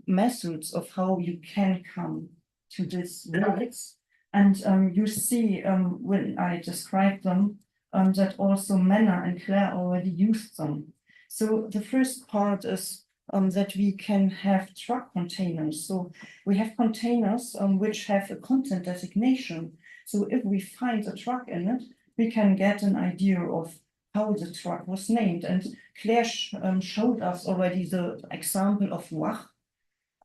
methods of how you can come to these words. And you see when I describe them that also Mena and Claire already used them. So the first part is that we can have truck containers. So we have containers which have a content designation. So if we find a truck in it, we can get an idea of how the truck was named. And Claire showed us already the example of wach.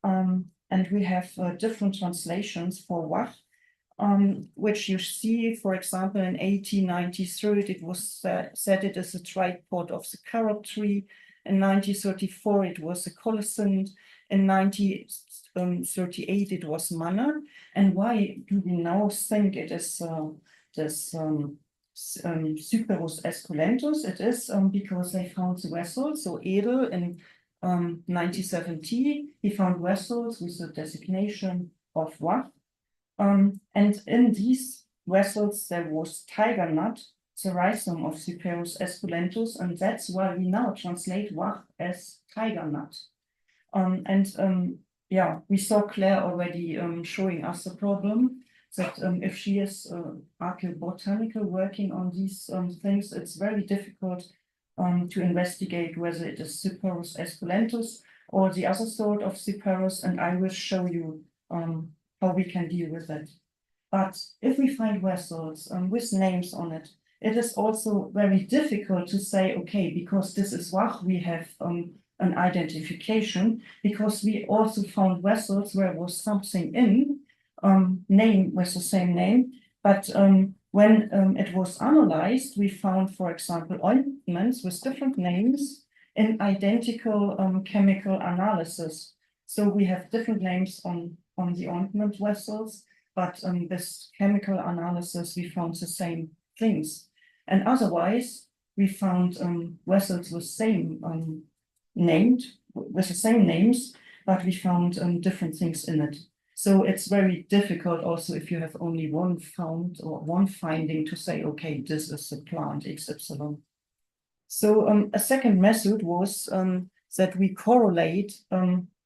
And we have different translations for wach, which you see, for example, in 1893, it was said it is a tripod of the carob tree. In 1934, it was a colocynth. In 1938, it was manna. And why do we now think it is this Cyperus esculentus? It is because they found the vessels. So Edel in 1970, he found vessels with the designation of wach. And in these vessels, there was tiger nut, the rhizome of Cyperus esculentus, and that's why we now translate wach as tiger nut. Yeah, we saw Claire already showing us the problem that if she is archaeobotanical working on these things, it's very difficult to investigate whether it is Cyperus esculentus or the other sort of Cyperus, and I will show you how we can deal with it. But if we find vessels with names on it, it is also very difficult to say, okay, because this is wach, we have an identification, because we also found vessels where was something in, name with the same name, but when it was analyzed, we found, for example, ointments with different names in identical chemical analysis. So we have different names on the ointment vessels, but this chemical analysis, we found the same things. And otherwise, we found vessels with same with the same names, but we found different things in it. So it's very difficult also if you have only one found or one finding to say, okay, this is the plant XY. So a second method was that we correlate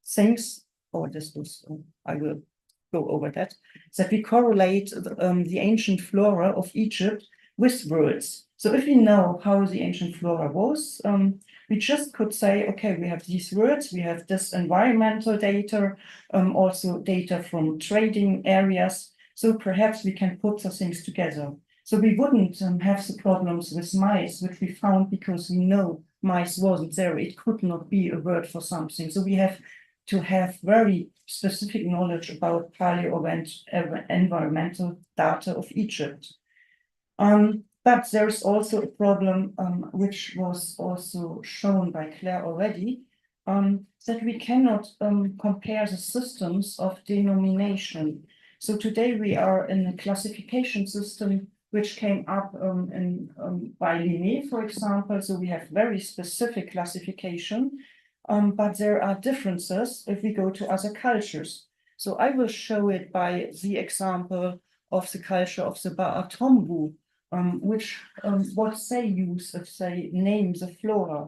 things, or this was, I will go over that we correlate the ancient flora of Egypt with words. So if we know how the ancient flora was, We just could say, okay, we have these words, we have this environmental data, also data from trading areas. So perhaps we can put the things together. So we wouldn't have the problems with mice, which we found because we know mice wasn't there. It could not be a word for something. So we have to have very specific knowledge about environmental data of Egypt. But there's also a problem, which was also shown by Claire already, that we cannot compare the systems of denomination. So today we are in a classification system which came up by Linné, for example. So we have very specific classification, but there are differences if we go to other cultures. So I will show it by the example of the culture of the Baatombu, which what they use if they name the flora.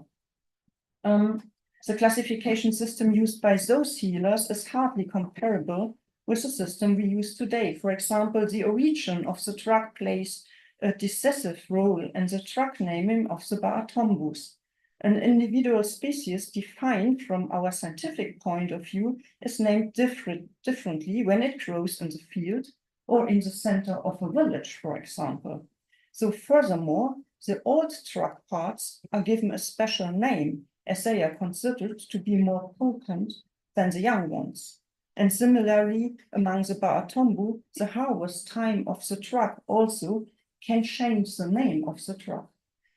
The classification system used by those healers is hardly comparable with the system we use today. For example, the origin of the truck plays a decisive role in the truck naming of the Baatombus. An individual species defined from our scientific point of view is named differently when it grows in the field or in the center of a village, for example. So furthermore, the old truck parts are given a special name as they are considered to be more potent than the young ones. And similarly, among the Baatombu, the harvest time of the truck also can change the name of the truck.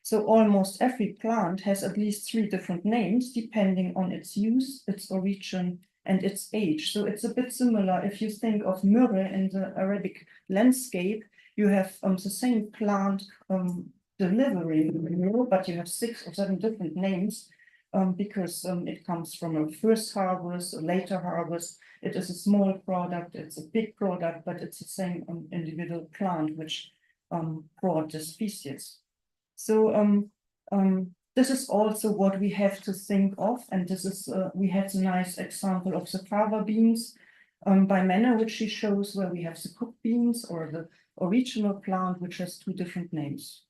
So almost every plant has at least 3 different names depending on its use, its origin, and its age. So it's a bit similar if you think of myrrh in the Arabic landscape. You have the same plant delivering myrrh, but you have 6 or 7 different names because it comes from a first harvest, a later harvest. It is a small product, it's a big product, but it's the same individual plant which brought the species. So this is also what we have to think of, and this is we had a nice example of the fava beans by Menna, which she shows where we have the cooked beans or the original plant, which has 2 different names.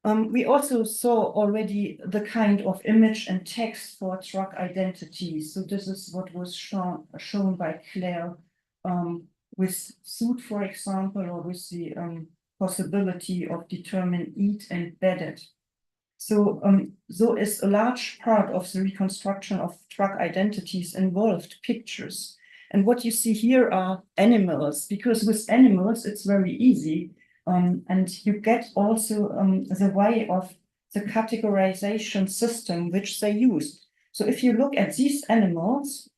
We also saw already the kind of image and text for truck identities. So this is what was shown by Claire with Sood, for example, or with the possibility of determine eat and bedded. So is a large part of the reconstruction of truck identities involved pictures. And what you see here are animals, because with animals it's very easy. And you get also the way of the categorization system which they use. So if you look at these animals,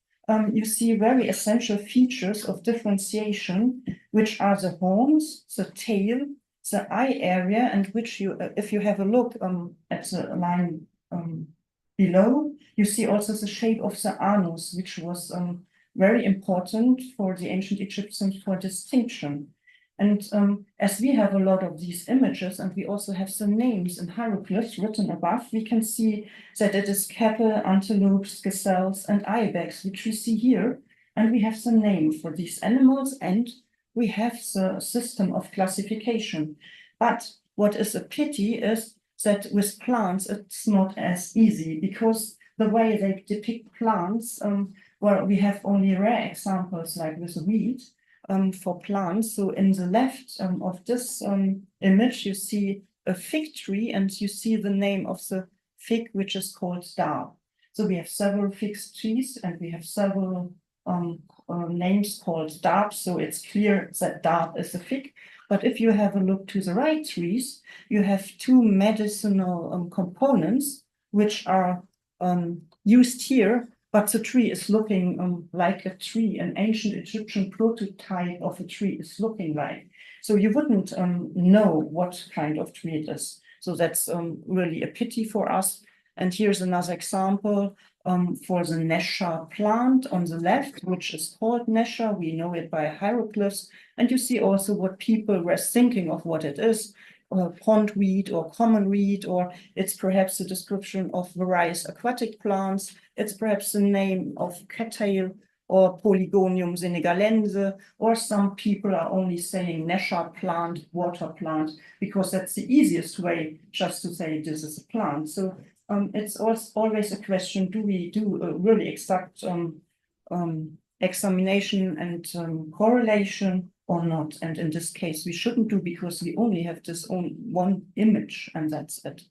you see very essential features of differentiation, which are the horns, the tail, the eye area, and which you, if you have a look at the line below, you see also the shape of the anus, which was very important for the ancient Egyptians for distinction. And as we have a lot of these images and we also have some names in hieroglyphs written above, we can see that it is cattle, antelopes, gazelles, and ibex, which we see here. And we have some name for these animals and we have the system of classification. But what is a pity is that with plants, it's not as easy because the way they depict plants, well, we have only rare examples like with wheat. For plants. So in the left of this image, you see a fig tree and you see the name of the fig, which is called DAAD. So we have several fig trees and we have several names called DAAD. So it's clear that DAAD is a fig. But if you have a look to the right trees, you have 2 medicinal components, which are used here. But the tree is looking like a tree, an ancient Egyptian prototype of a tree is looking like. So you wouldn't know what kind of tree it is. So that's really a pity for us. And here's another example for the Nesha plant on the left, which is called Nesha. We know it by hieroglyphs. And you see also what people were thinking of what it is. Pondweed or common weed, or it's perhaps a description of various aquatic plants. It's perhaps the name of cattail or Polygonium senegalense, or some people are only saying Nesha plant, water plant, because that's the easiest way just to say this is a plant. So it's also always a question, do we do a really exact examination and correlation or not? And in this case, we shouldn't do, because we only have this one image and that's it.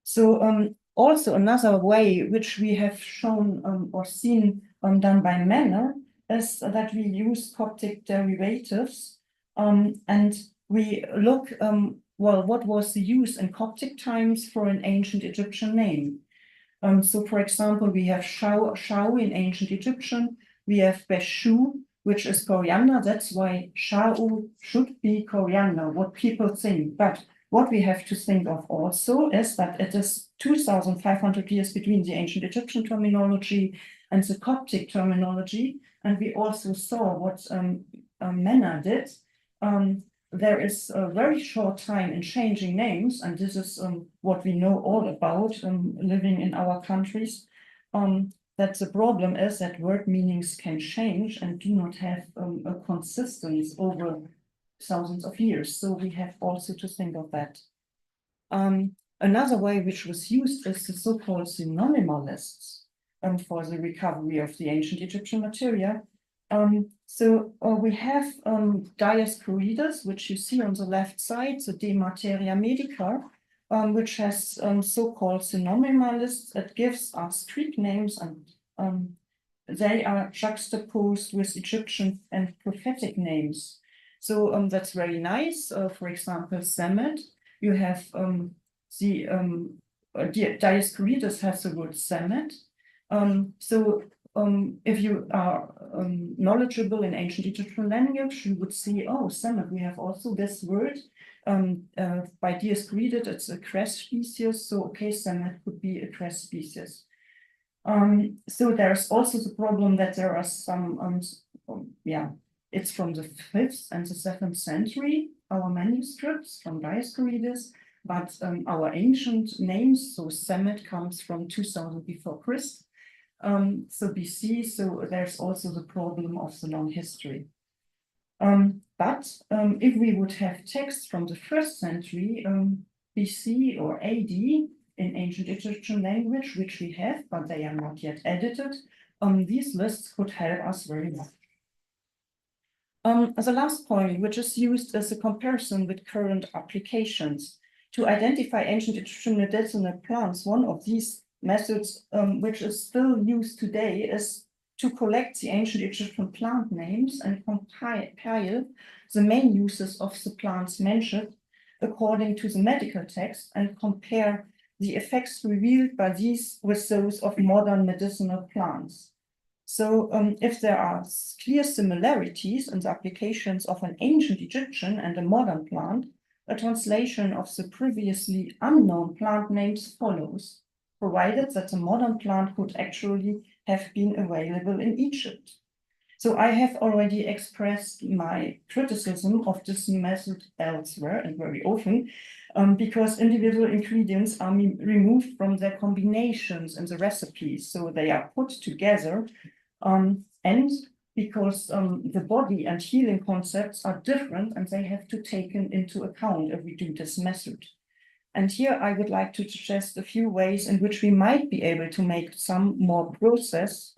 So also another way which we have shown or seen done by Manner is that we use Coptic derivatives and we look, well, what was the use in Coptic times for an ancient Egyptian name? So for example, we have Shau in ancient Egyptian, we have Beshu, which is coriander. That's why Shau should be coriander, what people think. But what we have to think of also is that it is 2,500 years between the ancient Egyptian terminology and the Coptic terminology. And we also saw what Manner did. There is a very short time in changing names, and this is what we know all about living in our countries. That the problem is that word meanings can change and do not have a consistency over thousands of years. So we have also to think of that. Another way which was used is the so-called synonymal lists for the recovery of the ancient Egyptian material. So we have Dioscorides, which you see on the left side, the De Materia Medica, which has so-called synonymal lists. It gives us Greek names, and they are juxtaposed with Egyptian and prophetic names. So that's very nice. For example, Semet, you have the Dioscorides has the word Semet. If you are knowledgeable in ancient Egyptian language, you would see, oh, Semet, we have also this word. By Dioscorides, it's a crest species. So, okay, Semet could be a crest species. So there's also the problem that there are some, it's from the 5th and the 7th century, our manuscripts from Dioscorides, but our ancient names, so Semet comes from 2000 before Christ. So BC, so there's also the problem of the long history. But if we would have texts from the 1st century BC or AD in ancient Egyptian language, which we have, but they are not yet edited, these lists could help us very much. The last point, which is used as a comparison with current applications. To identify ancient Egyptian medicinal plants, one of these methods which is still used today is to collect the ancient Egyptian plant names and compile the main uses of the plants mentioned according to the medical text and compare the effects revealed by these with those of modern medicinal plants. So if there are clear similarities in the applications of an ancient Egyptian and a modern plant, a translation of the previously unknown plant names follows, provided that the modern plant could actually have been available in Egypt. So I have already expressed my criticism of this method elsewhere and very often, because individual ingredients are removed from their combinations in the recipes. So they are put together and because the body and healing concepts are different and they have to be taken into account if we do this method. And here I would like to suggest a few ways in which we might be able to make some more progress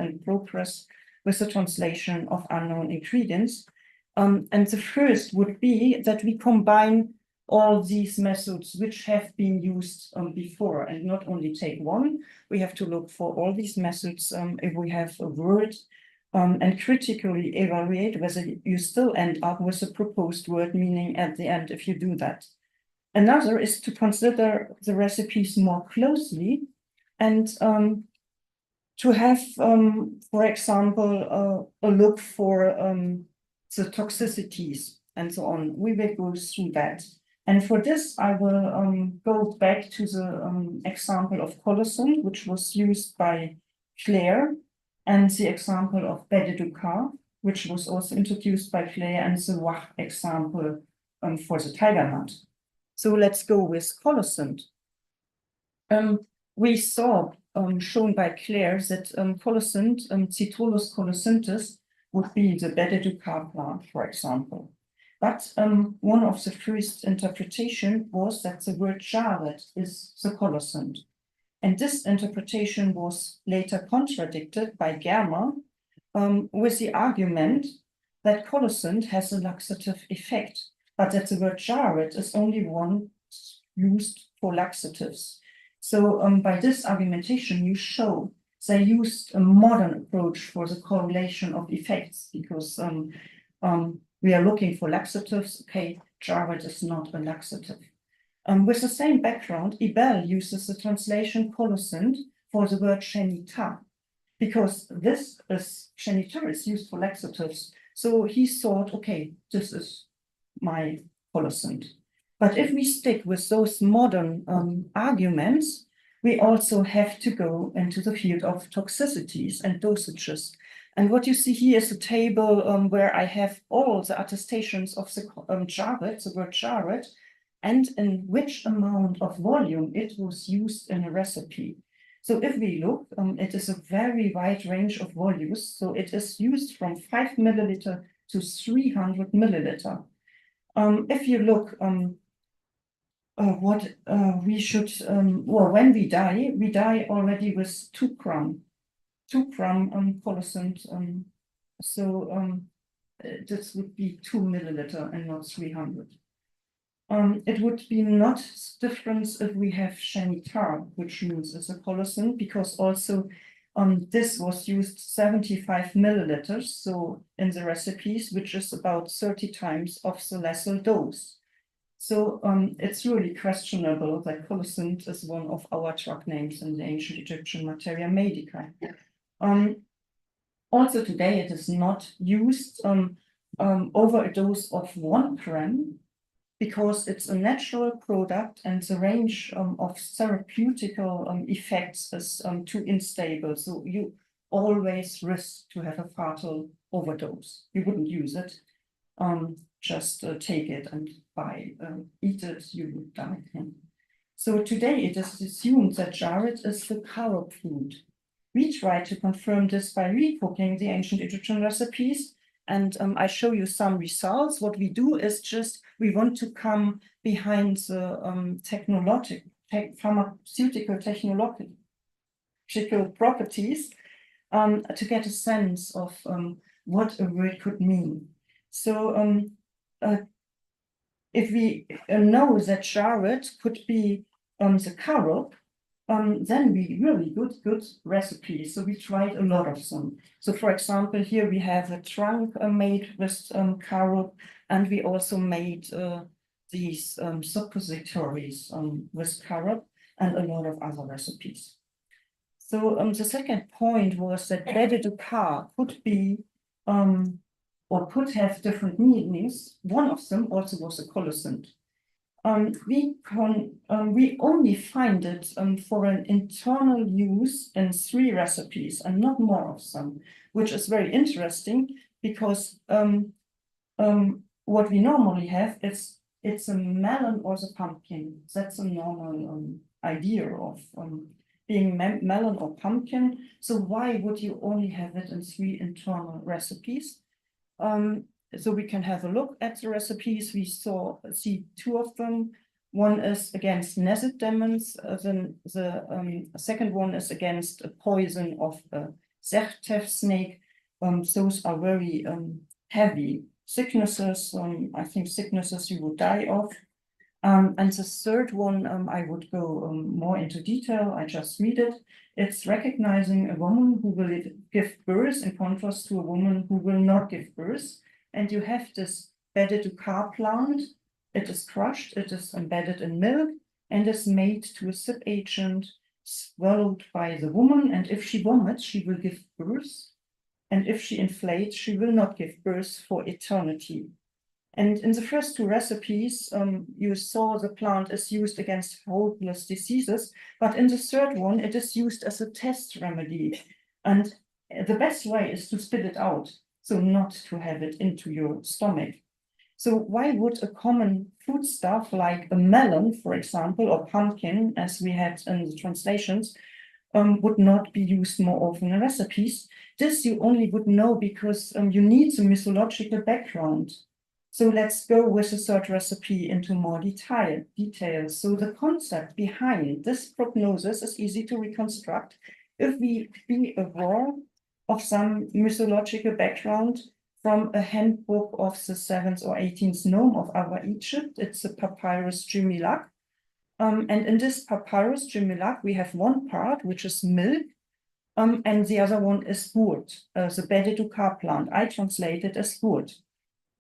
with the translation of unknown ingredients. And the first would be that we combine all these methods which have been used before and not only take one. We have to look for all these methods if we have a word and critically evaluate whether you still end up with a proposed word meaning at the end if you do that. Another is to consider the recipes more closely and to have, for example, a look for the toxicities and so on. We will go through that. And for this, I will go back to the example of colocynth, which was used by Claire, and the example of Bede du Car, which was also introduced by Claire, and the Wach example for the tiger nut. So let's go with colocynth. We saw shown by Claire that colocynth, Citrullus colocynthus, would be the Bede du Car plant, for example. But one of the first interpretation was that the word Jared is the colocynth. And this interpretation was later contradicted by Germer with the argument that colocynth has a laxative effect, but that the word jarret is only one used for laxatives. So by this argumentation, you show they used a modern approach for the correlation of effects, because we are looking for laxatives. Okay, jarret is not a laxative. With the same background, Ibel uses the translation colocynth for the word chenita, because this is chenita is used for laxatives. So he thought, okay, this is my colocynth. But if we stick with those modern arguments, we also have to go into the field of toxicities and dosages. And what you see here is a table where I have all the attestations of the jarret, the word jarret, and in which amount of volume it was used in a recipe. So if we look, it is a very wide range of volumes. So it is used from 5 milliliter to 300 milliliter. If you look, what we should, well, when we die already with 2 gram colocynth. So this would be 2 milliliter and not 300. It would be not difference if we have chenitar, which means it's a colocynth, because also this was used 75 milliliters, so in the recipes, which is about 30 times of the lethal dose. So it's really questionable that colocynth is one of our drug names in the ancient Egyptian materia medica. Also today it is not used over a dose of 1 gram, because it's a natural product and the range of therapeutical effects is too unstable. So you always risk to have a fatal overdose. You wouldn't use it, just take it and eat it, you would die. So today it is assumed that jarret is the carob food. We try to confirm this by recooking the ancient Egyptian recipes. And I show you some results. What we do is just, we want to come behind the pharmaceutical technological properties to get a sense of what a word could mean. So if we know that jarret could be the carob, then we really good recipes. So we tried a lot of them. So for example, here we have a trunk made with carob, and we also made these suppositories with carob and a lot of other recipes. So the second point was that bedded car could be or could have different meanings. One of them also was a colocynth. We only find it for an internal use in 3 recipes and not more of them, which is very interesting, because what we normally have is it's a melon or the pumpkin. That's a normal idea of being melon or pumpkin. So why would you only have it in 3 internal recipes? So we can have a look at the recipes. We see 2 of them. One is against nesit demons. Then the second one is against a poison of a Zertev snake. Those are very heavy sicknesses. I think sicknesses you would die of. And the third one, I would go more into detail. I just read it. It's recognizing a woman who will give birth in contrast to a woman who will not give birth. And you have this bedded car plant. It is crushed, it is embedded in milk, and is made to a sip agent swallowed by the woman. And if she vomits, she will give birth. And if she inflates, she will not give birth for eternity. And in the first 2 recipes, you saw the plant is used against hopeless diseases, but in the third one, it is used as a test remedy. And the best way is to spit it out, so not to have it into your stomach. So why would a common foodstuff like a melon, for example, or pumpkin, as we had in the translations, would not be used more often in recipes? This you only would know because you need the mythological background. So let's go with the third recipe into more details. So the concept behind this prognosis is easy to reconstruct if we be aware of some mythological background from a handbook of the 7th or 18th nome of Our Egypt. It's the papyrus Jumilak. And in this papyrus Jumilak, we have one part, which is milk, and the other one is gourd, the Bededukar plant. I translate it as gourd.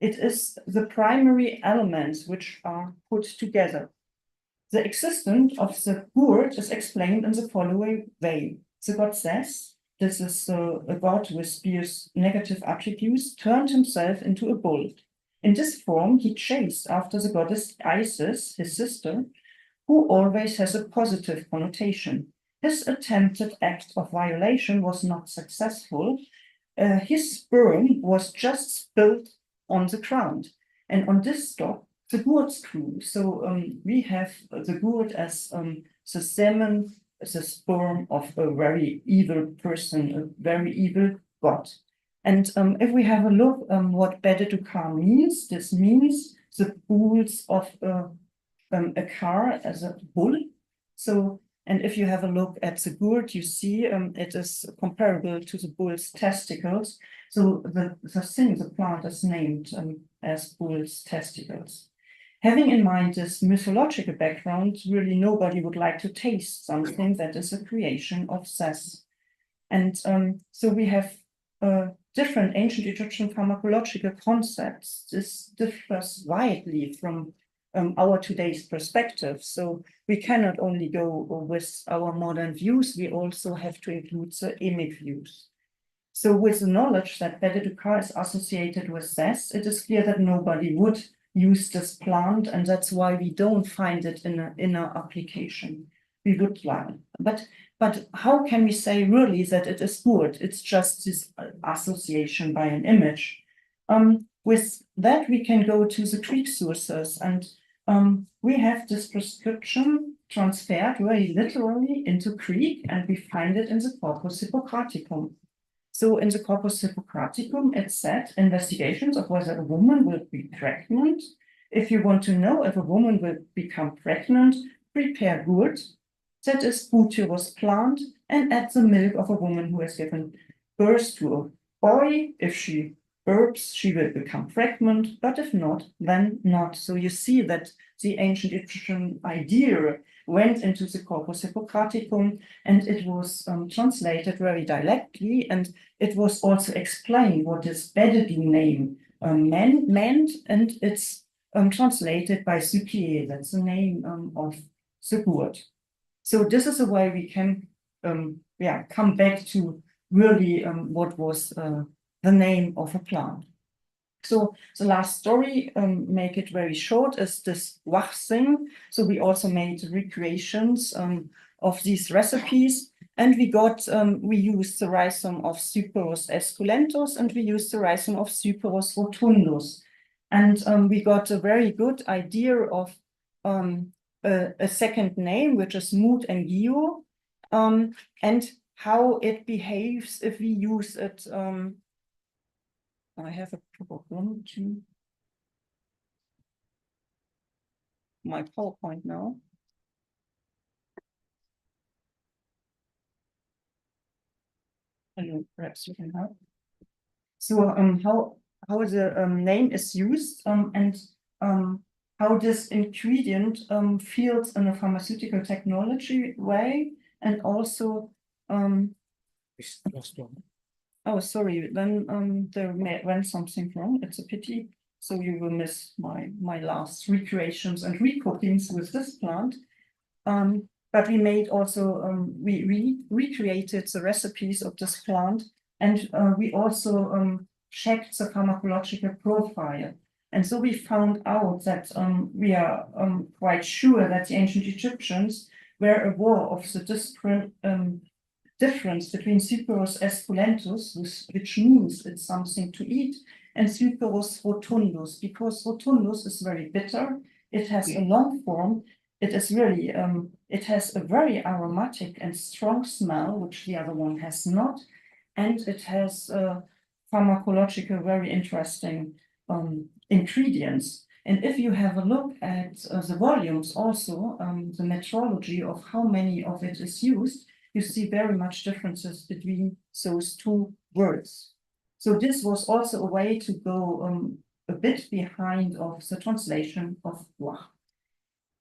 It is the primary elements which are put together. The existence of the gourd is explained in the following way. The god says, this is a god with fierce negative attributes, turned himself into a bull. In this form, he chased after the goddess Isis, his sister, who always has a positive connotation. His attempted act of violation was not successful. His sperm was just spilled on the ground, and on this stalk the gourds grew. So we have the gourd as the semen, the sperm of a very evil person, a very evil god. And if we have a look what Bededukar means, this means the bulls of a car as a bull. So, and if you have a look at the gourd, you see it is comparable to the bull's testicles. So the plant is named as bull's testicles. Having in mind this mythological background, really nobody would like to taste something that is a creation of Seth. And so we have different ancient Egyptian pharmacological concepts. This differs widely from our today's perspective. So we cannot only go with our modern views, we also have to include the Emic views. So with the knowledge that Bededukar is associated with Seth, it is clear that nobody would use this plant, and that's why we don't find it in our application. We would like, but how can we say really that it is good? It's just this association by an image. With that, we can go to the Greek sources, and we have this prescription transferred very literally into Greek, and we find it in the Corpus Hippocraticum. So in the Corpus Hippocraticum, it said investigations of whether a woman will be pregnant. If you want to know if a woman will become pregnant, prepare gourd, that is butyrus plant, and add the milk of a woman who has given birth to a boy. If she burps, she will become pregnant, but if not, then not. So you see that the ancient Egyptian idea went into the Corpus Hippocraticum, and it was translated very directly, and it was also explained what this Bededu name meant, and it's translated by Sukiye, that's the name of the gourd. So this is a way we can come back to really what was the name of a plant. So the last story, make it very short, is this wachsing. So we also made recreations of these recipes, and we used the rhizome of Cyperus esculentus, and we used the rhizome of Cyperus rotundus. And we got a very good idea of a second name, which is Mut and Gio, and how it behaves if we use it. I have a problem to my PowerPoint now. And perhaps you can help. So how the name is used and how this ingredient feels in a pharmaceutical technology way, and also oh, sorry, then there went something wrong. It's a pity. So you will miss my last recreations and recookings with this plant. But we made also, we recreated the recipes of this plant, and we also checked the pharmacological profile. And so we found out that we are quite sure that the ancient Egyptians were aware of the difference between Cyperus esculentus, which means it's something to eat, and Cyperus rotundus, because rotundus is very bitter. It has a long form. It is really, it has a very aromatic and strong smell, which the other one has not. And it has pharmacological, very interesting ingredients. And if you have a look at the volumes also, the metrology of how many of it is used, you see very much differences between those two words. So this was also a way to go a bit behind of the translation of DAAD.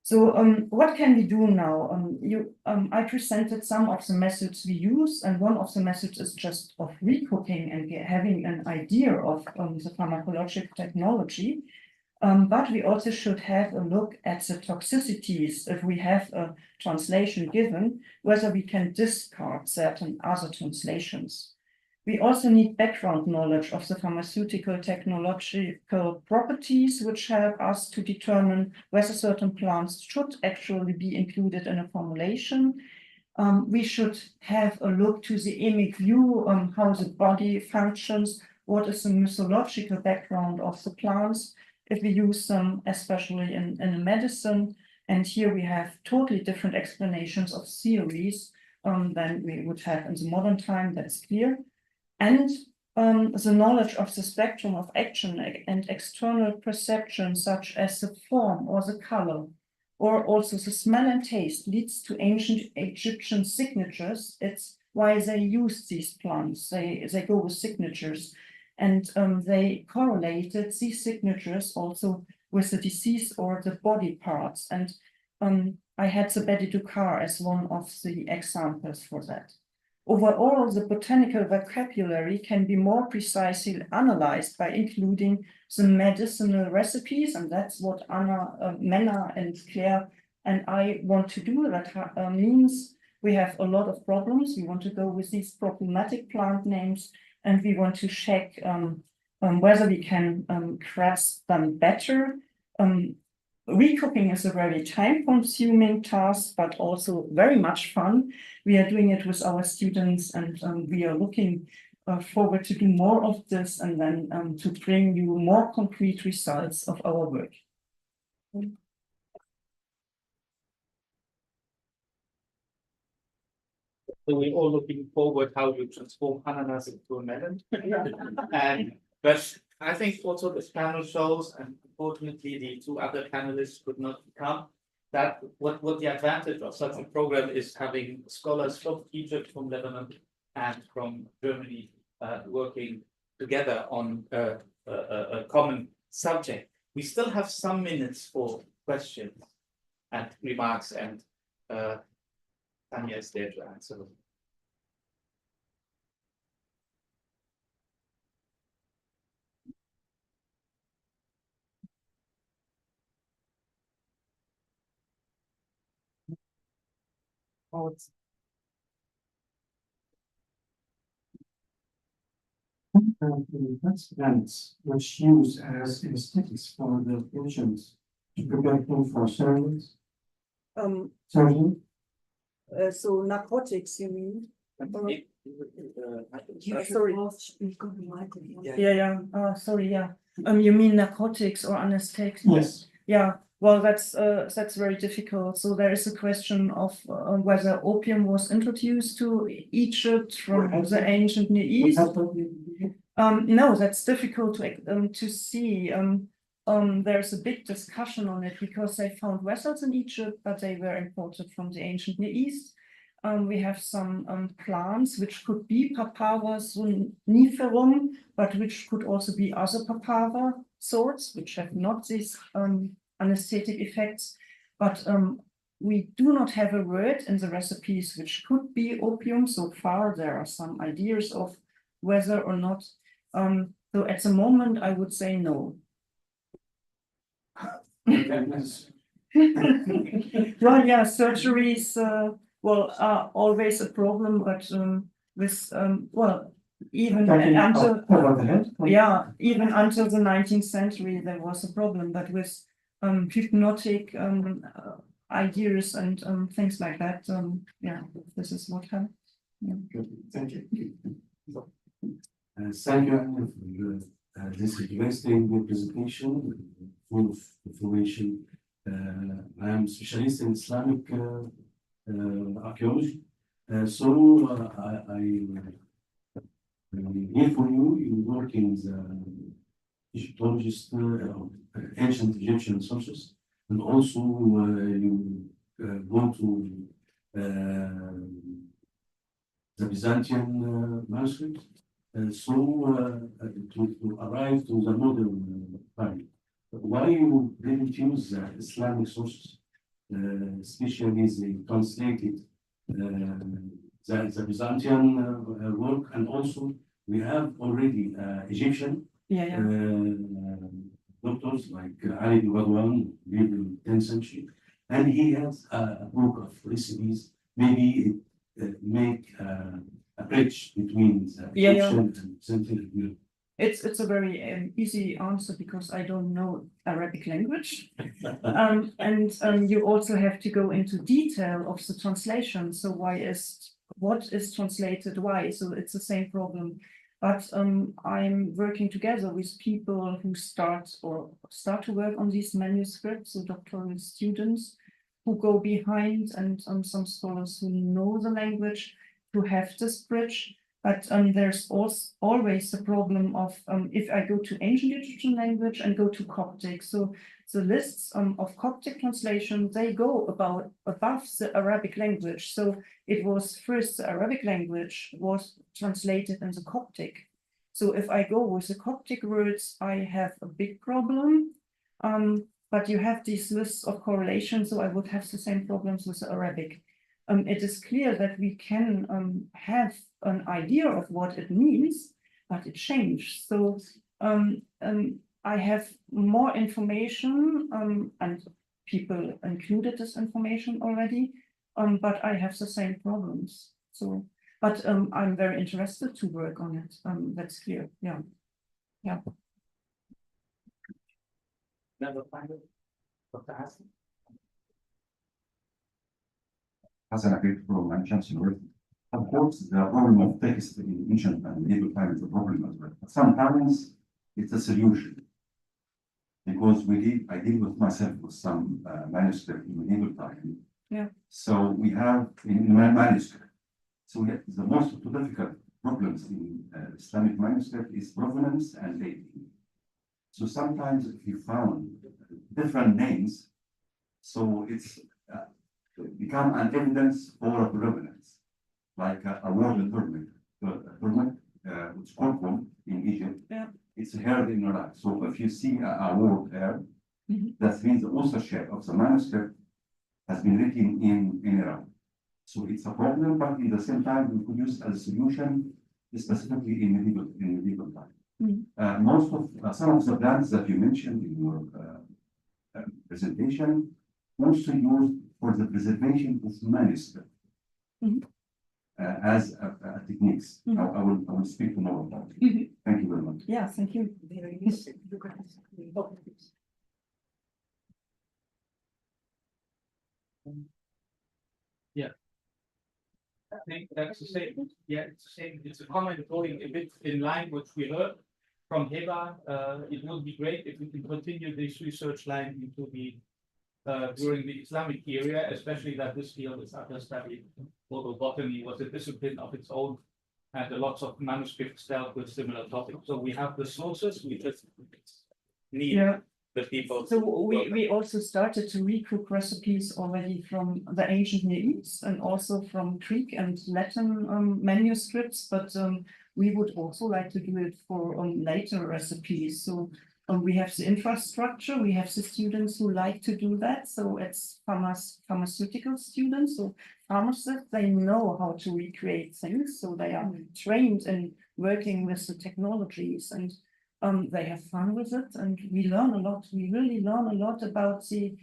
So what can we do now? I presented some of the methods we use, and one of the methods is just of recooking and having an idea of the pharmacologic technology. But we also should have a look at the toxicities if we have a translation given, whether we can discard certain other translations. We also need background knowledge of the pharmaceutical technological properties, which help us to determine whether certain plants should actually be included in a formulation. We should have a look to the emic view on how the body functions, what is the mythological background of the plants, if we use them, especially in a medicine. And here we have totally different explanations of theories than we would have in the modern time, that's clear. And the knowledge of the spectrum of action and external perception, such as the form or the color, or also the smell and taste, leads to ancient Egyptian signatures. It's why they use these plants. They go with signatures. And they correlated these signatures also with the disease or the body parts. And I had the Betty Ducar as one of the examples for that. Overall, the botanical vocabulary can be more precisely analyzed by including the medicinal recipes, and that's what Anna, Menna and Claire and I want to do. That means we have a lot of problems. We want to go with these problematic plant names, and we want to check whether we can grasp them better. Recooking is a very time-consuming task, but also very much fun. We are doing it with our students, and we are looking forward to do more of this, and then to bring you more concrete results of our work. So we're all looking forward how you transform ananas into a melon. But I think also this panel shows, and unfortunately the two other panelists could not come, that what the advantage of such a program is having scholars from Egypt, from Lebanon, and from Germany working together on a common subject. We still have some minutes for questions and remarks, and Tanya is there to answer them. Plants which use as anesthetics for the patients to prepare them for surgery. So narcotics, you mean? Sorry. Sorry, yeah. You mean narcotics or anesthetics? Yes. Yeah. Well, that's very difficult. So there is a question of whether opium was introduced to Egypt from the ancient Near East. No, that's difficult to see. There's a big discussion on it because they found vessels in Egypt, but they were imported from the ancient Near East. We have some plants which could be Papaver somniferum, but which could also be other Papaver sorts, which have not these anesthetic effects. But we do not have a word in the recipes which could be opium. So far, there are some ideas of whether or not. So at the moment, I would say no. Well, yeah, surgeries are always a problem, but with even until even until the 19th century there was a problem, but with hypnotic ideas and things like that, yeah, this is what happened. Yeah. Thank you. Thank you for this interesting presentation, full of information. I am specialist in Islamic archaeology, so I'm here for you. You work in the Egyptologist, ancient Egyptian sources, and also you go to the Byzantine manuscript, to arrive to the modern time. Why you didn't use Islamic sources, especially the translated the Byzantine work, and also we have already Egyptian doctors like Ali bin Ghadwan, lived in 10th century, and he has a book of recipes. Maybe it make a bridge between the Egyptian and Byzantine. It's a very easy answer because I don't know Arabic language. And you also have to go into detail of the translation. So what is translated why? So it's the same problem. But I'm working together with people who start to work on these manuscripts, so doctoral students who go behind, and some scholars who know the language to have this bridge. But there's also always the problem of if I go to ancient Egyptian language and go to Coptic. So the lists of Coptic translation, they go above the Arabic language. So it was first the Arabic language was translated in the Coptic. So if I go with the Coptic words, I have a big problem. But you have these lists of correlation, so I would have the same problems with the Arabic. It is clear that we can have an idea of what it means, but it changed. So I have more information, and people included this information already, but I have the same problems. So, but I'm very interested to work on it. That's clear. Yeah. Yeah. Hassan Akif from Ancient University. Of course, the problem of text in ancient and medieval times is a problem as well. But sometimes it's a solution. Because I deal with myself with some manuscript in medieval time. Yeah. So we have in manuscript. So we have the most difficult problems in Islamic manuscript is provenance and dating. So sometimes if you found different names, so it's become an evidence for a provenance, like a word termite, which comes from in Egypt. Yeah. It's heard in Iraq. So if you see a word there, that means the authorship of the manuscript has been written in Iraq. So it's a problem, but at the same time, we could use it as a solution, specifically in medieval time. Most of some of the plans that you mentioned in your presentation, also used for the preservation of manuscript as a techniques. I will speak more about it. Thank you very much. Yeah, thank you. Yeah. I think that's the same. Yeah, it's the same. It's a comment going a bit in line what we heard from Heba. It would be great if we can continue this research line into the during the Islamic era, especially that this field is understudied. Although botany was a discipline of its own, and lots of manuscripts dealt with similar topics. So we have the sources, we just need the people. So we also started to recook recipes already from the ancient Near East and also from Greek and Latin manuscripts, but we would also like to do it for later recipes. So we have the infrastructure, we have the students who like to do that. So it's pharmaceutical students, so pharmacists, they know how to recreate things. So they are trained in working with the technologies, and they have fun with it. And we learn a lot. We really learn a lot about the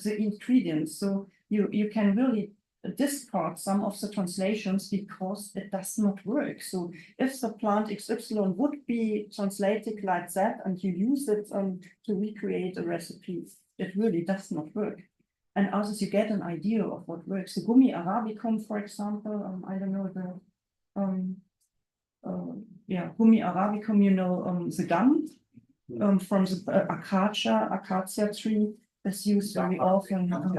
ingredients. So you can really discard some of the translations because it does not work. So if the plant XY would be translated like that and you use it to recreate a recipe, it really does not work. And also you get an idea of what works. The Gummi arabicum, for example, I don't know Gummi arabicum, you know, the gum from the acacia tree is used very often. Gum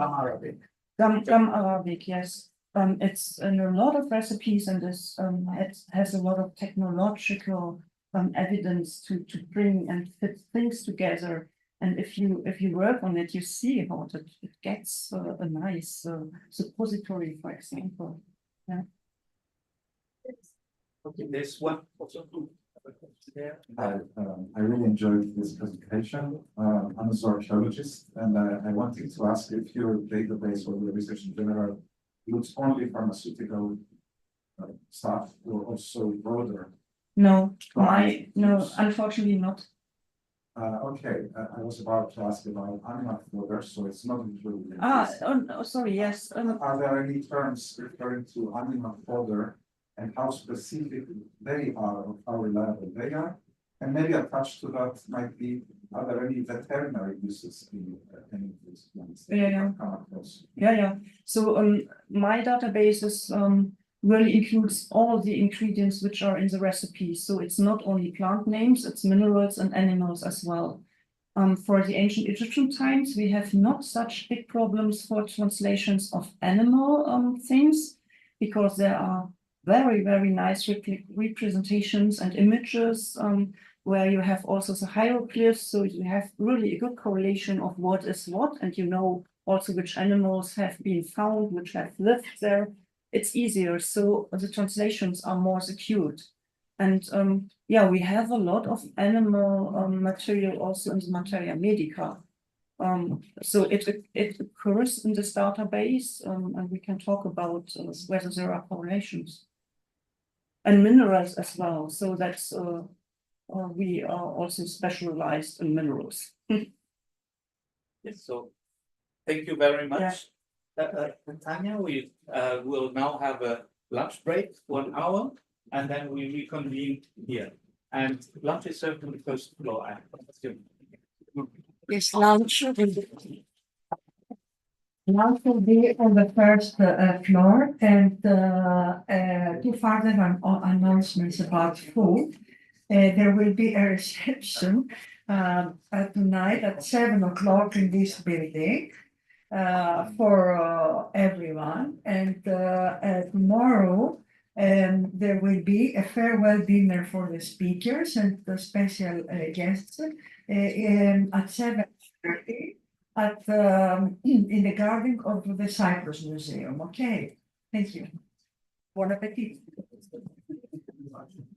arabic, yes. It's in a lot of recipes, and it has a lot of technological evidence to bring and fit things together. And if you work on it, you see how it gets a nice suppository, for example. Yeah. Okay, there's one also there. I really enjoyed this presentation. I'm a archaeologist, and I wanted to ask if your database or your research in general looks only pharmaceutical stuff or also broader. No, unfortunately not. Okay, I was about to ask about animal fodder, so it's not included. In this. Oh, sorry, yes. Are there any terms referring to animal fodder and how specific they are, or how reliable they are? And maybe attached to that might be, are there any veterinary uses in any of these plants that you have come across? Yeah. So my database really includes all the ingredients which are in the recipe. So it's not only plant names, it's minerals and animals as well. For the ancient Egyptian times, we have not such big problems for translations of animal things, because there are very, very nice representations and images where you have also the hieroglyphs. So you have really a good correlation of what is what, and you know also which animals have been found, which have lived there. It's easier, so the translations are more secured. And yeah, we have a lot of animal material also in the Materia Medica. So it occurs in this database, and we can talk about whether there are correlations. And minerals as well, so that's we are also specialized in minerals. Yes, so thank you very much. Tanya, we will now have a lunch break, 1 hour, and then we reconvene here. And lunch is served on the first floor. Yes, lunch will be on the first floor, and two further announcements about food. There will be a reception tonight at 7 o'clock in this building for everyone, and tomorrow there will be a farewell dinner for the speakers and the special guests at 7:30 in the garden of the Cyprus Museum. Okay, thank you. Buon appetit.